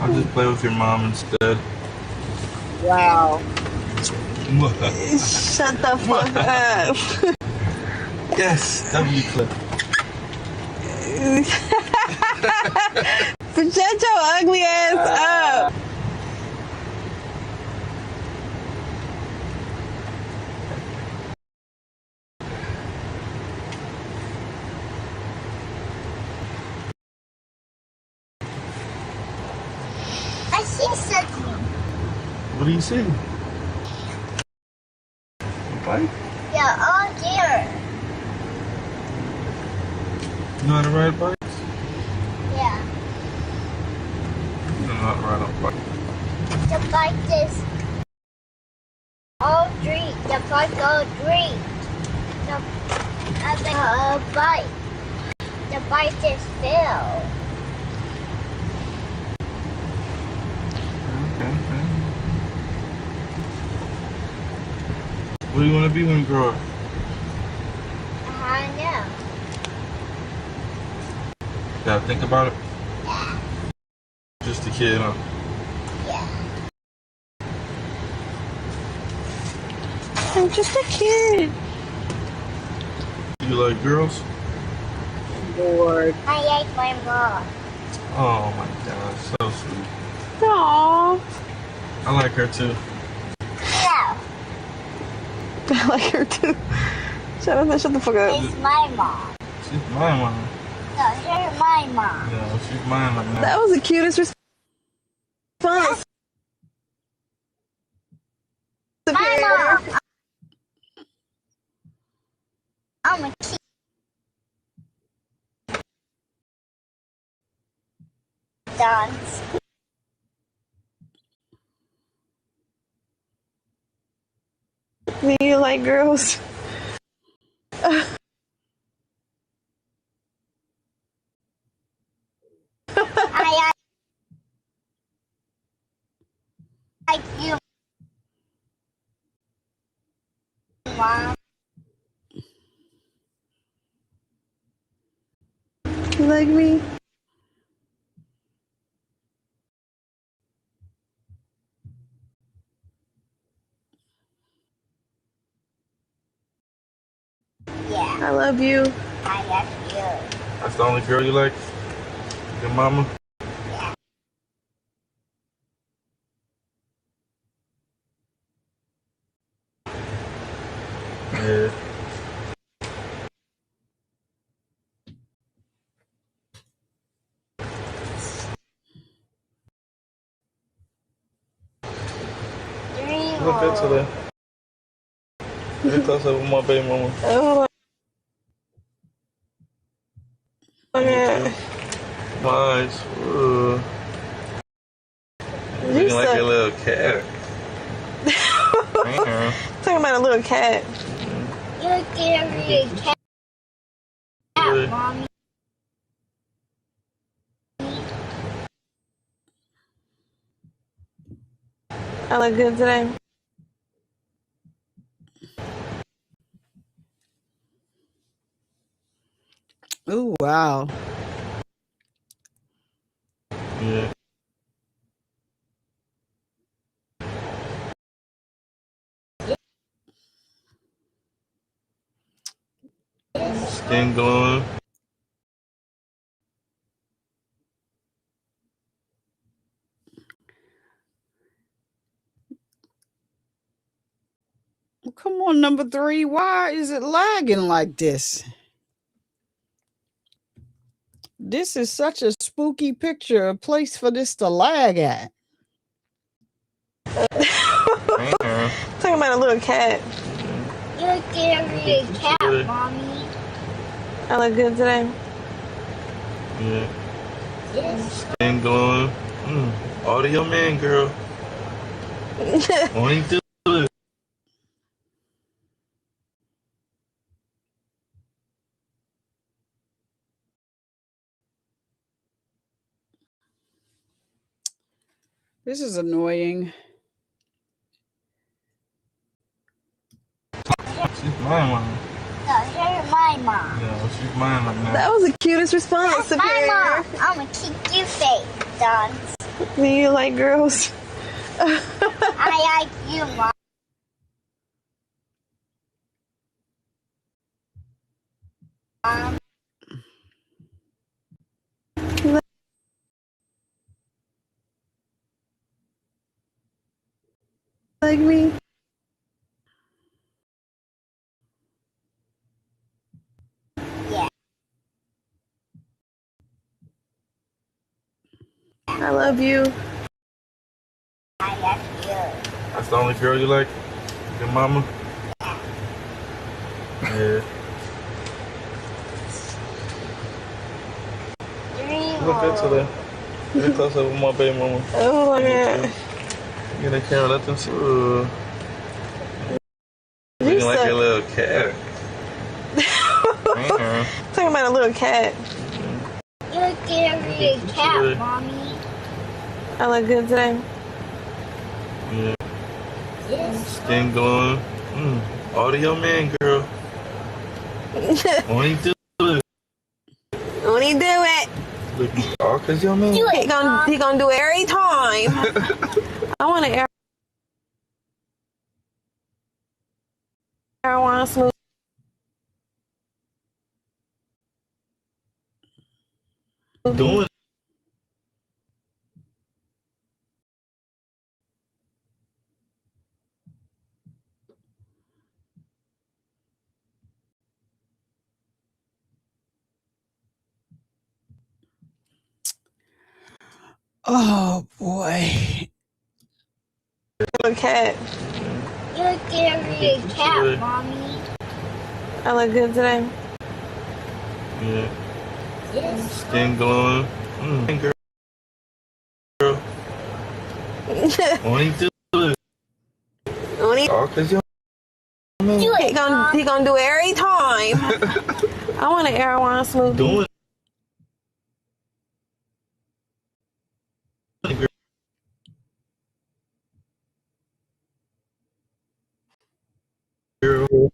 I'll just play with your mom instead. Wow. Shut the fuck up. Yes, W clip. Shut your ugly ass up. I see something. What do you see? A bike? Yeah, all there. You know how to ride bikes? Yeah. You don't know how to ride a bike. The bike is all green. The bike all green. The bike. The bike is filled. Okay. What do you want to be when you grow up? I know. Gotta think about it. Yeah. Just a kid, huh? Yeah. I'm just a kid. You like girls? Lord. I like my mom. Oh my gosh, so sweet. Aww. I like her too. No, I like her too. Shut the fuck up. it's my mom. She's my mom. No, you're my mom. No, she's mine right now. That was the cutest response. My mom. I'm a kid. Dance. Me, you like girls? I like you, mom. You like me? Yeah, I love you. I love you. That's the only girl you like? Your mama? Yeah. Dream. Look good today. Get close up with my baby mama. Oh my You god. too. eyes. Looking like a little cat. Talking about a little cat. You're carrying a cat, Mommy. I look good today. Oh, wow. Yeah. Skin glowing. Well, come on, number 3. Why is it lagging like this? This is such a spooky picture, a place for this to lag at. Talking about a little cat. You're carrying a cat, Mommy. I look good today. Yeah. Skin glowing. Audio man, girl. Won't he do it? This is annoying. She's my mom. No, you're my mom. Yeah, she's mine right now. That was the cutest response. That's my mom. I'm gonna keep you safe, Don. Do you like girls? I like you, Mom. Like me? Yeah. I love you. I love you. That's the only girl you like? Your mama? Yeah. Look good today. Get close up with my baby mama. Oh my god. Get the camera, let them see. Looking like a little cat. Talking about a little cat. You're carrying a cat, Mommy. I look good today. Yeah. Skin glowing. Audio man, girl. Won't he do it? Won't he do it? Oh, cause your man. He gonna do it every time. I want to marijuana smooth. Doing. Oh, boy. Little cat. You're carrying a cat, Mommy. I look good today. Yeah. Skin glowing. Girl. Won't he do it? Oh, cause your man. He gonna do it every time. I want an marijuana smoothie. Doing. Girl.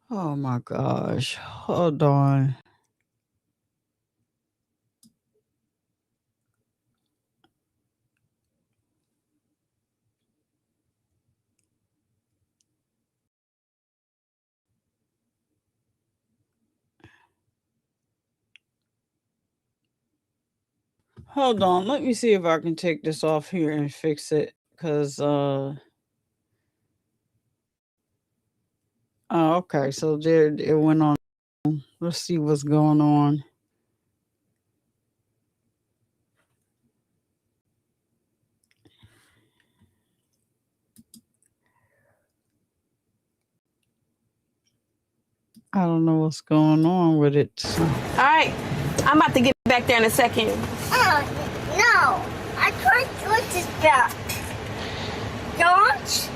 Oh my gosh. Hold on. Hold on. Let me see if I can take this off here and fix it. Because Oh, okay. So there it went on. Let's see what's going on. I don't know what's going on with it. All right, I'm about to get back there in a second. Oh, no. I can't do this back. Don't.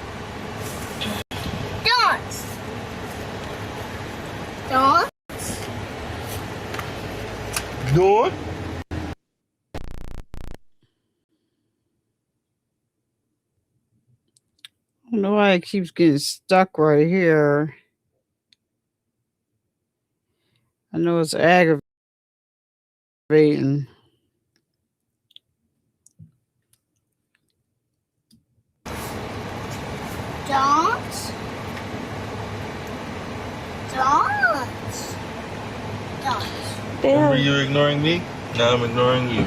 Don't. Don't. Doing? I don't know why it keeps getting stuck right here. I know it's aggravating. Don't. Don't. Don't. Remember Damn. you ignoring me? Now I'm ignoring you.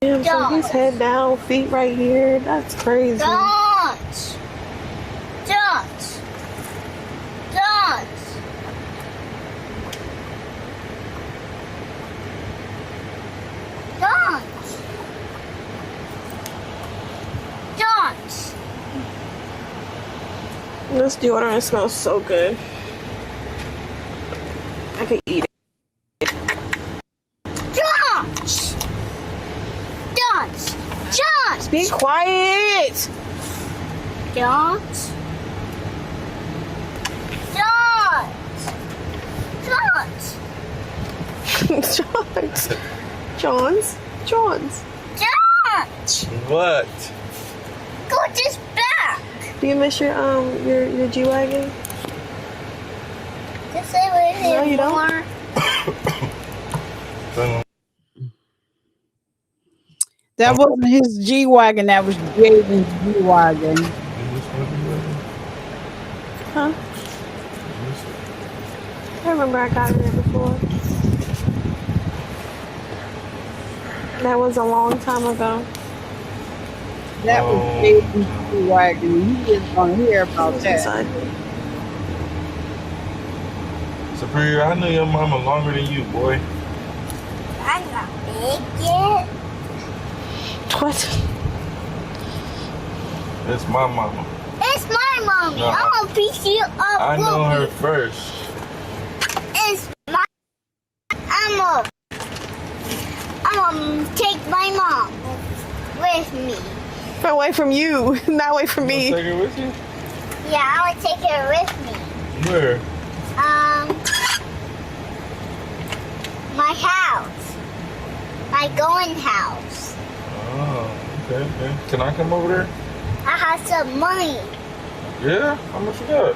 Damn, so Don't. he's head down, feet right here. That's crazy. Don't. Don't. Don't. Don't. Don't. This deodorant smells so good. I could eat it. Don't. Don't. Don't. Be quiet. Don't. Don't. Don't. John's. Don't. What? Go this back. Do you miss your G-Wagon? Just say with No, him you don't. more. That wasn't his G-Wagon. That was Jaden's G-Wagon. Huh? I remember I got in there before. That was a long time ago. That was Jaden's G-Wagon. He is going to hear about that. Inside. Superior, I knew your mama longer than you, boy. I'm not big yet. What? It's my mama. It's my mommy. No. I'm gonna piece you up. I know her Ruby. first. It's my. I'm gonna take my mom with me. Away from you, not away from You me. take her with you? Yeah, I'm gonna take her with me. Where? My house. My going house. Oh, okay. Can I come over there? I have some money. Yeah? How much you got?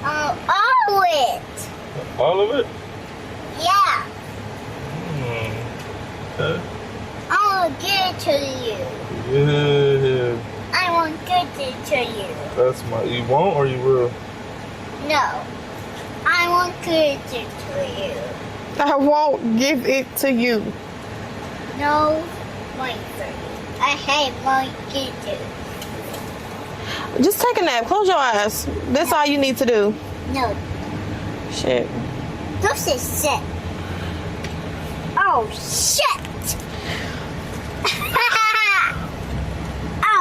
All of it. All of it? Yeah. Okay. I want to give it to you. Yeah. I want to give it to you. That's my. You won't or you will? No. I want to give it to you. I won't give it to you. No money for you. I hate money to give it to Just take a nap. Close your eyes. That's all you need to do. you. No. Shit. This is sick. Oh, shit.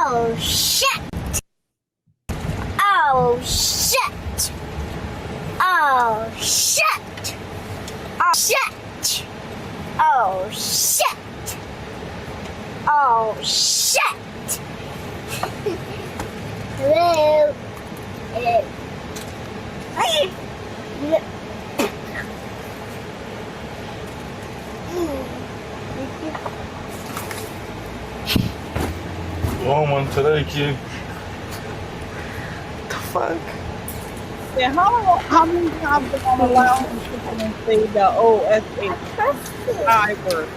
Oh, shit. Oh, shit. Oh, shit. Oh, shit. Oh, shit. Oh, shit. Hello. You want one today, kid? The fuck? Yeah, how many times are going to allow him to come and say the OSH word?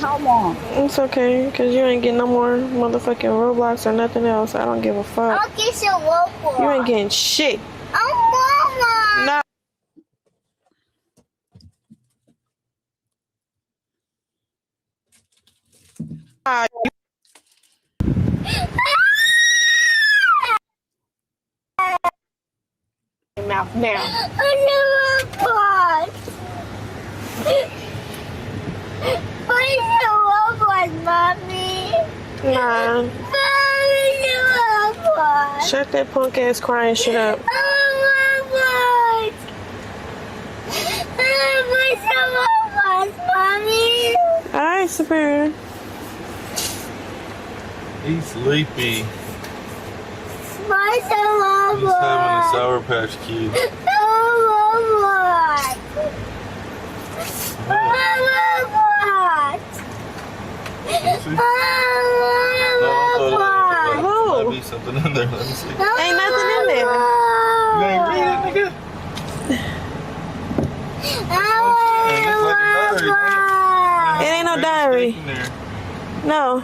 How long? It's okay, because you ain't getting no more motherfucking Roblox or nothing else. I don't give a fuck. I'll get some local. You ain't getting shit. Oh, Mama. Nah. mouth now. I want Roblox. I want Roblox, Mommy. Nah. I want Roblox. Shut that punk ass crying shit up. I want Roblox. I want Roblox, Mommy. Alright, Superior. He's sleepy. My He's having a Sour Patch Kid. Might be something in there. Let me see. Ain't nothing in there. You ain't read it, nigga? It ain't no diary. No.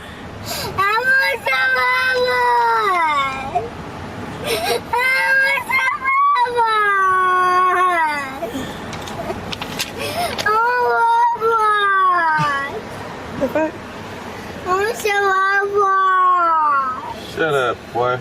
The fuck? Shut up, boy.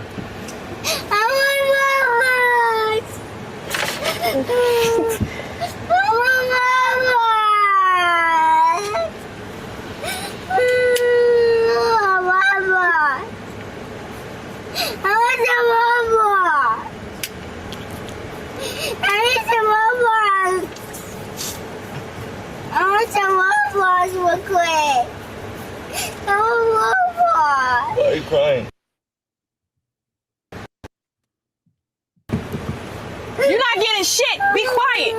Why are you crying? You're not getting shit. Be quiet.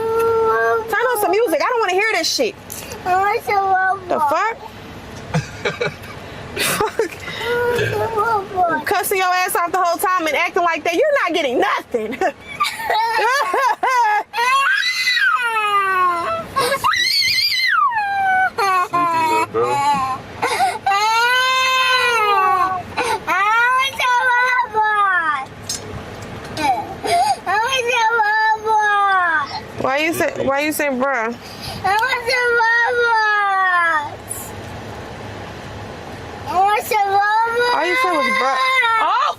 Turn on some music. I don't want to hear this shit. The fuck? Cussing your ass off the whole time and acting like that. You're not getting nothing. Sleepy little bro. Why you say bruh? All you said was bruh. Oh!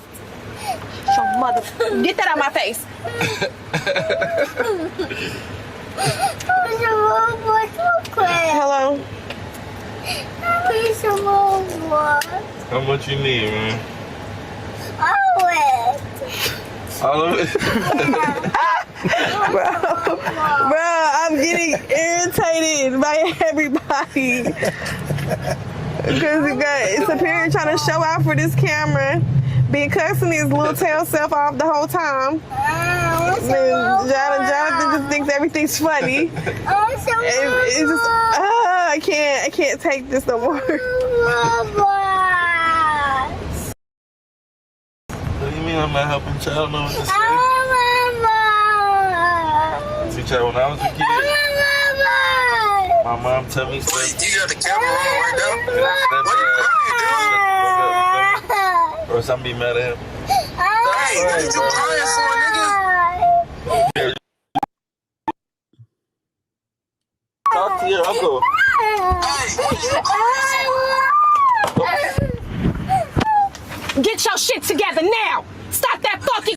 Your mother. Get that out of my face. Hello? How much you need, man? All of it? Bro, I'm getting irritated by everybody. Because we got Superior trying to show out for this camera. Been cussing his little tail self off the whole time. Jonathan just thinks everything's funny. It's just, I can't take this no more. What do you mean I'm not helping child know what to say? See, child, when I was a kid, my mom tell me stuff. You got the camera on right now? What are you crying, dude? Or else I'm be mad at him. Hey, what are you crying for, nigga? Talk to your uncle. Hey, what are you crying for? Get your shit together now. Stop that fucking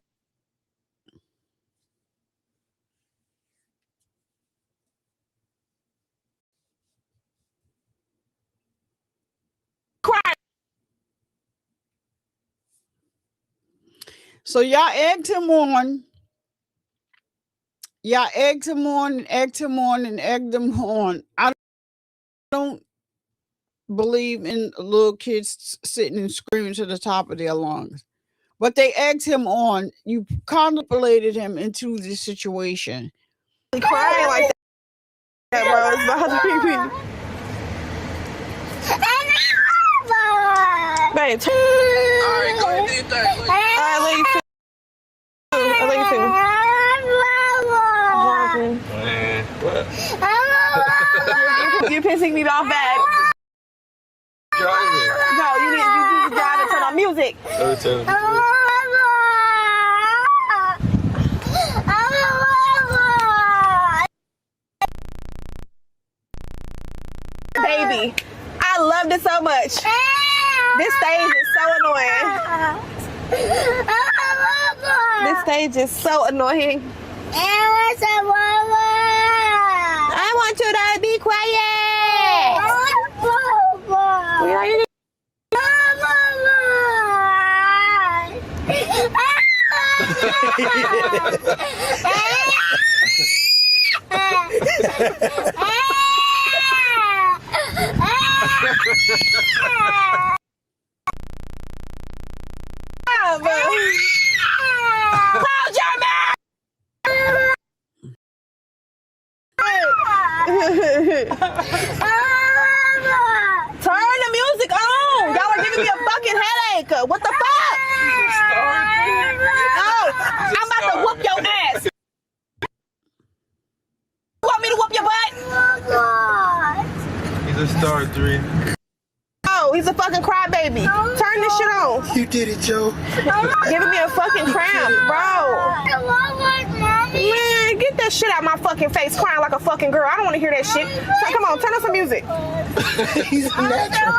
crying. So y'all egged him on. Y'all egged him on and egged him on and egged him on. I don't believe in little kids sitting and screaming to the top of their lungs. But they egged him on. You contemplated him into this situation. Crying like that, bro. It's bothering me. Babe, Alright, go ahead, do your thing. I love you too. I love you too. Man, what? You're pissing me off bad. Driving. No, you need to drive and turn on music. Go tell him. Baby, I loved it so much. This stage is so annoying. This stage is so annoying. I want you to be quiet. Where are you? Close your mouth. Turn the music on. Y'all are giving me a fucking headache. What the fuck? No, I'm about to whoop your ass. You want me to whoop your butt? He's a star 3. Oh, he's a fucking crybaby. Turn this shit on. You did it, Joe. Giving me a fucking cramp, bro. Man, get that shit out my fucking face, crying like a fucking girl. I don't want to hear that shit. So, come on, turn on some music. He's natural.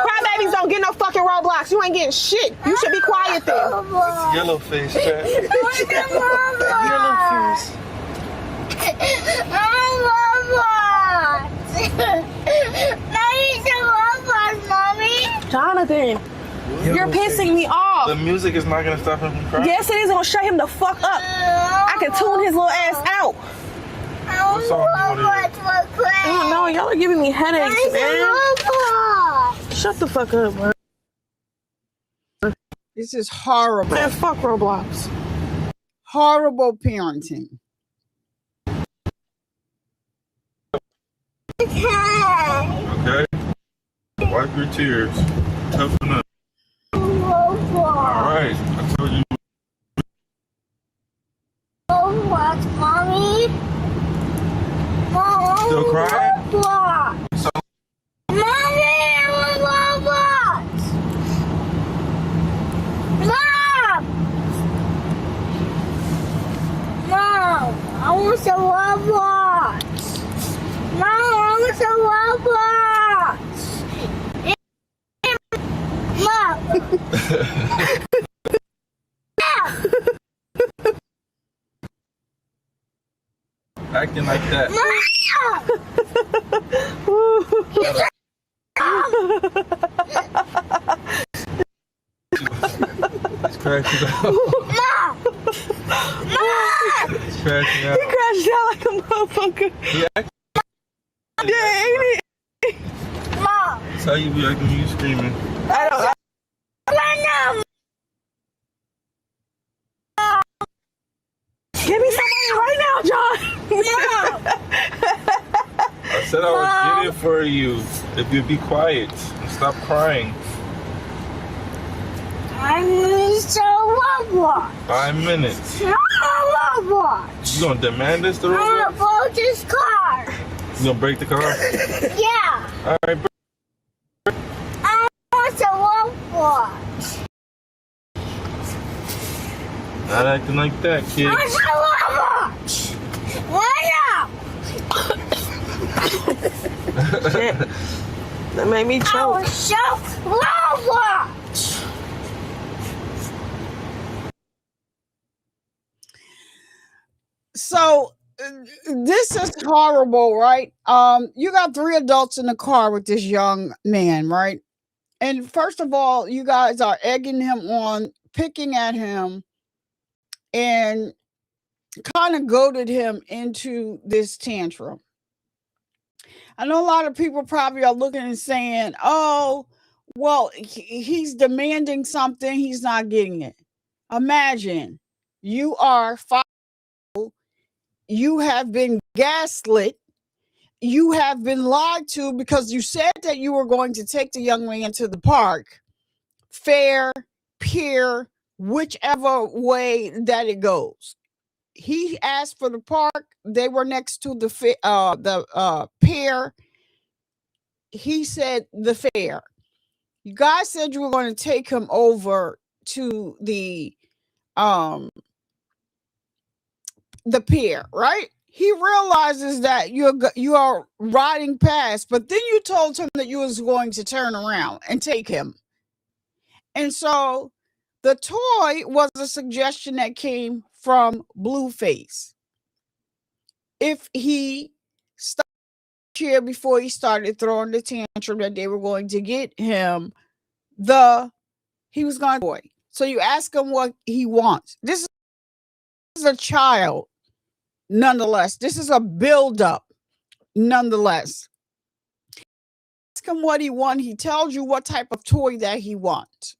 Crybabies don't get no fucking Roblox. You ain't getting shit. You should be quiet then. It's yellow face, chat. Yellow face. Jonathan, you're pissing me off. The music is not gonna stop him from crying. Yes, it is gonna shut him the fuck up. I can tune his little ass out. What song do you want to hear? I don't know. Y'all are giving me headaches, man. Shut the fuck up, bro. This is horrible. Man, fuck Roblox. Horrible parenting. Okay. Wipe your tears. Toughen up. Alright. I told you. What, mommy? Mom, Still crying? Roblox. So, Mommy, I want Roblox. Mom! Mom, I want some Roblox. Mom, I want some Roblox. Mom. acting like that. He's crashing out. He's crashing out. He crashed out like a motherfucker. He acting. Yeah, ain't it? That's how you be acting when you screaming. I don't. Give me some money right now, John. I said I would get it for you if you'd be quiet and stop crying. I need some Roblox. 5 minutes. Roblox. You gonna demand this to I'm Roblox? gonna blow this car. You gonna break the car? Yeah. Alright, I want some Roblox. not acting like that, kid. I want some Roblox. Why not? Shit. That made me I choke. want some Roblox. So this is horrible, right? You got 3 adults in the car with this young man, right? And first of all, you guys are egging him on, picking at him, and kind of goaded him into this tantrum. I know a lot of people probably are looking and saying, oh, well, he's demanding something, he's not getting it. Imagine you are 5. You have been gaslit. You have been lied to because you said that you were going to take the young man to the park. Fair, peer, whichever way that it goes. He asked for the park. They were next to the pier. He said the fair. You guys said you were going to take him over to the pier, right? He realizes that you are riding past, but then you told him that you was going to turn around and take him. And so The toy was a suggestion that came from Blueface. If he stopped here before he started throwing the tantrum that they were going to get him, he was going to toy. So you ask him what he wants. This is a child, nonetheless. This is a buildup, nonetheless. Ask him what he wants. He tells you what type of toy that he wants,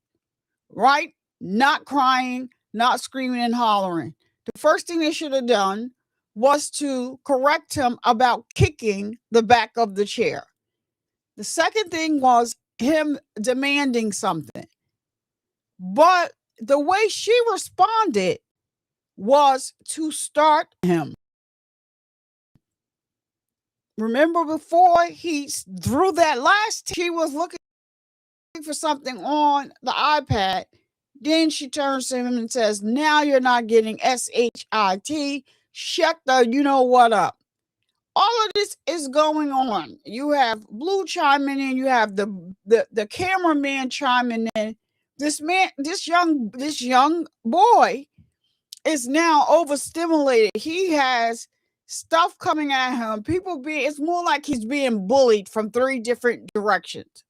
right? Not crying, not screaming and hollering. The first thing they should have done was to correct him about kicking the back of the chair. The second thing was him demanding something. But the way she responded was to start him. Remember before he threw that last, she was looking for something on the iPad. Then she turns to him and says, now you're not getting SHIT. Shut the you know what up. All of this is going on. You have Blue chiming in, you have the cameraman chiming in. This young boy is now overstimulated. He has stuff coming at him. It's more like he's being bullied from 3 different directions.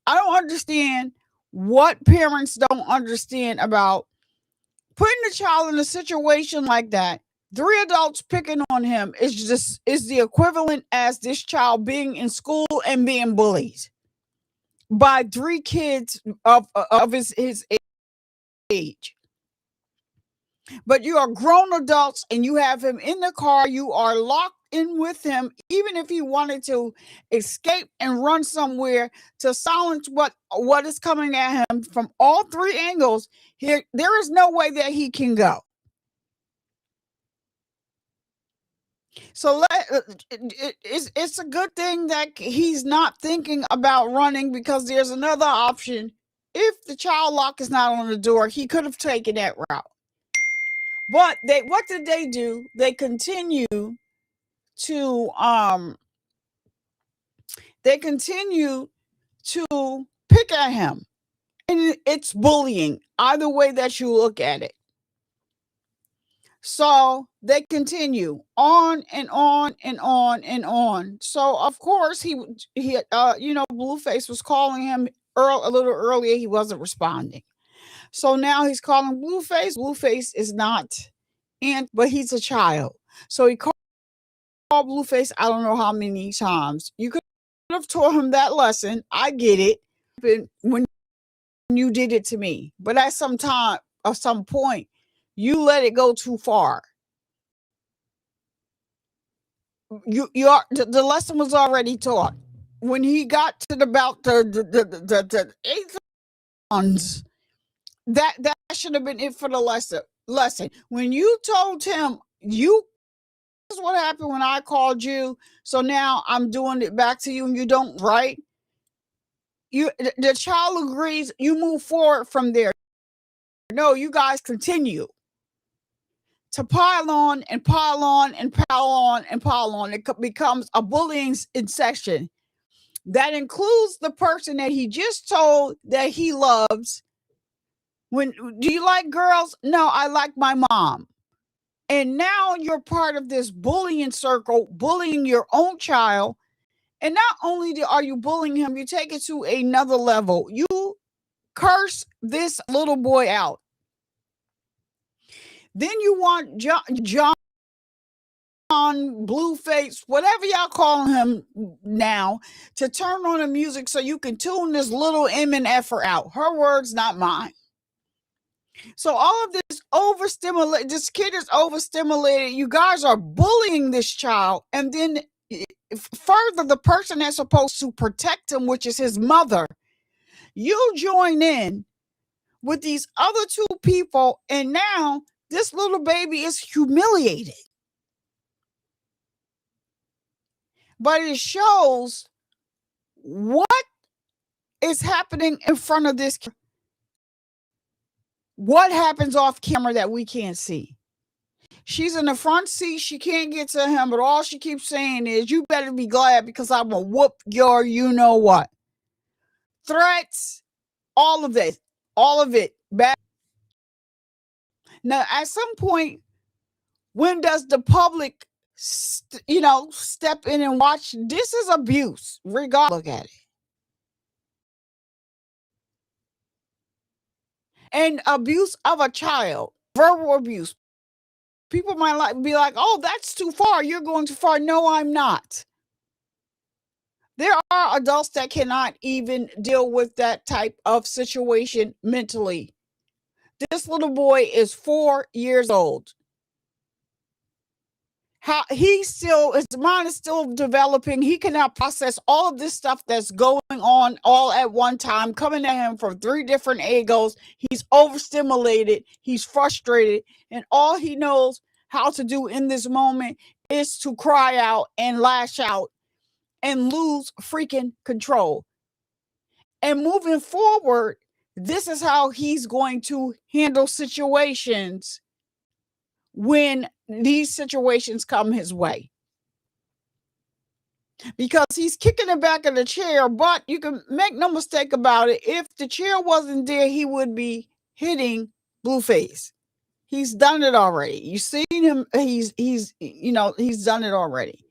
I don't understand what parents don't understand about putting a child in a situation like that. 3 adults picking on him is the equivalent as this child being in school and being bullied by 3 kids of his age. But you are grown adults and you have him in the car. You are locked in with him, even if he wanted to escape and run somewhere to silence what is coming at him from all 3 angles. There is no way that he can go. So it's a good thing that he's not thinking about running, because there's another option. If the child lock is not on the door, he could have taken that route. But what did they do? They continue to pick at him. And it's bullying, either way that you look at it. So they continue on and on and on and on. So of course he Blueface was calling him a little earlier. He wasn't responding. So now he's calling Blueface. Blueface is not, but he's a child. So he called Blueface I don't know how many times. You could have taught him that lesson. I get it when you did it to me. But at some point, you let it go too far. The lesson was already taught. When he got to about the 8th ones, that should have been it for the lesson. When you told him, this is what happened when I called you, so now I'm doing it back to you and you don't, right? The child agrees, you move forward from there. No, you guys continue to pile on and pile on and pile on and pile on. It becomes a bullying session that includes the person that he just told that he loves. Do you like girls? No, I like my mom. And now you're part of this bullying circle, bullying your own child. And not only are you bullying him, you take it to another level. You curse this little boy out. Then you want John Blueface, whatever y'all call him now, to turn on the music so you can tune this little MNF'er out. Her words, not mine. So all of this this kid is overstimulated. You guys are bullying this child. And then further, the person that's supposed to protect him, which is his mother, you join in with these other 2 people. And now this little baby is humiliated. But it shows what is happening in front of this. What happens off camera that we can't see? She's in the front seat. She can't get to him, but all she keeps saying is, you better be glad because I'm going to whoop your you know what. Threats, all of it. Bad. Now, at some point, when does the public, step in and watch? This is abuse, regardless. Look at it. And abuse of a child, verbal abuse. People might be like, oh, that's too far. You're going too far. No, I'm not. There are adults that cannot even deal with that type of situation mentally. This little boy is 4 years old. His mind is still developing. He cannot process all of this stuff that's going on all at one time, coming at him from 3 different angles. He's overstimulated. He's frustrated. And all he knows how to do in this moment is to cry out and lash out and lose freaking control. And moving forward, this is how he's going to handle situations when these situations come his way. Because he's kicking the back of the chair, but you can make no mistake about it. If the chair wasn't there, he would be hitting Blueface. He's done it already. You've seen him. He's done it already.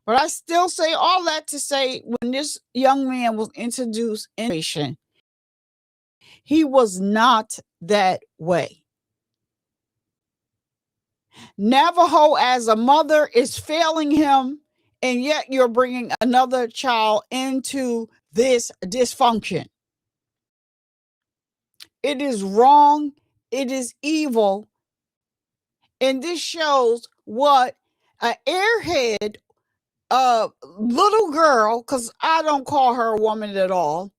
But I still say all that to say, when this young man was introduced in, he was not that way. Navajo as a mother is failing him, and yet you're bringing another child into this dysfunction. It is wrong. It is evil. And this shows what an airhead little girl, because I don't call her a woman at all.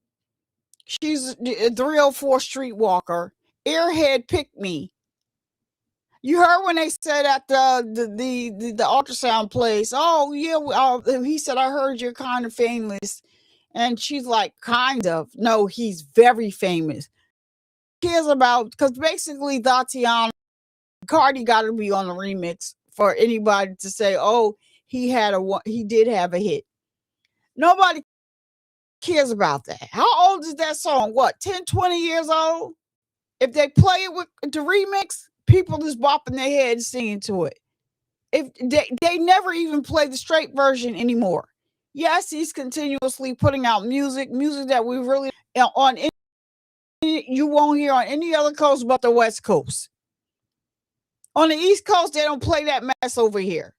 She's a 304 streetwalker, airhead pick me. You heard when they said at the ultrasound place, oh yeah, he said, I heard you're kind of famous. And she's like, kind of. No, he's very famous. Cares about, because basically Tatiana Cardi got to be on the remix for anybody to say, oh, he did have a hit. Nobody cares about that. How old is that song? What, 10, 20 years old? If they play it with the remix, people just bopping their head singing to it. If they never even play the straight version anymore. Yes, he's continuously putting out music that we really you won't hear on any other coast but the West Coast. On the East Coast, they don't play that mess over here.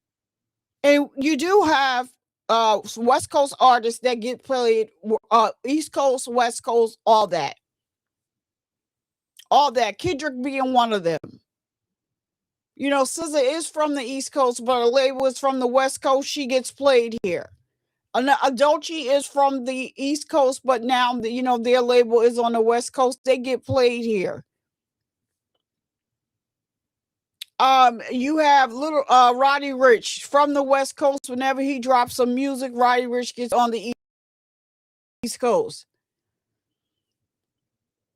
And you do have West Coast artists that get played, East Coast, West Coast, all that. All that. Kendrick being one of them. You know, SZA is from the East Coast, but her label is from the West Coast. She gets played here. Dolce is from the East Coast, but now, their label is on the West Coast. They get played here. You have little Roddy Ricch from the West Coast. Whenever he drops some music, Roddy Ricch gets on the East Coast.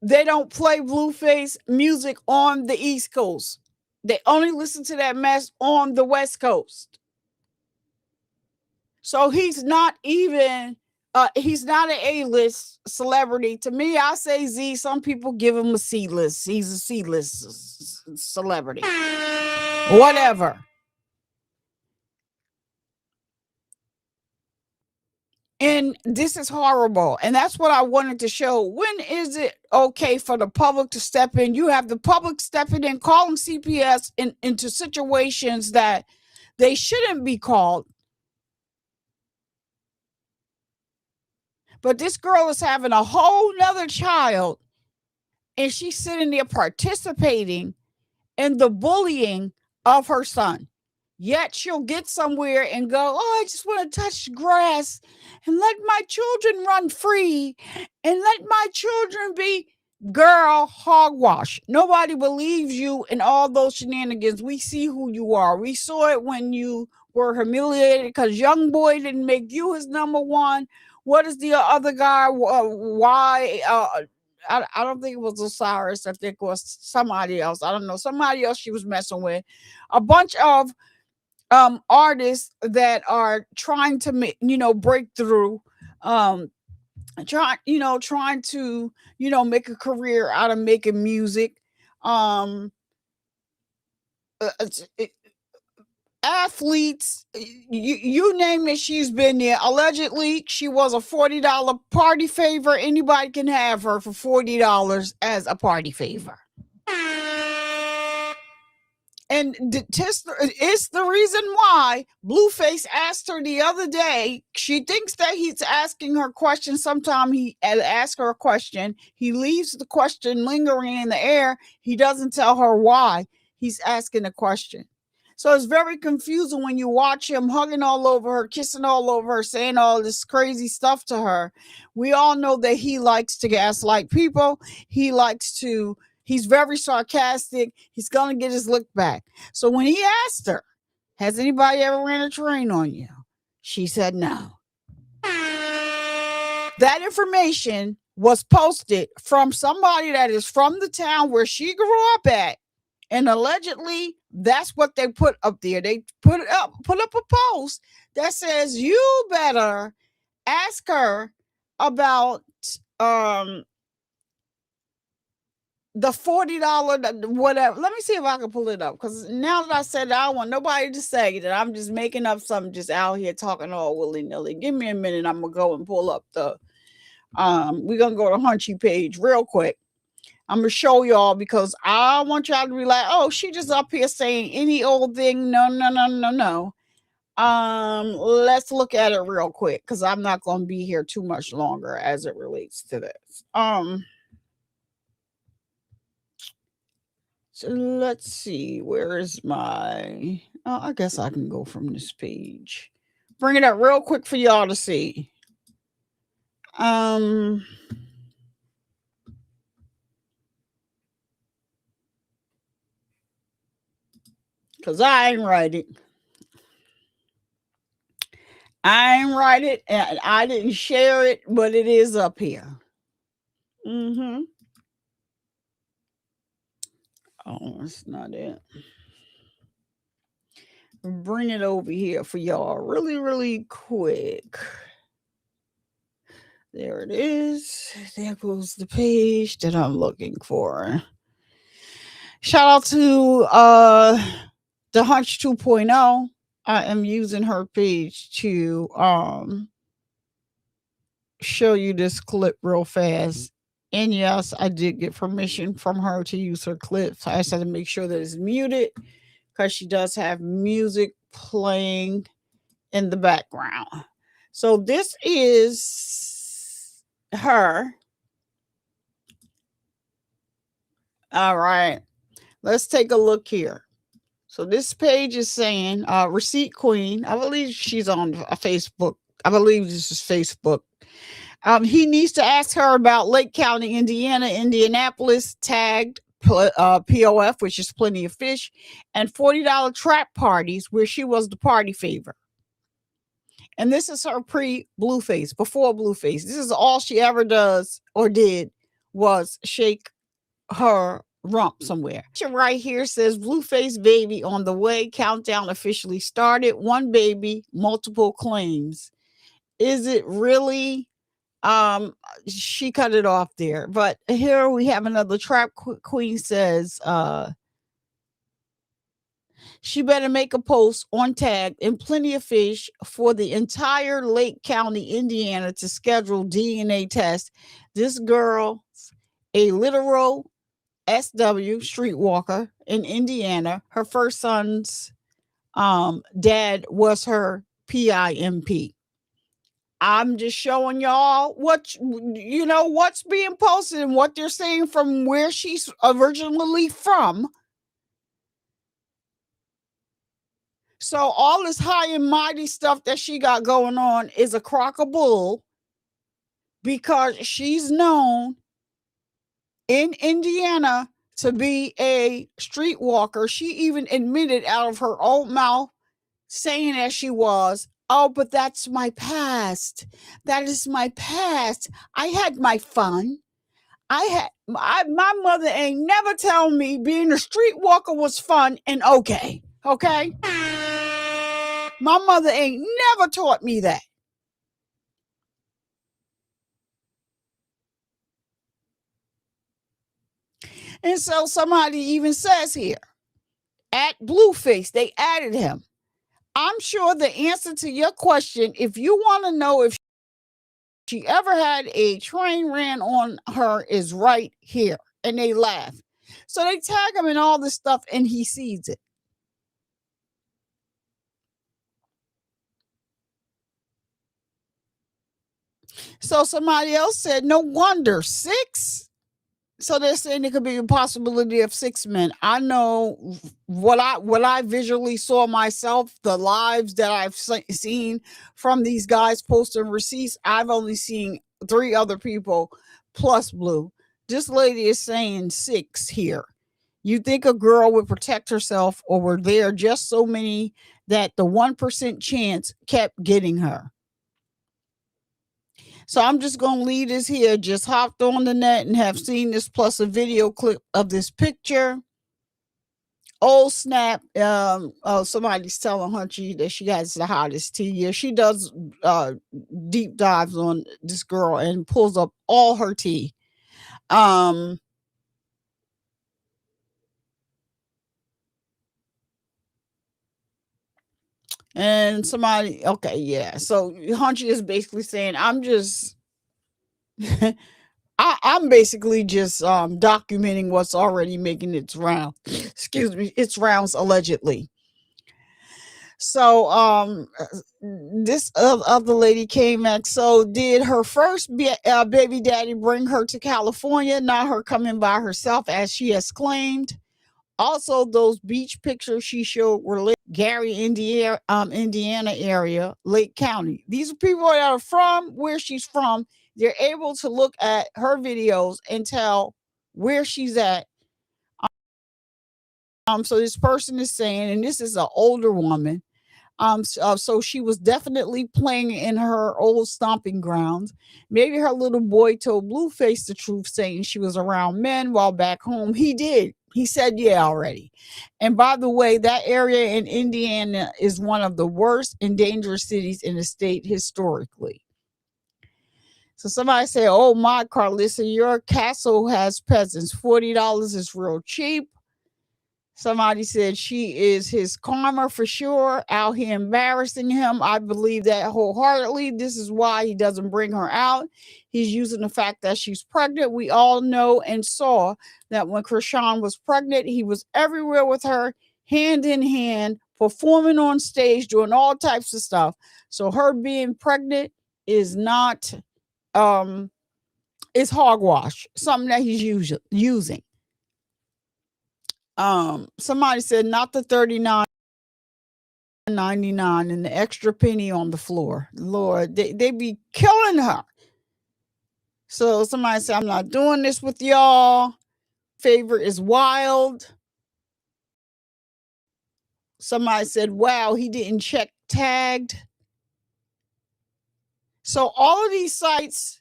They don't play Blueface music on the East Coast. They only listen to that mess on the West Coast. So he's not even, he's not an A-list celebrity. To me, I say Z. Some people give him a C-list. He's a C-list celebrity. Whatever. And this is horrible. And that's what I wanted to show. When is it okay for the public to step in? You have the public stepping in, calling CPS into situations that they shouldn't be called. But this girl is having a whole nother child, and she's sitting there participating in the bullying of her son. Yet she'll get somewhere and go, oh, I just want to touch grass and let my children run free and let my children be. Girl, hogwash. Nobody believes you in all those shenanigans. We see who you are. We saw it when you were humiliated because young boy didn't make you his number one. What is the other guy? Why? I don't think it was Osiris. I think it was somebody else. I don't know. Somebody else she was messing with. A bunch of artists that are trying to make, break through, trying to, make a career out of making music. athletes, you name it, she's been there. Allegedly, she was a $40 party favor. Anybody can have her for $40 as a party favor. And it's the reason why Blueface asked her the other day. She thinks that he's asking her questions. Sometimes he asks her a question. He leaves the question lingering in the air. He doesn't tell her why he's asking a question. So it's very confusing when you watch him hugging all over her, kissing all over her, saying all this crazy stuff to her. We all know that he likes to gaslight people. He's very sarcastic. He's going to get his look back. So when he asked her, has anybody ever ran a train on you? She said no. That information was posted from somebody that is from the town where she grew up at. And allegedly, that's what they put up there. They put up a post that says, you better ask her about the $40 whatever. Let me see if I can pull it up, because now that I said that, I don't want nobody to say that I'm just making up something, just out here talking all willy-nilly. Give me a minute. I'm gonna go and pull up the we're gonna go to Hunchy page real quick. I'm gonna show y'all, because I want y'all to be like, oh, she just up here saying any old thing. No. Let's look at it real quick, because I'm not gonna be here too much longer as it relates to this. So let's see, where is my, I guess I can go from this page. Bring it up real quick for y'all to see. Because I ain't write it. And I didn't share it, but it is up here. Oh, that's not it. Bring it over here for y'all really, really quick. There it is. There goes the page that I'm looking for. Shout out to the Hunch 2.0. I am using her page to show you this clip real fast. And yes, I did get permission from her to use her clips. I just had to make sure that it's muted, because she does have music playing in the background. So this is her. All right, let's take a look here. So this page is saying Receipt Queen. I believe she's on a Facebook. I believe this is Facebook. He needs to ask her about Lake County, Indiana, Indianapolis, tagged POF, which is plenty of fish, and $40 trap parties where she was the party favor. And this is her pre-Blueface, before Blueface. This is all she ever does or did was shake her rump somewhere. Right here says Blueface baby on the way. Countdown officially started. One baby, multiple claims. Is it really? She cut it off there. But here we have another trap queen says, she better make a post on tag and plenty of fish for the entire Lake County, Indiana to schedule DNA tests. This girl, a literal SW streetwalker in Indiana. Her first son's dad was her PIMP. I'm just showing y'all what's being posted and what they're saying from where she's originally from. So all this high and mighty stuff that she got going on is a crock of bull, because she's known in Indiana to be a streetwalker. She even admitted out of her own mouth, saying as she was, oh, but that's my past. That is my past. I had my fun. My mother ain't never tell me being a streetwalker was fun and okay. Okay? My mother ain't never taught me that. And so somebody even says here, at Blueface. They added him. I'm sure the answer to your question, if you want to know if she ever had a train ran on her, is right here. And they laugh. So they tag him in all this stuff and he sees it. So somebody else said, no wonder 6. So they're saying there could be a possibility of 6 men. I know what I visually saw myself, the lives that I've seen from these guys posting receipts. I've only seen 3 other people plus Blue. This lady is saying 6 here. You think a girl would protect herself, or were there just so many that the 1% chance kept getting her? So I'm just going to leave this here. Just hopped on the net and have seen this, plus a video clip of this picture. Oh, snap. Somebody's telling Hunchy that she has the hottest tea. Yeah, she does deep dives on this girl and pulls up all her tea. And somebody, okay, yeah. So Hunchy is basically saying, I'm just... I'm basically just documenting what's already making its round. Excuse me, its rounds allegedly. So this other lady came at, so did her first baby daddy bring her to California, not her coming by herself as she has claimed? Also, those beach pictures she showed were Lake Gary, Indiana area, Lake County. These are people that are from where she's from. They're able to look at her videos and tell where she's at. So this person is saying, and this is an older woman. So she was definitely playing in her old stomping grounds. Maybe her little boy told Blueface the truth, saying she was around men while back home. He did. He said, yeah, already. And by the way, that area in Indiana is one of the worst and dangerous cities in the state historically. So somebody said, oh my, Carlissa, your castle has peasants. $40 is real cheap. Somebody said she is his karma for sure, out here embarrassing him. I believe that wholeheartedly. This is why he doesn't bring her out. He's using the fact that she's pregnant. We all know and saw that when Krishan was pregnant, he was everywhere with her, hand in hand, performing on stage, doing all types of stuff. So her being pregnant is not, it's hogwash, something that he's using. Somebody said not the $39.99 and the extra penny on the floor. Lord, they be killing her. So somebody said, I'm not doing this with y'all. Favorite is wild. Somebody said, wow, he didn't check tagged. So all of these sites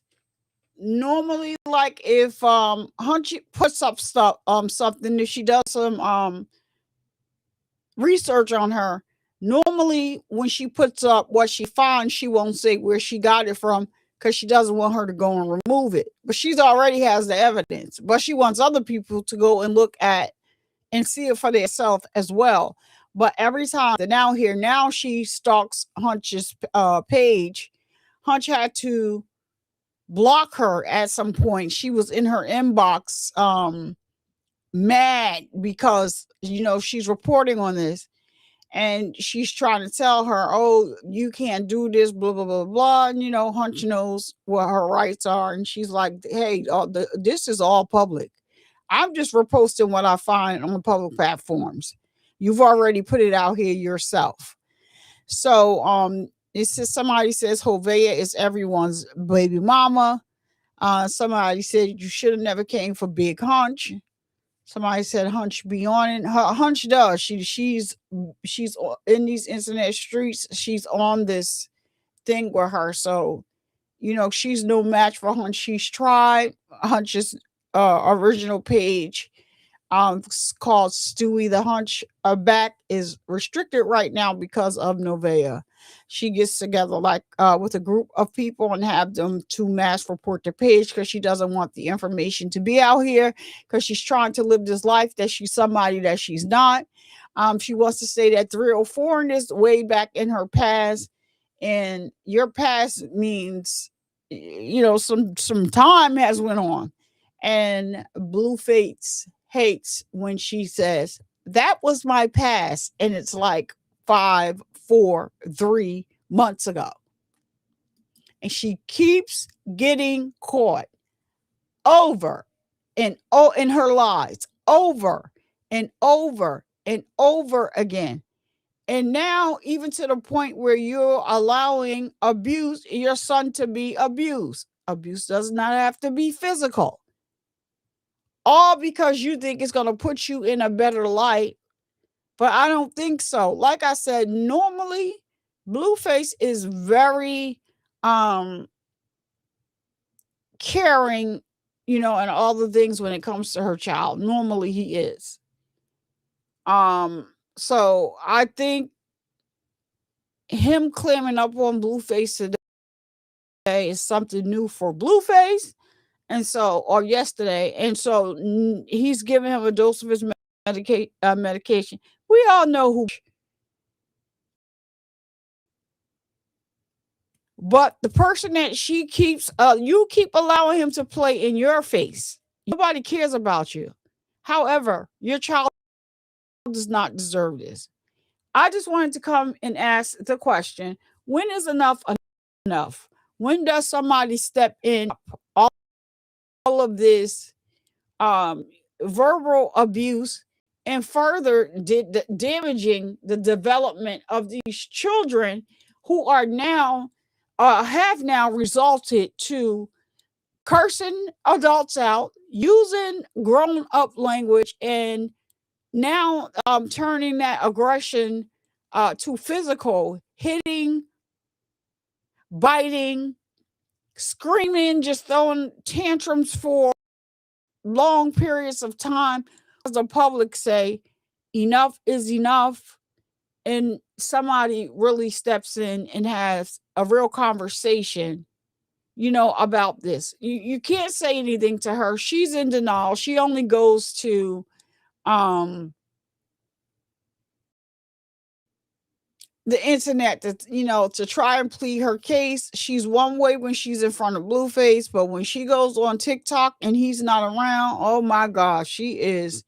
normally, like if Hunchy puts up stuff, something, if she does some research on her, normally when she puts up what she finds, she won't say where she got it from, because she doesn't want her to go and remove it. But she's already has the evidence, but she wants other people to go and look at and see it for themselves as well. But every time they're now here, now she stalks Hunch's page. Hunch had to block her at some point. She was in her inbox mad because, you know, she's reporting on this. And she's trying to tell her, oh, you can't do this, blah, blah, blah, blah. And, you know, Hunch knows what her rights are. And she's like, hey, this is all public. I'm just reposting what I find on the public platforms. You've already put it out here yourself. So it says, somebody says Nevaeh is everyone's baby mama. Somebody said you should have never came for Big Hunch. Somebody said Hunch be on it. Hunch does. She's in these internet streets. She's on this thing with her. So, you know, she's no match for Hunch. She's tried. Hunch's original page, called Stewie the Hunch back, is restricted right now because of Nevaeh. She gets together like with a group of people and have them to mass report the page because she doesn't want the information to be out here, because she's trying to live this life that she's somebody that she's not. She wants to say that 304 is way back in her past, and your past means, some time has went on. And Blueface hates when she says that was my past, and it's like 5, 4, 3 months ago, and she keeps getting caught over and in her lies, over and over and over again. And now, even to the point where you're allowing your son to be abused. Abuse does not have to be physical. All because you think it's going to put you in a better light. But I don't think so. Like I said, normally Blueface is very caring, and all the things when it comes to her child. Normally he is. So I think him clamming up on Blueface today is something new for Blueface. And so, or yesterday. And so he's giving him a dose of his medication. We all know who. But the person that she keeps, you keep allowing him to play in your face. Nobody cares about you. However, your child does not deserve this. I just wanted to come and ask the question, when is enough enough? When does somebody step in all of this verbal abuse and further damaging the development of these children who are now have now resulted to cursing adults out, using grown up language, and now turning that aggression to physical, hitting, biting, screaming, just throwing tantrums for long periods of time. The public say enough is enough, and somebody really steps in and has a real conversation, about this. You can't say anything to her. She's in denial. She only goes to the internet to try and plead her case. She's one way when she's in front of Blueface, but when she goes on TikTok and he's not around, oh my gosh, she is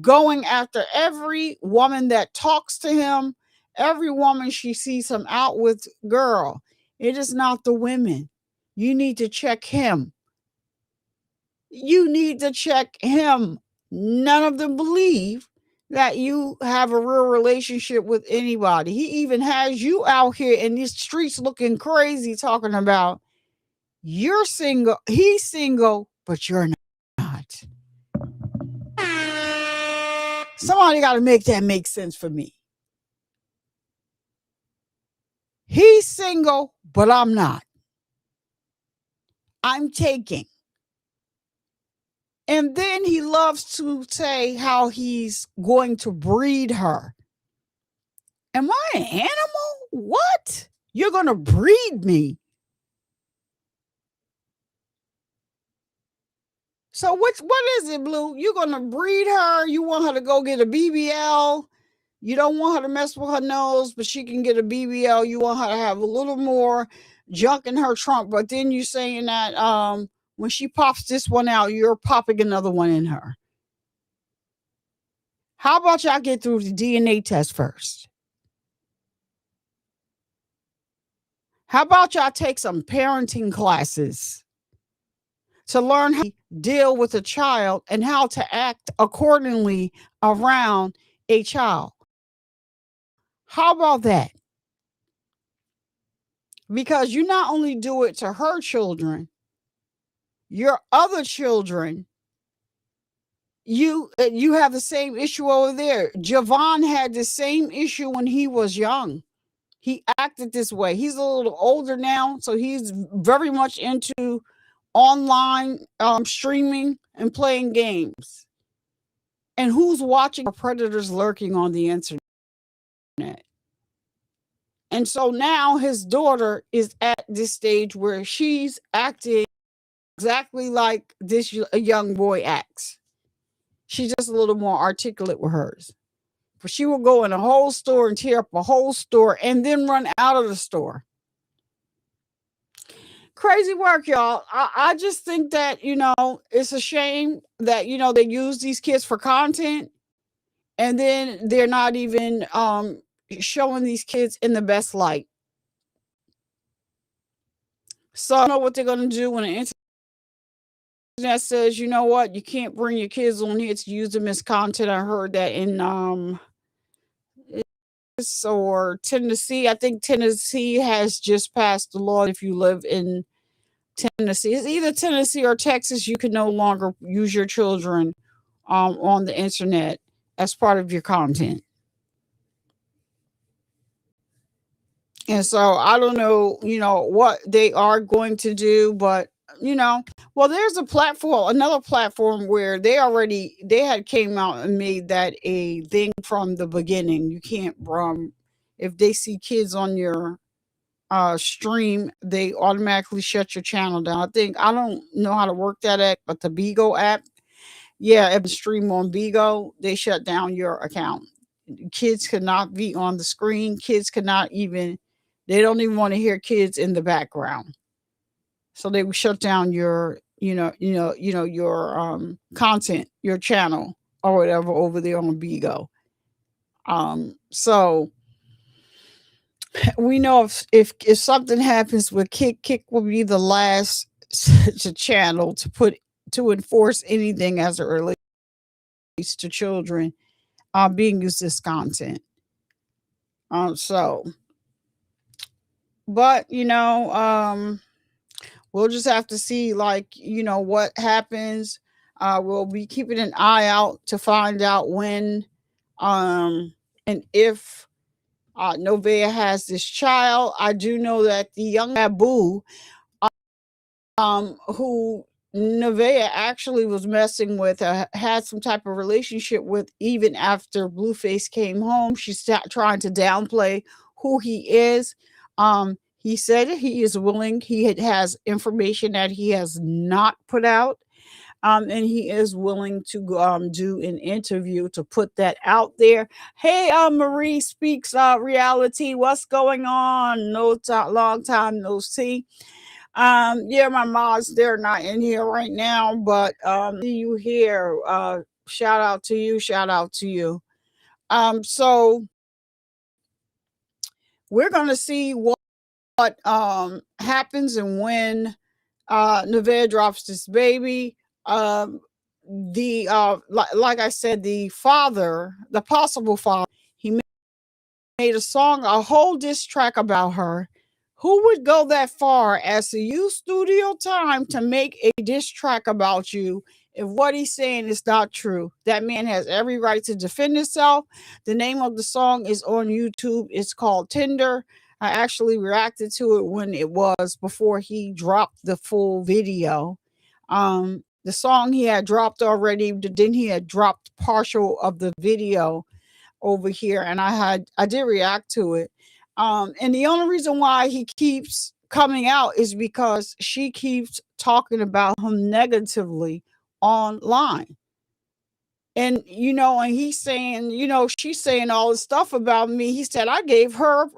going after every woman that talks to him, every woman she sees him out with. Girl, it is not the women. You need to check him. You need to check him. None of them believe that you have a real relationship with anybody. He even has you out here in these streets looking crazy, talking about you're single, he's single, but you're not. Somebody got to make that make sense for me. He's single, but I'm not. I'm taking. And then he loves to say how he's going to breed her. Am I an animal? What? You're going to breed me? So what is it, Blue? You're going to breed her? You want her to go get a BBL? You don't want her to mess with her nose, but she can get a BBL. You want her to have a little more junk in her trunk, but then you're saying that when she pops this one out, you're popping another one in her. How about y'all get through the DNA test first? How about y'all take some parenting classes to learn how to deal with a child and how to act accordingly around a child? How about that? Because you not only do it to her children, your other children, you have the same issue over there. Javon had the same issue when he was young. He acted this way. He's a little older now, so he's very much into online streaming and playing games. And who's watching? Predators lurking on the internet. And so now his daughter is at this stage where she's acting exactly like this young boy acts. She's just a little more articulate with hers. She will go in a whole store and tear up a whole store and then run out of the store. Crazy work, y'all. I just think that, it's a shame that, they use these kids for content, and then they're not even showing these kids in the best light. So I don't know what they're going to do when the internet says, you know what, you can't bring your kids on here to use them as content. I heard that in or Tennessee. I think Tennessee has just passed the law. If you live in Tennessee, it's either Tennessee or Texas, you can no longer use your children on the internet as part of your content. And so I don't know, what they are going to do, but well, there's another platform where they had came out and made that a thing from the beginning. You can't if they see kids on your stream, they automatically shut your channel down. I don't know how to work that app, but the Bigo app, yeah, if you stream on Bigo, they shut down your account. Kids cannot be on the screen. They don't even want to hear kids in the background. So they will shut down your, your content, your channel or whatever over there on Bigo. So we know if something happens with Kick will be the last channel to enforce anything as it relates to children being used as content. But we'll just have to see, what happens. We'll be keeping an eye out to find out when and if Nevaeh has this child. I do know that the young Abu, who Nevaeh actually was messing with, had some type of relationship with, even after Blueface came home. She's trying to downplay who he is. He said he is willing. He has information that he has not put out. And he is willing to do an interview to put that out there. Hey, Marie Speaks Reality. What's going on? Long time no see. Yeah, my mods, they're not in here right now, but see you here. Shout out to you. So we're gonna see what happens and when Nevaeh drops this baby. Like I said, the possible father, he made a whole diss track about her. Who would go that far as to use studio time to make a diss track about you if what he's saying is not true? That man has every right to defend himself. The name of the song is on YouTube. It's called Tinder. I actually reacted to it when it was before he dropped the full video. The song he had dropped already, then he had dropped partial of the video over here, and I did react to it. And the only reason why he keeps coming out is because she keeps talking about him negatively online. And and he's saying, she's saying all this stuff about me. He said I gave her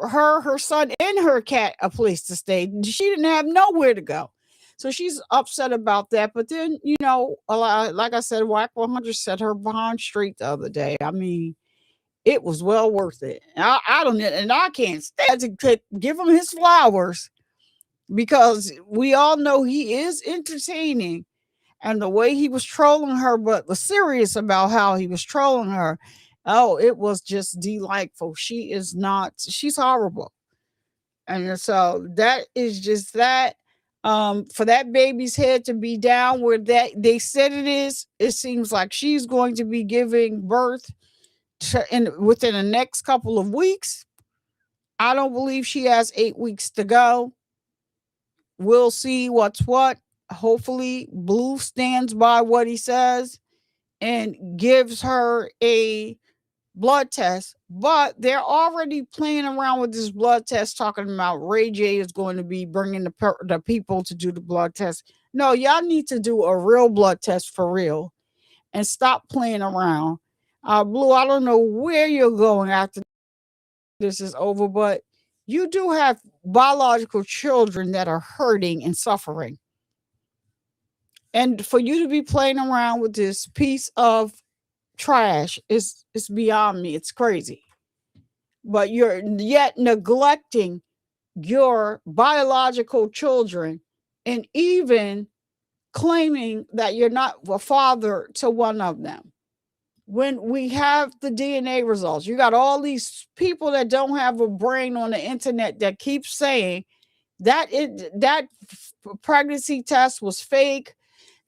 son and her cat a place to stay. She didn't have nowhere to go. So she's upset about that. But then, like I said, Whack 100 set her behind straight the other day. I mean, it was well worth it. I can't stand to give him his flowers, because we all know he is entertaining. And the way he was trolling her, but was serious about how he was trolling her. Oh, it was just delightful. She's horrible. And so that is just that. For that baby's head to be down where that they said it is, it seems like she's going to be giving birth within the next couple of weeks. I don't believe she has 8 weeks to go. We'll see what's what. Hopefully Blue stands by what he says and gives her a blood test. But they're already playing around with this blood test, talking about Ray J is going to be bringing the people to do the blood test. No, y'all need to do a real blood test for real and stop playing around. Blue, I don't know where you're going after this is over, but you do have biological children that are hurting and suffering. And for you to be playing around with this piece of trash is beyond me. It's crazy. But you're yet neglecting your biological children and even claiming that you're not a father to one of them. When we have the DNA results, you got all these people that don't have a brain on the internet that keep saying that that pregnancy test was fake,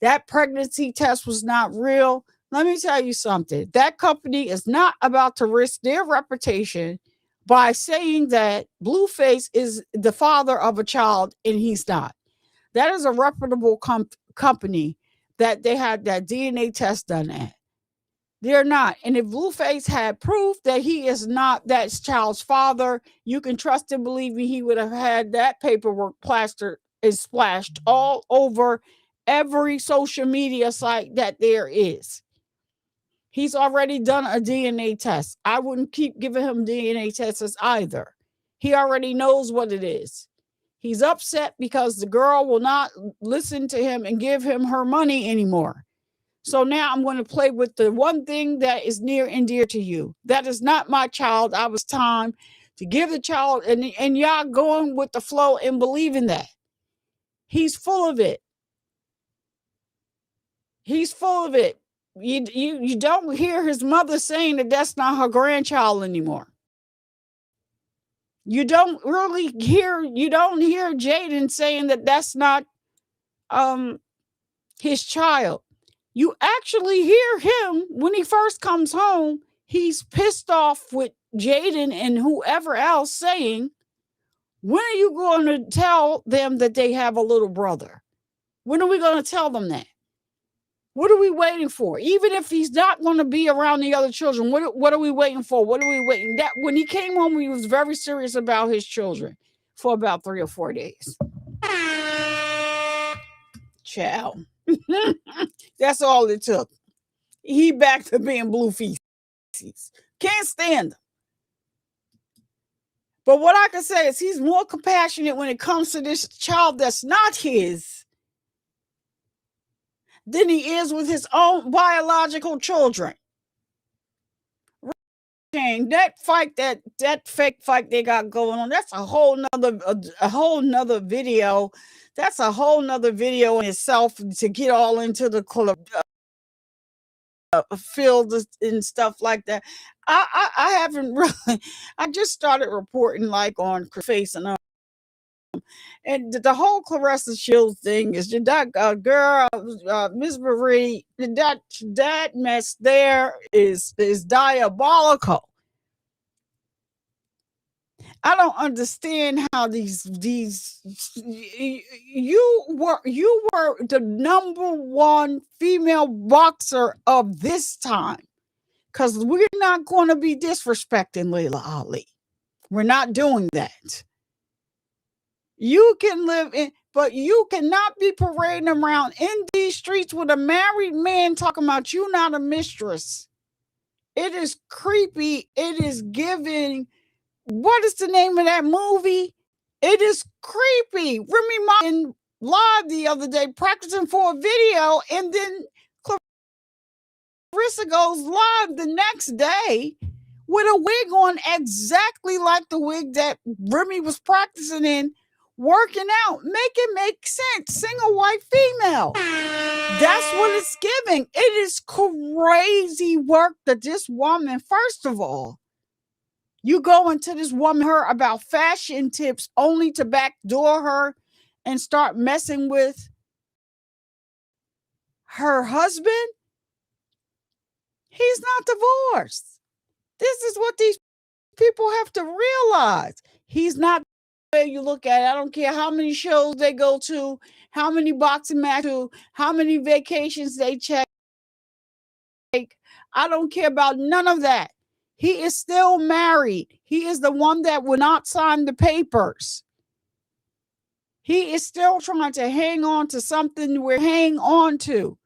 that pregnancy test was not real. Let me tell you something. That company is not about to risk their reputation by saying that Blueface is the father of a child and he's not. That is a reputable company that they had that DNA test done at. They're not. And if Blueface had proof that he is not that child's father, you can trust and believe me, he would have had that paperwork plastered and splashed all over every social media site that there is. He's already done a DNA test. I wouldn't keep giving him DNA tests either. He already knows what it is. He's upset because the girl will not listen to him and give him her money anymore. So now I'm going to play with the one thing that is near and dear to you. That is not my child. I was time to give the child, and y'all going with the flow and believing that. He's full of it. He's full of it. You don't hear his mother saying that that's not her grandchild anymore. You don't hear Jaden saying that that's not his child. You actually hear him when he first comes home. He's pissed off with Jaden and whoever else saying, when are you going to tell them that they have a little brother? When are we going to tell them that? What are we waiting for? Even if he's not going to be around the other children, what are we waiting for? What are we waiting? That when he came home, he was very serious about his children for about 3 or 4 days. Ciao. That's all it took. He back to being blue feces. Can't stand him. But what I can say is he's more compassionate when it comes to this child that's not his than he is with his own biological children. That fight, that fake fight they got going on, that's a whole nother video. That's a whole nother video in itself to get all into the field and stuff like that. I haven't really. I just started reporting like on Face and the whole Clarissa Shields thing is that girl, Miss Marie. That mess there is diabolical. I don't understand how these you were the number one female boxer of this time, because we're not going to be disrespecting Layla Ali. We're not doing that. You can live in, but you cannot be parading around in these streets with a married man talking about you not a mistress. It is creepy. It is giving. What is the name of that movie? It is creepy. Remy Martin live the other day practicing for a video, and then Clarissa goes live the next day with a wig on exactly like the wig that Remy was practicing in, working out. Make it make sense. Sing a white female. That's what it's giving. It is crazy work that this woman, first of all, you go into this woman, her about fashion tips, only to backdoor her and start messing with her husband. He's not divorced. This is what these people have to realize. He's not the way you look at it. I don't care how many shows they go to, how many boxing matches, how many vacations they check. I don't care about none of that. He is still married. He is the one that will not sign the papers. He is still trying to hang on to something we're hanging on to.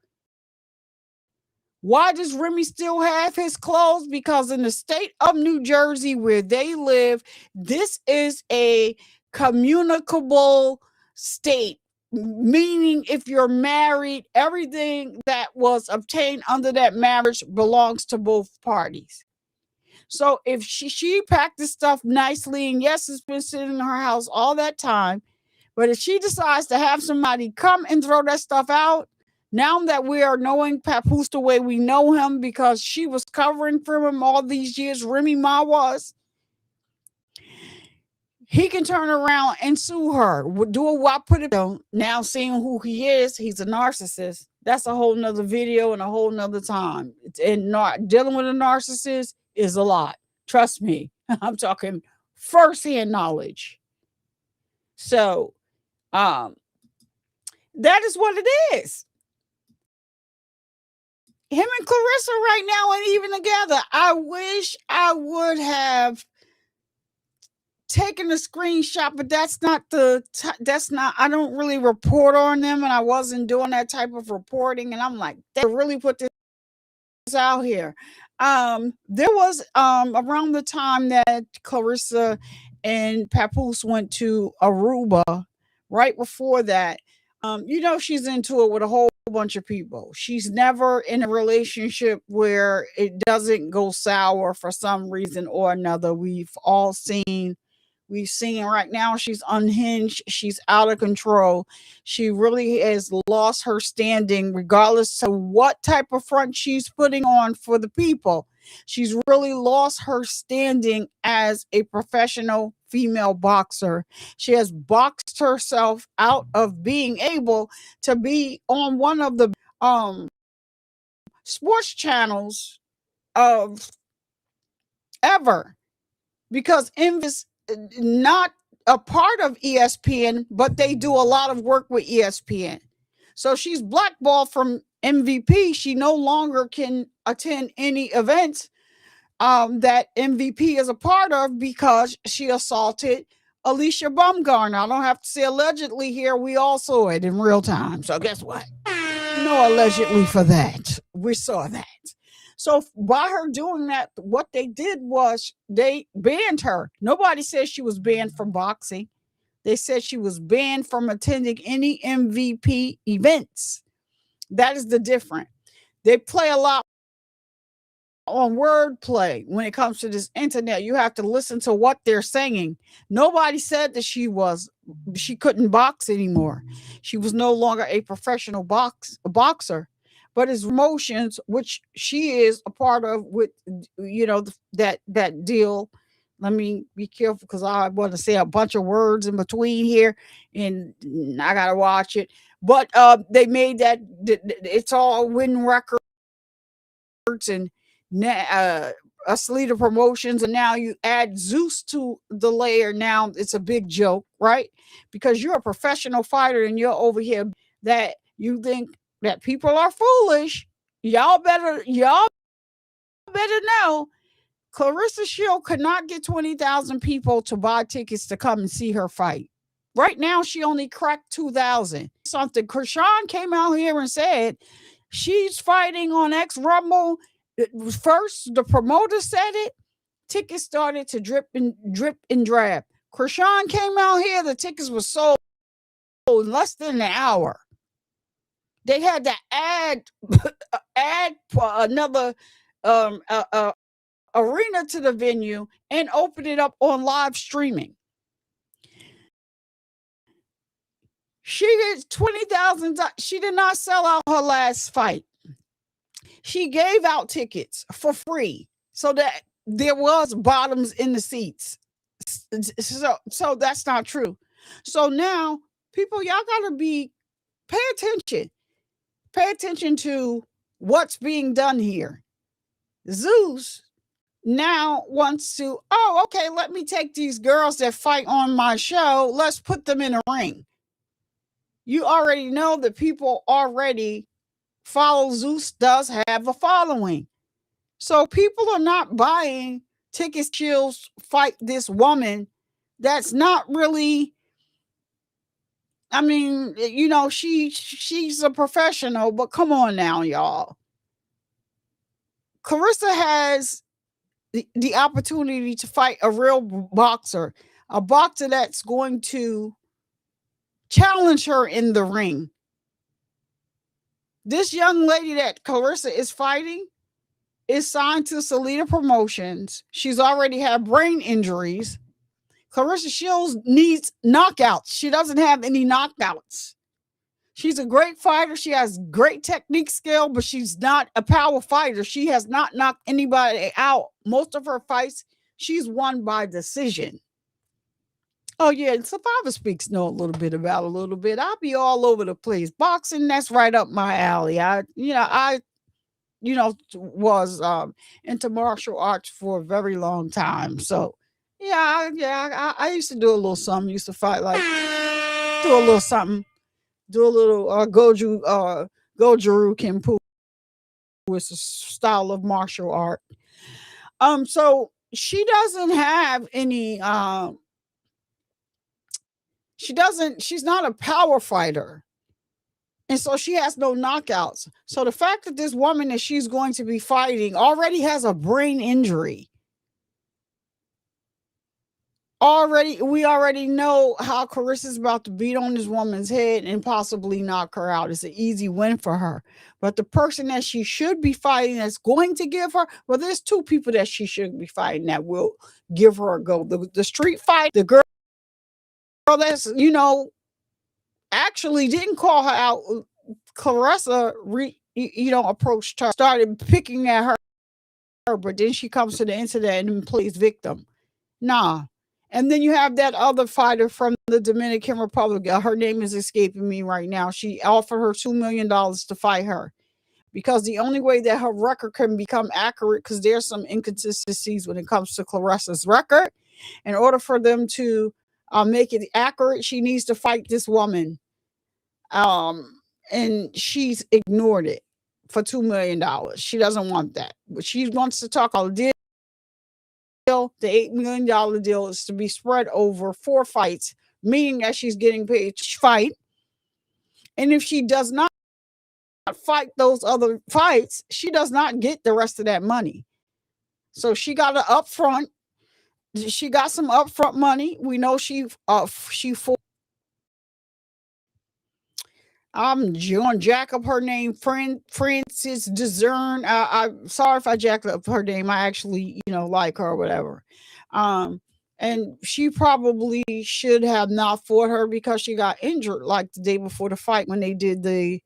Why does Remy still have his clothes? Because in the state of New Jersey where they live, this is a communicable state. Meaning, if you're married, everything that was obtained under that marriage belongs to both parties. So if she packed this stuff nicely, and yes, it's been sitting in her house all that time, but if she decides to have somebody come and throw that stuff out, now that we are knowing Papoose the way we know him, because she was covering for him all these years, Remy Ma was, he can turn around and sue her. Do a wop, put it on. Now seeing who he is, he's a narcissist. That's a whole nother video and a whole nother time. And not dealing with a narcissist is a lot. Trust me. I'm talking firsthand knowledge. So that is what it is. Him and Clarissa right now ain't even together. I wish I would have taken a screenshot, but that's not I don't really report on them, and I wasn't doing that type of reporting, and I'm like, they really put this out here. There was around the time that Clarissa and Papoose went to Aruba, right before that, she's into it with a whole bunch of people. She's never in a relationship where it doesn't go sour for some reason or another. We've seen right now she's unhinged. She's out of control. She really has lost her standing, regardless of what type of front she's putting on for the people. She's really lost her standing as a professional female boxer. She has boxed herself out of being able to be on one of the sports channels of ever, because Envy is not a part of ESPN, but they do a lot of work with ESPN. So she's blackballed from MVP. She no longer can attend any events that MVP is a part of, because she assaulted Alicia Baumgartner. I don't have to say allegedly here. We all saw it in real time. So guess what? No allegedly for that. We saw that. So by her doing that, what they did was they banned her. Nobody said she was banned from boxing. They said she was banned from attending any MVP events. That is the difference. They play a lot on wordplay when it comes to this internet. You have to listen to what they're saying. Nobody said that she couldn't box anymore. She was no longer a professional boxer. But his emotions, which she is a part of with, that deal. Let me be careful, because I want to say a bunch of words in between here, and I gotta watch it. But they made that it's all win records and Aslita Promotions, and now you add Zeus to the layer. Now it's a big joke, right? Because you're a professional fighter and you're over here that you think that people are foolish. Y'all better know Clarissa Shield could not get 20,000 people to buy tickets to come and see her fight. Right now, she only cracked 2,000 something. Krishan came out here and said she's fighting on X Rumble. First, the promoter said it. Tickets started to drip and drab. Krishan came out here. The tickets were sold in less than an hour. They had to add another arena to the venue and open it up on live streaming. She did 20,000. She did not sell out her last fight. She gave out tickets for free so that there was bottoms in the seats. So that's not true. So now, people, y'all gotta pay attention. Pay attention to what's being done here. Zeus now wants to, okay, let me take these girls that fight on my show. Let's put them in a ring. You already know that people already follow Zeus, does have a following. So people are not buying tickets to fight this woman that's not really, I mean, she's a professional, but come on now, y'all. Clarissa has the opportunity to fight a real boxer, a boxer that's going to challenge her in the ring. This young lady that Clarissa is fighting is signed to Salida Promotions. She's already had brain injuries. Clarissa Shields needs knockouts. She doesn't have any knockouts. She's a great fighter. She has great technique skill, but she's not a power fighter. She has not knocked anybody out. Most of her fights, she's won by decision. Oh yeah, Survivor Speaks know a little bit about a little bit. I'll be all over the place. Boxing, that's right up my alley. I was into martial arts for a very long time. So I used to do a little something. Used to fight, like do a little something, do a little Goju Kenpu. It's a style of martial art. So she doesn't have any. She's not a power fighter. And so she has no knockouts. So the fact that this woman that she's going to be fighting already has a brain injury. We already know how Carissa's about to beat on this woman's head and possibly knock her out. It's an easy win for her. But the person that she should be fighting that's going to give her, well, there's two people that she should be fighting that will give her a go. The street fight, the girl that's, actually didn't call her out. Clarissa, approached her, started picking at her, but then she comes to the incident and plays victim. Nah. And then you have that other fighter from the Dominican Republic. Her name is escaping me right now. She offered her $2 million to fight her because the only way that her record can become accurate, because there's some inconsistencies when it comes to Clarissa's record. In order for them to make it accurate, she needs to fight this woman. And she's ignored it for $2 million. She doesn't want that. But she wants to talk a deal. The $8 million deal is to be spread over 4 fights, meaning that she's getting paid to fight. And if she does not fight those other fights, she does not get the rest of that money. So she got an upfront. She got some upfront money. We know she I'm going to jack up her name, Frances Discern. I'm sorry if I jacked up her name. I actually, like her or whatever. And she probably should have not fought her because she got injured like the day before the fight when they did the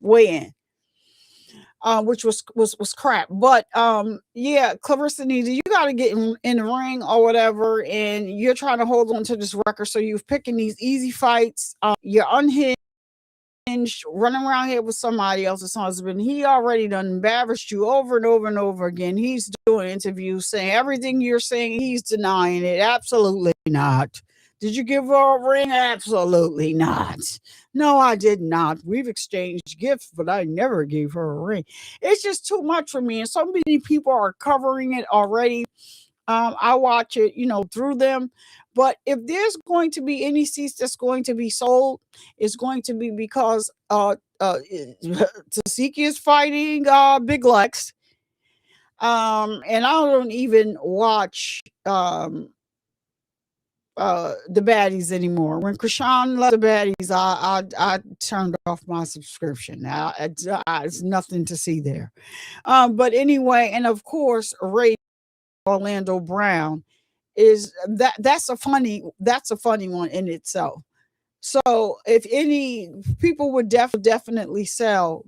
weigh-in. Which was crap. But Clarissa needs, you got to get in the ring or whatever, and you're trying to hold on to this record. So you're picking these easy fights. You're unhinged, running around here with somebody else's husband. He already done embarrassed you over and over and over again. He's doing interviews saying everything you're saying. He's denying it. Absolutely not. Did you give her a ring? Absolutely not. No, I did not. We've exchanged gifts, but I never gave her a ring. It's just too much for me. And so many people are covering it already. I watch it, through them. But if there's going to be any seats that's going to be sold, it's going to be because Tasiki is fighting Big Lex. And I don't even watch the baddies anymore. When Krishan left the baddies, I turned off my subscription. Now it's nothing to see there. But anyway, and of course, Ray Orlando Brown is that's a funny one in itself. So if any people would definitely sell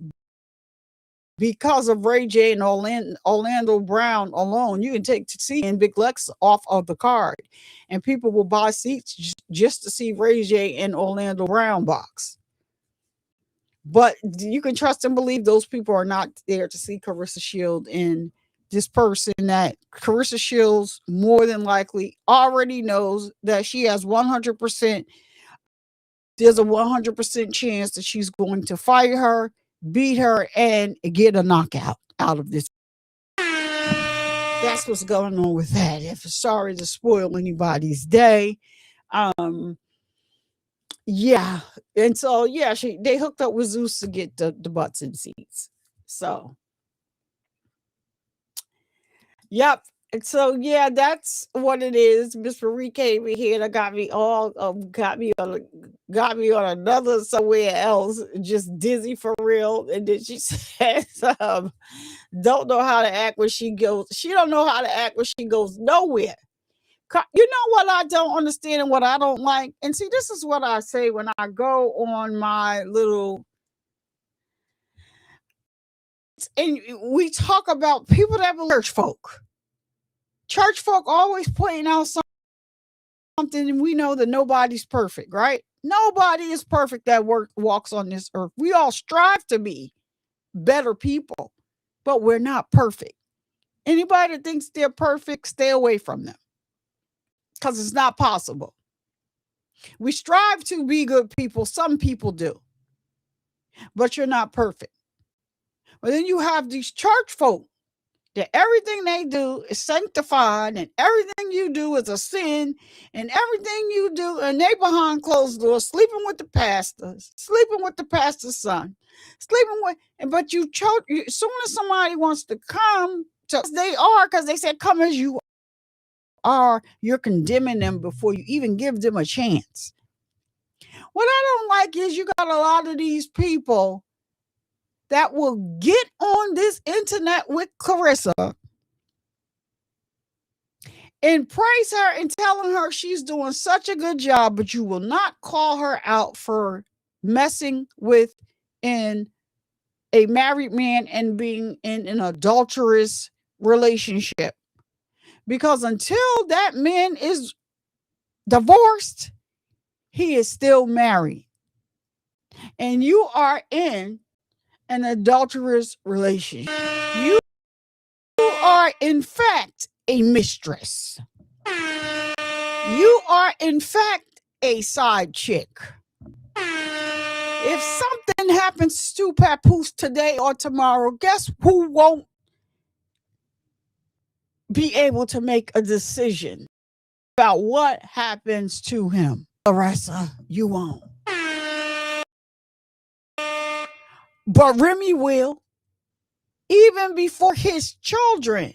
because of Ray J and Orlando Brown alone, you can take T and Big Lex off of the card, and people will buy seats just to see Ray J and Orlando Brown box. But you can trust and believe those people are not there to see Clarissa Shields and this person that Clarissa Shields more than likely already knows that she has 100%. There's a 100% chance that she's going to fight her, beat her, and get a knockout out of this. That's what's going on with that. If sorry to spoil anybody's day. Yeah. And so, they hooked up with Zeus to get the butts in seats. So, Yep. And so yeah, that's what it is. Miss Marie came in here and got me all got me on another somewhere else, just dizzy for real. And then she says, don't know how to act when she goes. She don't know how to act when she goes nowhere. You know what I don't understand and what I don't like? And see, this is what I say when I go on my little, and we talk about people that believe church folk. Church folk always pointing out something, and we know that nobody's perfect, right? Nobody is perfect that walks on this earth. We all strive to be better people, but we're not perfect. Anybody that thinks they're perfect, stay away from them because it's not possible. We strive to be good people. Some people do, but you're not perfect. But then you have these church folk that everything they do is sanctified and everything you do is a sin and everything you do, and they behind closed doors, sleeping with the pastors, sleeping with the pastor's son, sleeping with, but you chose, as soon as somebody wants to come to, they are, because they said, come as you are, you're condemning them before you even give them a chance. What I don't like is you got a lot of these people that will get on this internet with Clarissa and praise her and telling her she's doing such a good job, but you will not call her out for messing with a married man and being in an adulterous relationship. Because until that man is divorced, he is still married. And you are in an adulterous relationship. You are, in fact, a mistress. You are, in fact, a side chick. If something happens to Papoose today or tomorrow, guess who won't be able to make a decision about what happens to him? Clarissa, you won't. But Remy will. Even before his children,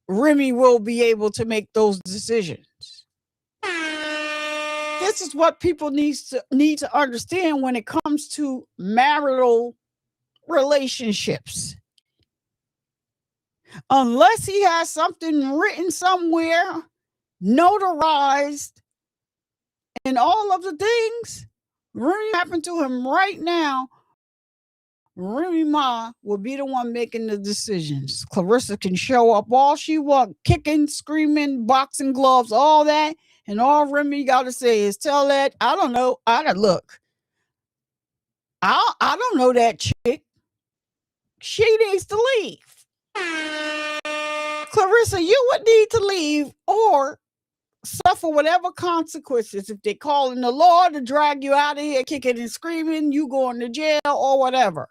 Remy will be able to make those decisions. This is what people need to understand when it comes to marital relationships. Unless he has something written somewhere, notarized, and all of the things, Remy happen to him right now, Remy Ma will be the one making the decisions. Clarissa can show up all she wants, kicking, screaming, boxing gloves, all that. And all Remy got to say is, tell that, I don't know. I don't know that chick. She needs to leave. Clarissa, you would need to leave or suffer whatever consequences. If they call in the law to drag you out of here, kicking and screaming, you going to jail or whatever.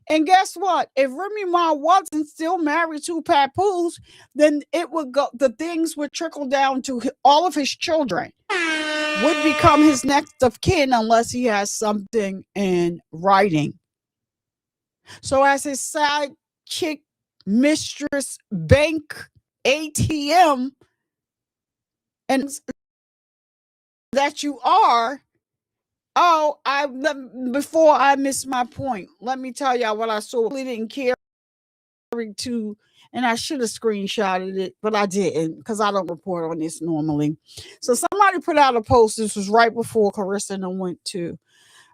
And guess what? If Remy Ma wasn't still married to Papoose, then it would go, the things would trickle down to all of his children, would become his next of kin unless he has something in writing. So as his side chick, mistress, bank, ATM, and that you are, before I miss my point, let me tell y'all what I saw. I really didn't care to, and I should have screenshotted it, but I didn't because I don't report on this normally. So somebody put out a post. This was right before Clarissa and I went to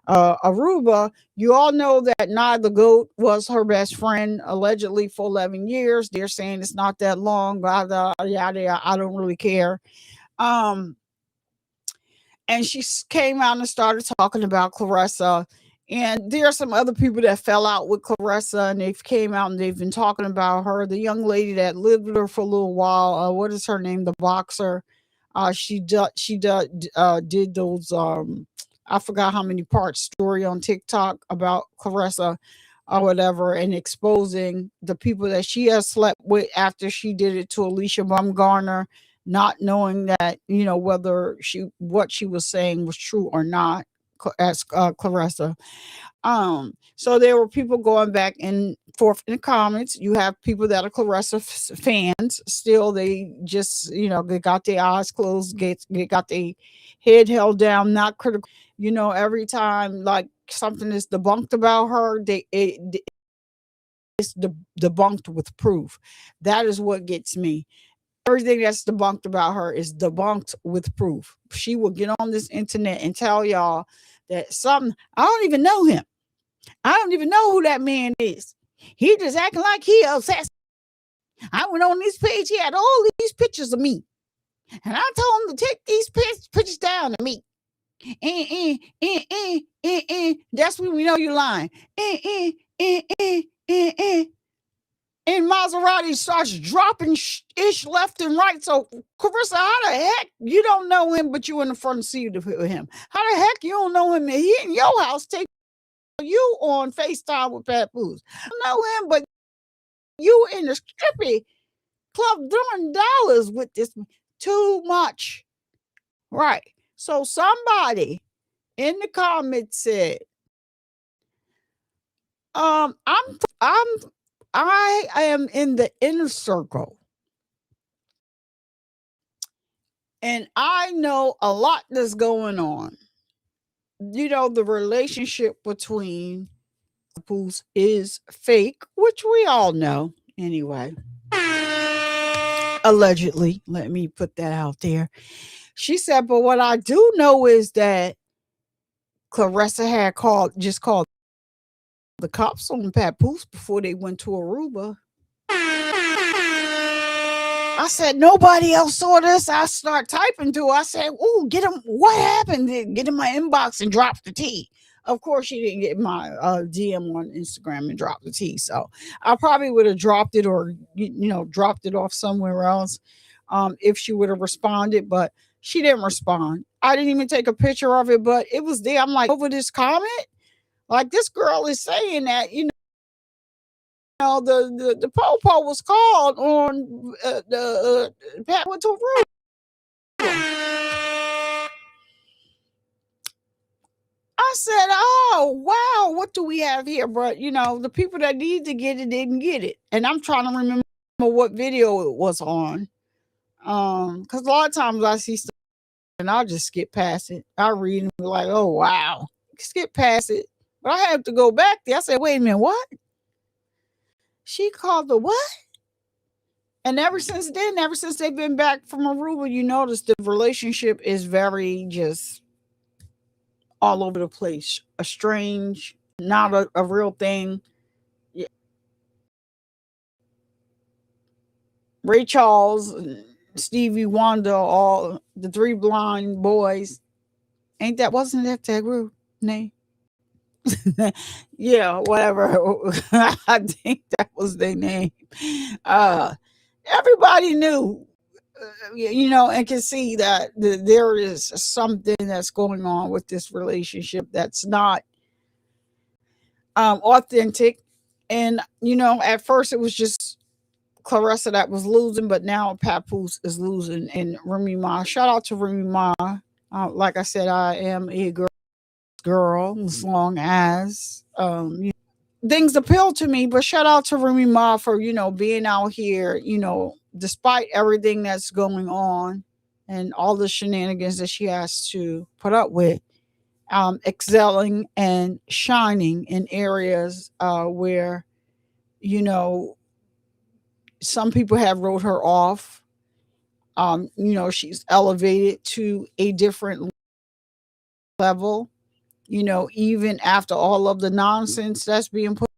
Aruba. You all know that Nye the Goat was her best friend allegedly for 11 years. They're saying it's not that long, but I don't really care. And she came out and started talking about Clarissa. And there are some other people that fell out with Clarissa, and they've came out and they've been talking about her. The young lady that lived with her for a little while, what is her name? The boxer. She did those. I forgot how many parts story on TikTok about Clarissa or whatever, and exposing the people that she has slept with after she did it to Alicia Baumgartner, not knowing that, whether what she was saying was true or not. Clarissa. So there were people going back and forth in the comments. You have people that are Clarissa fans. Still, they just, they got their eyes closed, they got their head held down, not critical. Every time like something is debunked about her, it's debunked with proof. That is what gets me. Everything that's debunked about her is debunked with proof. She will get on this internet and tell y'all that something, I don't even know him. I don't even know who that man is. He just acting like he obsessed. I went on this page. He had all these pictures of me. And I told him to take these pictures down to me. That's when we know you're lying. And Maserati starts dropping ish left and right. So, Clarissa, how the heck you don't know him, but you in the front seat with him? How the heck you don't know him? He in your house taking you on FaceTime with Papoose. I know him, but you in the strippy club doing dollars with this. Too much. Right. So somebody in the comments said, I am in the inner circle. And I know a lot that's going on. The relationship between couples is fake, which we all know anyway. Allegedly, let me put that out there. She said, but what I do know is that Clarissa had called the cops on Papoose before they went to Aruba. I said, nobody else saw this. I start typing to her. I said, ooh, get him. What happened? Get in my inbox and drop the tea. Of course, she didn't get my DM on Instagram and drop the tea. So I probably would have dropped it or, dropped it off somewhere else if she would have responded. But she didn't respond. I didn't even take a picture of it, but it was there. I'm like, over this comment? Like, this girl is saying that, the popo was called on the Pat went to room. I said, oh, wow, what do we have here? But, the people that need to get it didn't get it. And I'm trying to remember what video it was on. Because a lot of times I see stuff and I'll just skip past it. I read and be like, oh, wow, skip past it. But I have to go back there. I said, wait a minute, what? She called the what? And ever since then, ever since they've been back from Aruba, you notice the relationship is very just all over the place. A strange, not a real thing. Yeah. Ray Charles, Stevie Wonder, all the three blind boys. Wasn't that group name? Yeah, whatever. I think that was their name. Everybody knew, and can see that there is something that's going on with this relationship that's not authentic. And, at first it was just Clarissa that was losing, but now Papoose is losing. And Remy Ma, shout out to Remy Ma. Like I said, I am a girl as long as things appeal to me. But shout out to Remy Ma for being out here, despite everything that's going on and all the shenanigans that she has to put up with, excelling and shining in areas where some people have wrote her off. She's elevated to a different level. Even after all of the nonsense that's being put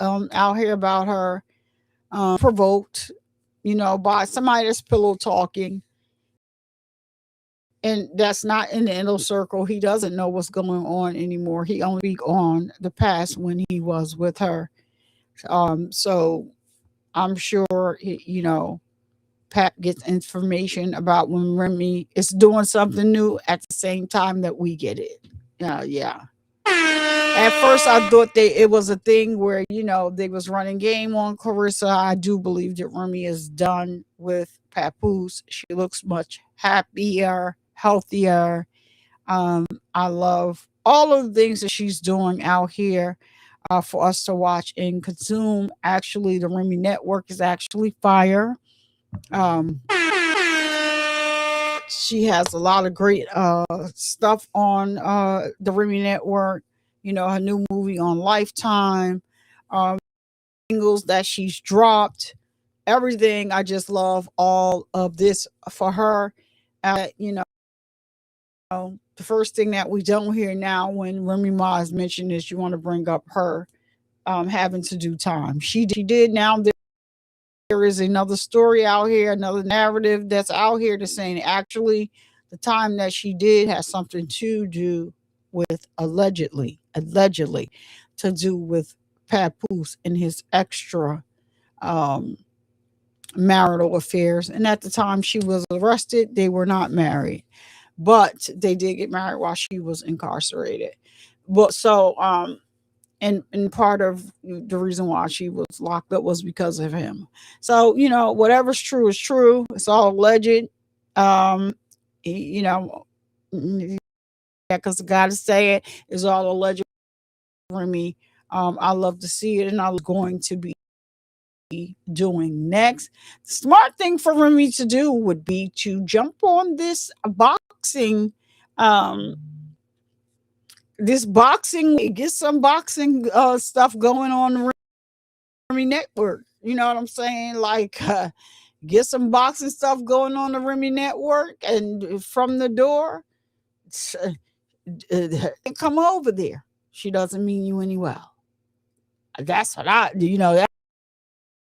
out here about her, provoked, by somebody that's pillow talking. And that's not in the inner circle. He doesn't know what's going on anymore. He only speak on the past when he was with her. So I'm sure, Pat gets information about when Remy is doing something new at the same time that we get it. Yeah. At first, I thought it was a thing where, they was running game on Clarissa. I do believe that Remy is done with Papoose. She looks much happier, healthier. I love all of the things that she's doing out here for us to watch and consume. Actually, the Remy Network is actually fire. Um, she has a lot of great stuff on the Remy Network. You know, her new movie on Lifetime, singles that she's dropped, everything. I just love all of this for her. You know, the first thing that we don't hear now when Remy Ma is mentioned is you want to bring up her having to do time. She did. Now there is another story out here, another narrative that's out here that's saying actually the time that she did has something to do with allegedly to do with Papoose and his extra um, marital affairs. And at the time she was arrested, they were not married, but they did get married while she was incarcerated. But so and part of the reason why she was locked up was because of him. So, you know, whatever's true is true. It's all alleged. You know, yeah, because the guy to say it is all alleged for me. I love to see it, and I was going to be doing next. The smart thing for Remy to do would be to jump on boxing um get some boxing stuff going on the Remy Network. You know what I'm saying? Like get some boxing stuff going on the Remy Network, and from the door, come over there. She doesn't mean you any well. That's what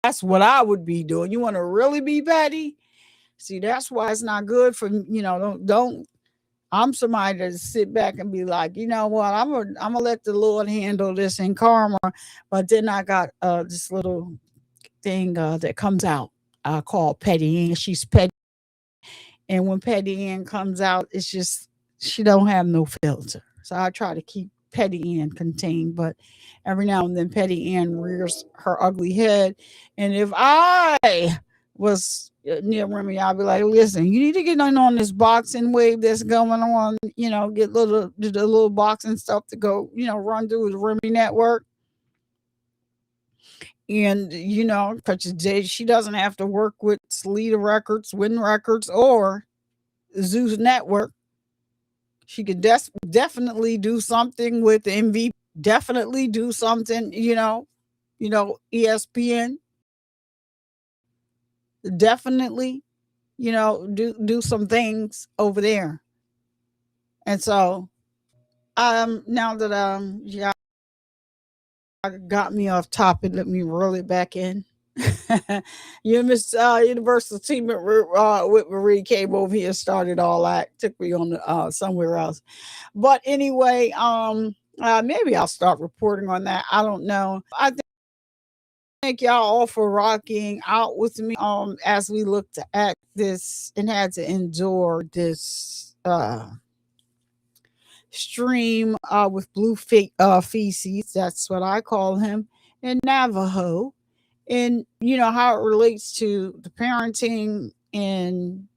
that's what I would be doing. You want to really be petty? See, that's why it's not good for, you know, don't I'm somebody to sit back and be like, you know what, I'm gonna let the Lord handle this in karma. But then I got this little thing that comes out called Petty Ann. She's petty, and when Petty Ann comes out, it's just she don't have no filter. So I try to keep Petty Ann contained, but every now and then Petty Ann rears her ugly head. And if I was near Remy, I'd be like, listen, you need to get on this boxing wave that's going on, you know, get the little boxing stuff to go, you know, run through the Remy Network. And, you know, because she doesn't have to work with Salida Records, Win Records, or Zeus Network. She could definitely do something with MVP. Definitely do something, ESPN. Definitely, do some things over there. And so, now that yeah, got me off topic, let me roll it back in. You Miss Universal Team with Marie came over here, started all that, took me on somewhere else. But anyway, maybe I'll start reporting on that. I don't know. I thank y'all all for rocking out with me as we looked at this and had to endure this stream with feces. That's what I call him, in Navajo, and how it relates to the parenting, and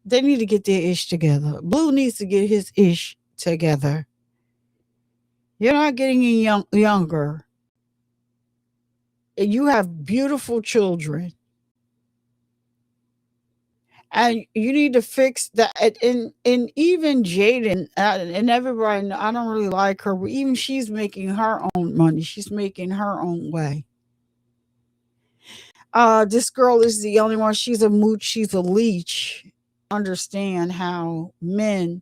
they need to get their ish together. Blue needs to get his ish together. You're not getting any younger. And you have beautiful children. And you need to fix that. And even Jaden and everybody, I don't really like her, but even she's making her own money. She's making her own way. This girl is the only one. She's a mooch. She's a leech. Understand how men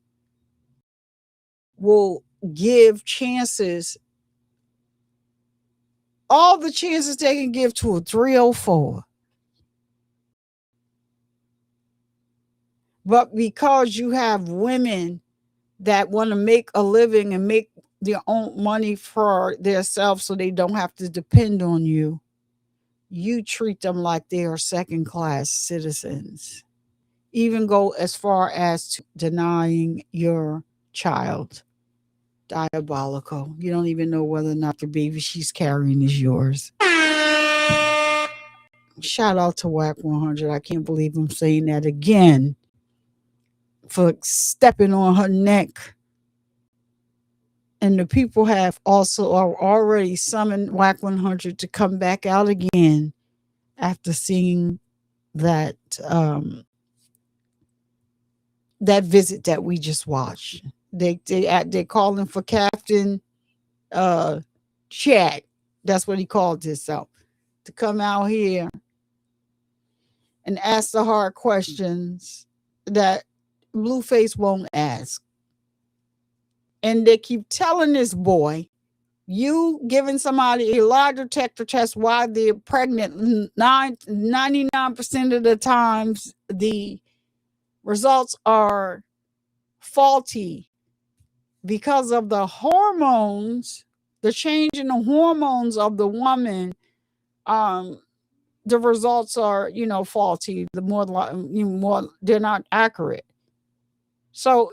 will give chances, all the chances they can give to a 304. But because you have women that want to make a living and make their own money for themselves so they don't have to depend on you, you treat them like they are second class citizens. Even go as far as to denying your child. Diabolical. You don't even know whether or not the baby she's carrying is yours. Shout out to WAC 100. I can't believe I'm saying that again, for stepping on her neck And the people have also are already summoned WAC 100 to come back out again after seeing that that visit that we just watched. They're calling for Captain Chat. That's what he called himself, to come out here and ask the hard questions that Blueface won't ask. And they keep telling this boy, you giving somebody a lie detector test while they're pregnant, 99% of the times the results are faulty because of the hormones, the change in the hormones of the woman. The results are, faulty. The more they're not accurate. So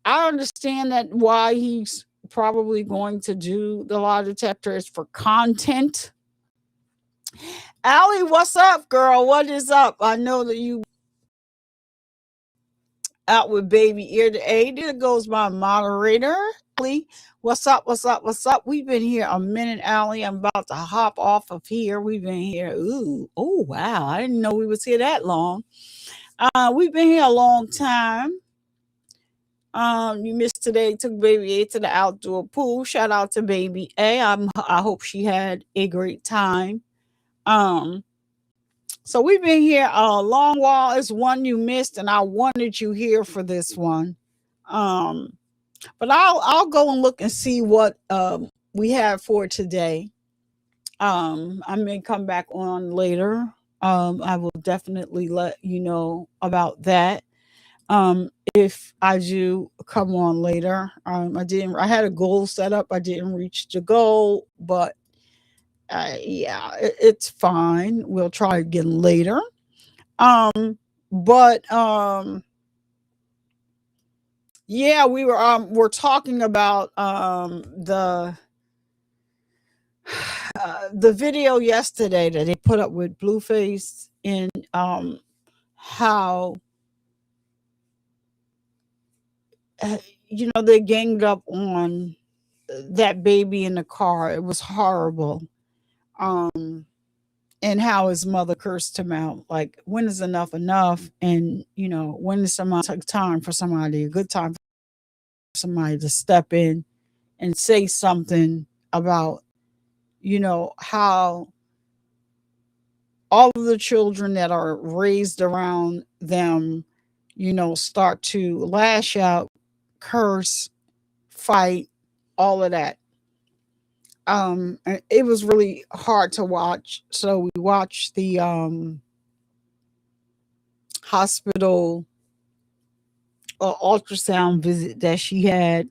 I understand that why he's probably going to do the lie detector is for content. Allie, what's up, girl? What is up? I know that you out with baby ear to A. There goes my moderator. What's up? What's up? What's up? We've been here a minute, Allie. I'm about to hop off of here. We've been here. Ooh, oh wow! I didn't know we was here that long. We've been here a long time. You missed today. Took baby A to the outdoor pool. Shout out to baby A. I hope she had a great time. So we've been here a long while. It's one you missed, and I wanted you here for this one. But I'll go and look and see what we have for today. I may come back on later. I will definitely let you know about that. If I do come on later. I had a goal set up. I didn't reach the goal, but yeah, it's fine. We'll try again later. But yeah, we're talking about the video yesterday that they put up with Blueface, and how they ganged up on that baby in the car. It was horrible. And how his mother cursed him out. Like, when is enough enough? And when is a good time for somebody to step in and say something about how all of the children that are raised around them start to lash out, curse, fight, all of that. And it was really hard to watch. So we watched the hospital ultrasound visit that she had,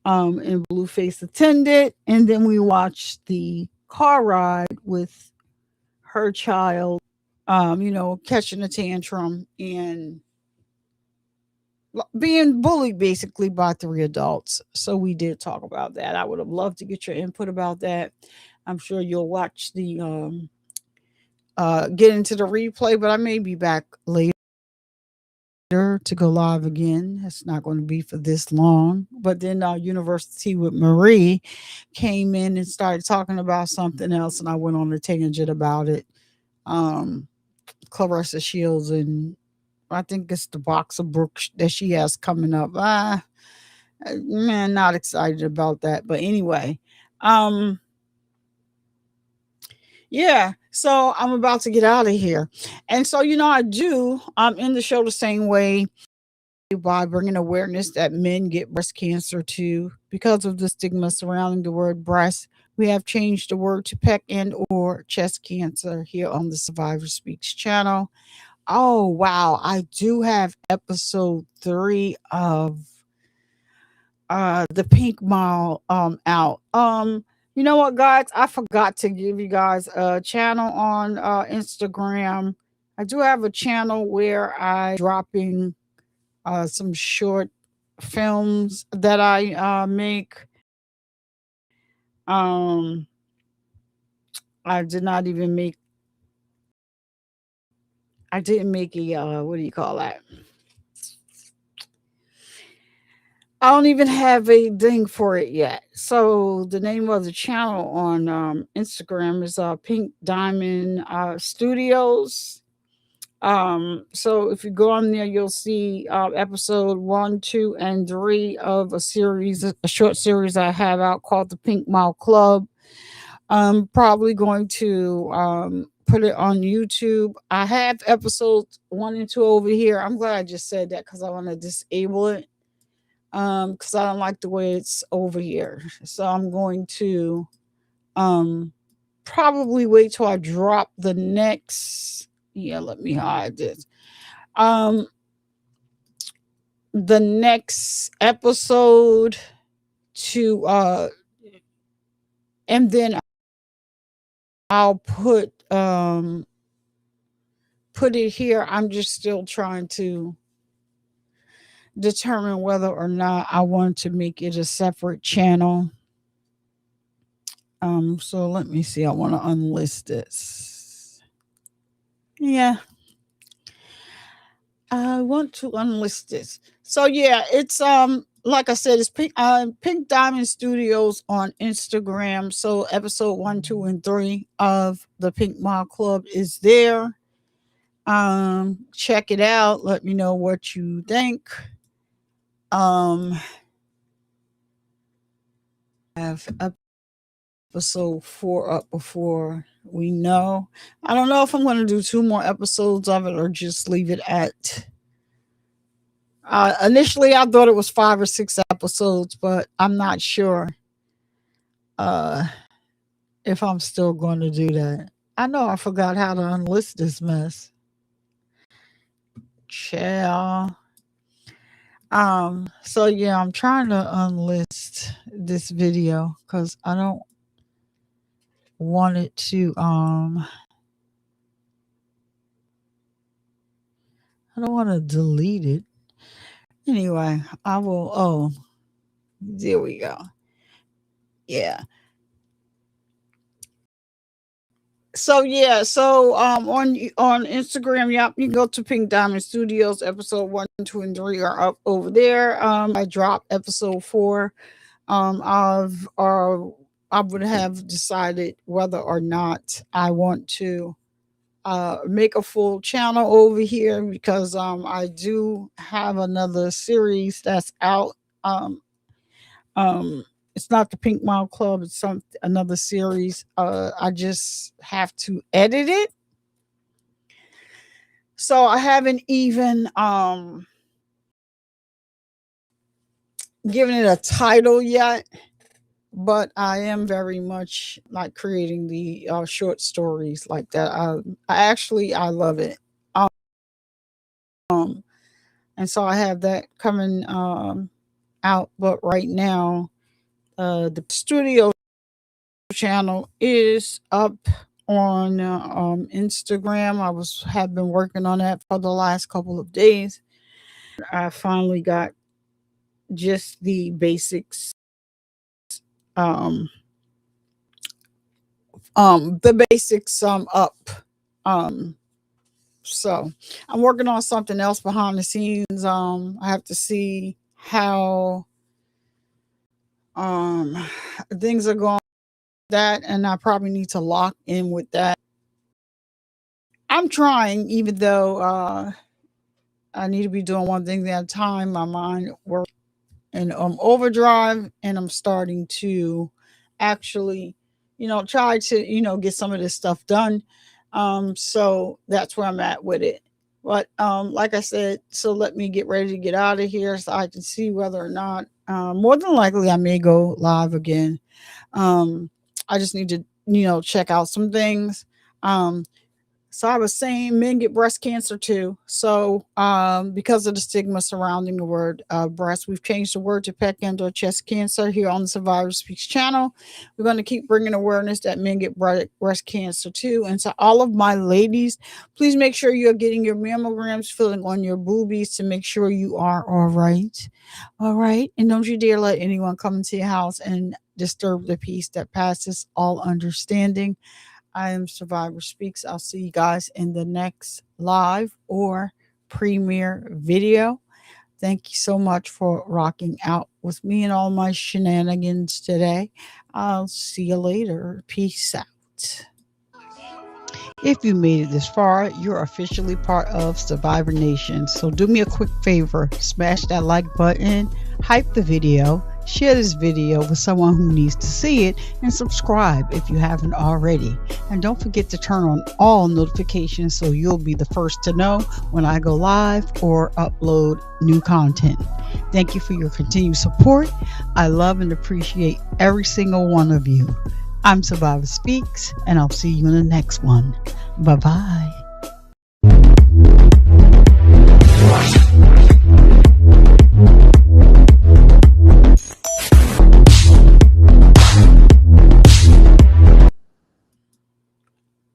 and Blueface attended, and then we watched the car ride with her child, catching a tantrum and being bullied basically by 3 adults. So we did talk about that. I would have loved to get your input about that. I'm sure you'll watch the get into the replay, but I may be back later to go live again. It's not going to be for this long. But then University with Marie came in and started talking about something else, and I went on a tangent about it. Clarissa Shields, and I think it's the boxer book that she has coming up. Man, not excited about that. But anyway, yeah, so I'm about to get out of here. And so, I do in the show the same way, by bringing awareness that men get breast cancer too. Because of the stigma surrounding the word breast, we have changed the word to peck and or chest cancer here on the Survivor Speaks channel. Oh wow, I do have episode 3 of the Pink Mile out. You know what, guys? I forgot to give you guys a channel on Instagram. I do have a channel where I dropping some short films that I make. I did not even make. I didn't make a what do you call that? I don't even have a thing for it yet. So the name of the channel on Instagram is Pink Diamond Studios. So if you go on there, you'll see episode 1, 2, and 3 of a series, a short series I have out called the Pink Mile Club. I'm probably going to put it on YouTube. I have episodes 1 and 2 over here. I'm glad I just said that because I want to disable it. Because I don't like the way it's over here. So I'm going to probably wait till I drop the next. Yeah, let me hide this. The next episode to and then I'll put it here. I'm just still trying to determine whether or not I want to make it a separate channel. So let me see. I want to unlist this. Yeah. I want to unlist this. So yeah, it's like I said, it's Pink Diamond Studios on Instagram. So episode 1, 2, and 3 of the Pink Mile Club is there. Check it out. Let me know what you think. Have episode 4 up before we know. I don't know if I'm going to do 2 more episodes of it or just leave it at. Initially, I thought it was 5 or 6 episodes, but I'm not sure if I'm still going to do that. I know I forgot how to unlist this mess. Chill. So yeah, I'm trying to unlist this video because I don't want it to I don't want to delete it. Anyway, I will. Oh, there we go. Yeah. So yeah, so on Instagram, yep, you can go to Pink Diamond Studios. Episode 1, 2, and 3 are up over there. I dropped episode 4. Of I would have decided whether or not I want to make a full channel over here because I do have another series that's out. It's not the Pink Mile Club, it's another series. I just have to edit it. So I haven't even given it a title yet, but I am very much like creating the short stories like that. I love it. And so I have that coming out, but right now the studio channel is up on Instagram. Have been working on that for the last couple of days. I finally got just the basics up. So I'm working on something else behind the scenes. I have to see how things are going with that, and I probably need to lock in with that. I'm trying, even though I need to be doing one thing at a time. My mind works in overdrive, and I'm starting to actually, try to, get some of this stuff done. So that's where I'm at with it. But like I said, so let me get ready to get out of here so I can see whether or not, more than likely, I may go live again. I just need to, check out some things. So I was saying men get breast cancer too. So because of the stigma surrounding the word breast, we've changed the word to peck and or chest cancer here on the Survivor Speaks channel. We're going to keep bringing awareness that men get breast cancer too. And to all of my ladies, please make sure you're getting your mammograms, filling on your boobies to make sure you are all right. All right. And don't you dare let anyone come into your house and disturb the peace that passes all understanding. I am Survivor Speaks. I'll see you guys in the next live or premiere video. Thank you so much for rocking out with me and all my shenanigans today. I'll see you later. Peace out. If you made it this far, you're officially part of Survivor Nation. So do me a quick favor, smash that like button, hype the video, share this video with someone who needs to see it, and subscribe if you haven't already. And don't forget to turn on all notifications so you'll be the first to know when I go live or upload new content. Thank you for your continued support. I love and appreciate every single one of you. I'm Survivor Speaks, and I'll see you in the next one. Bye-bye.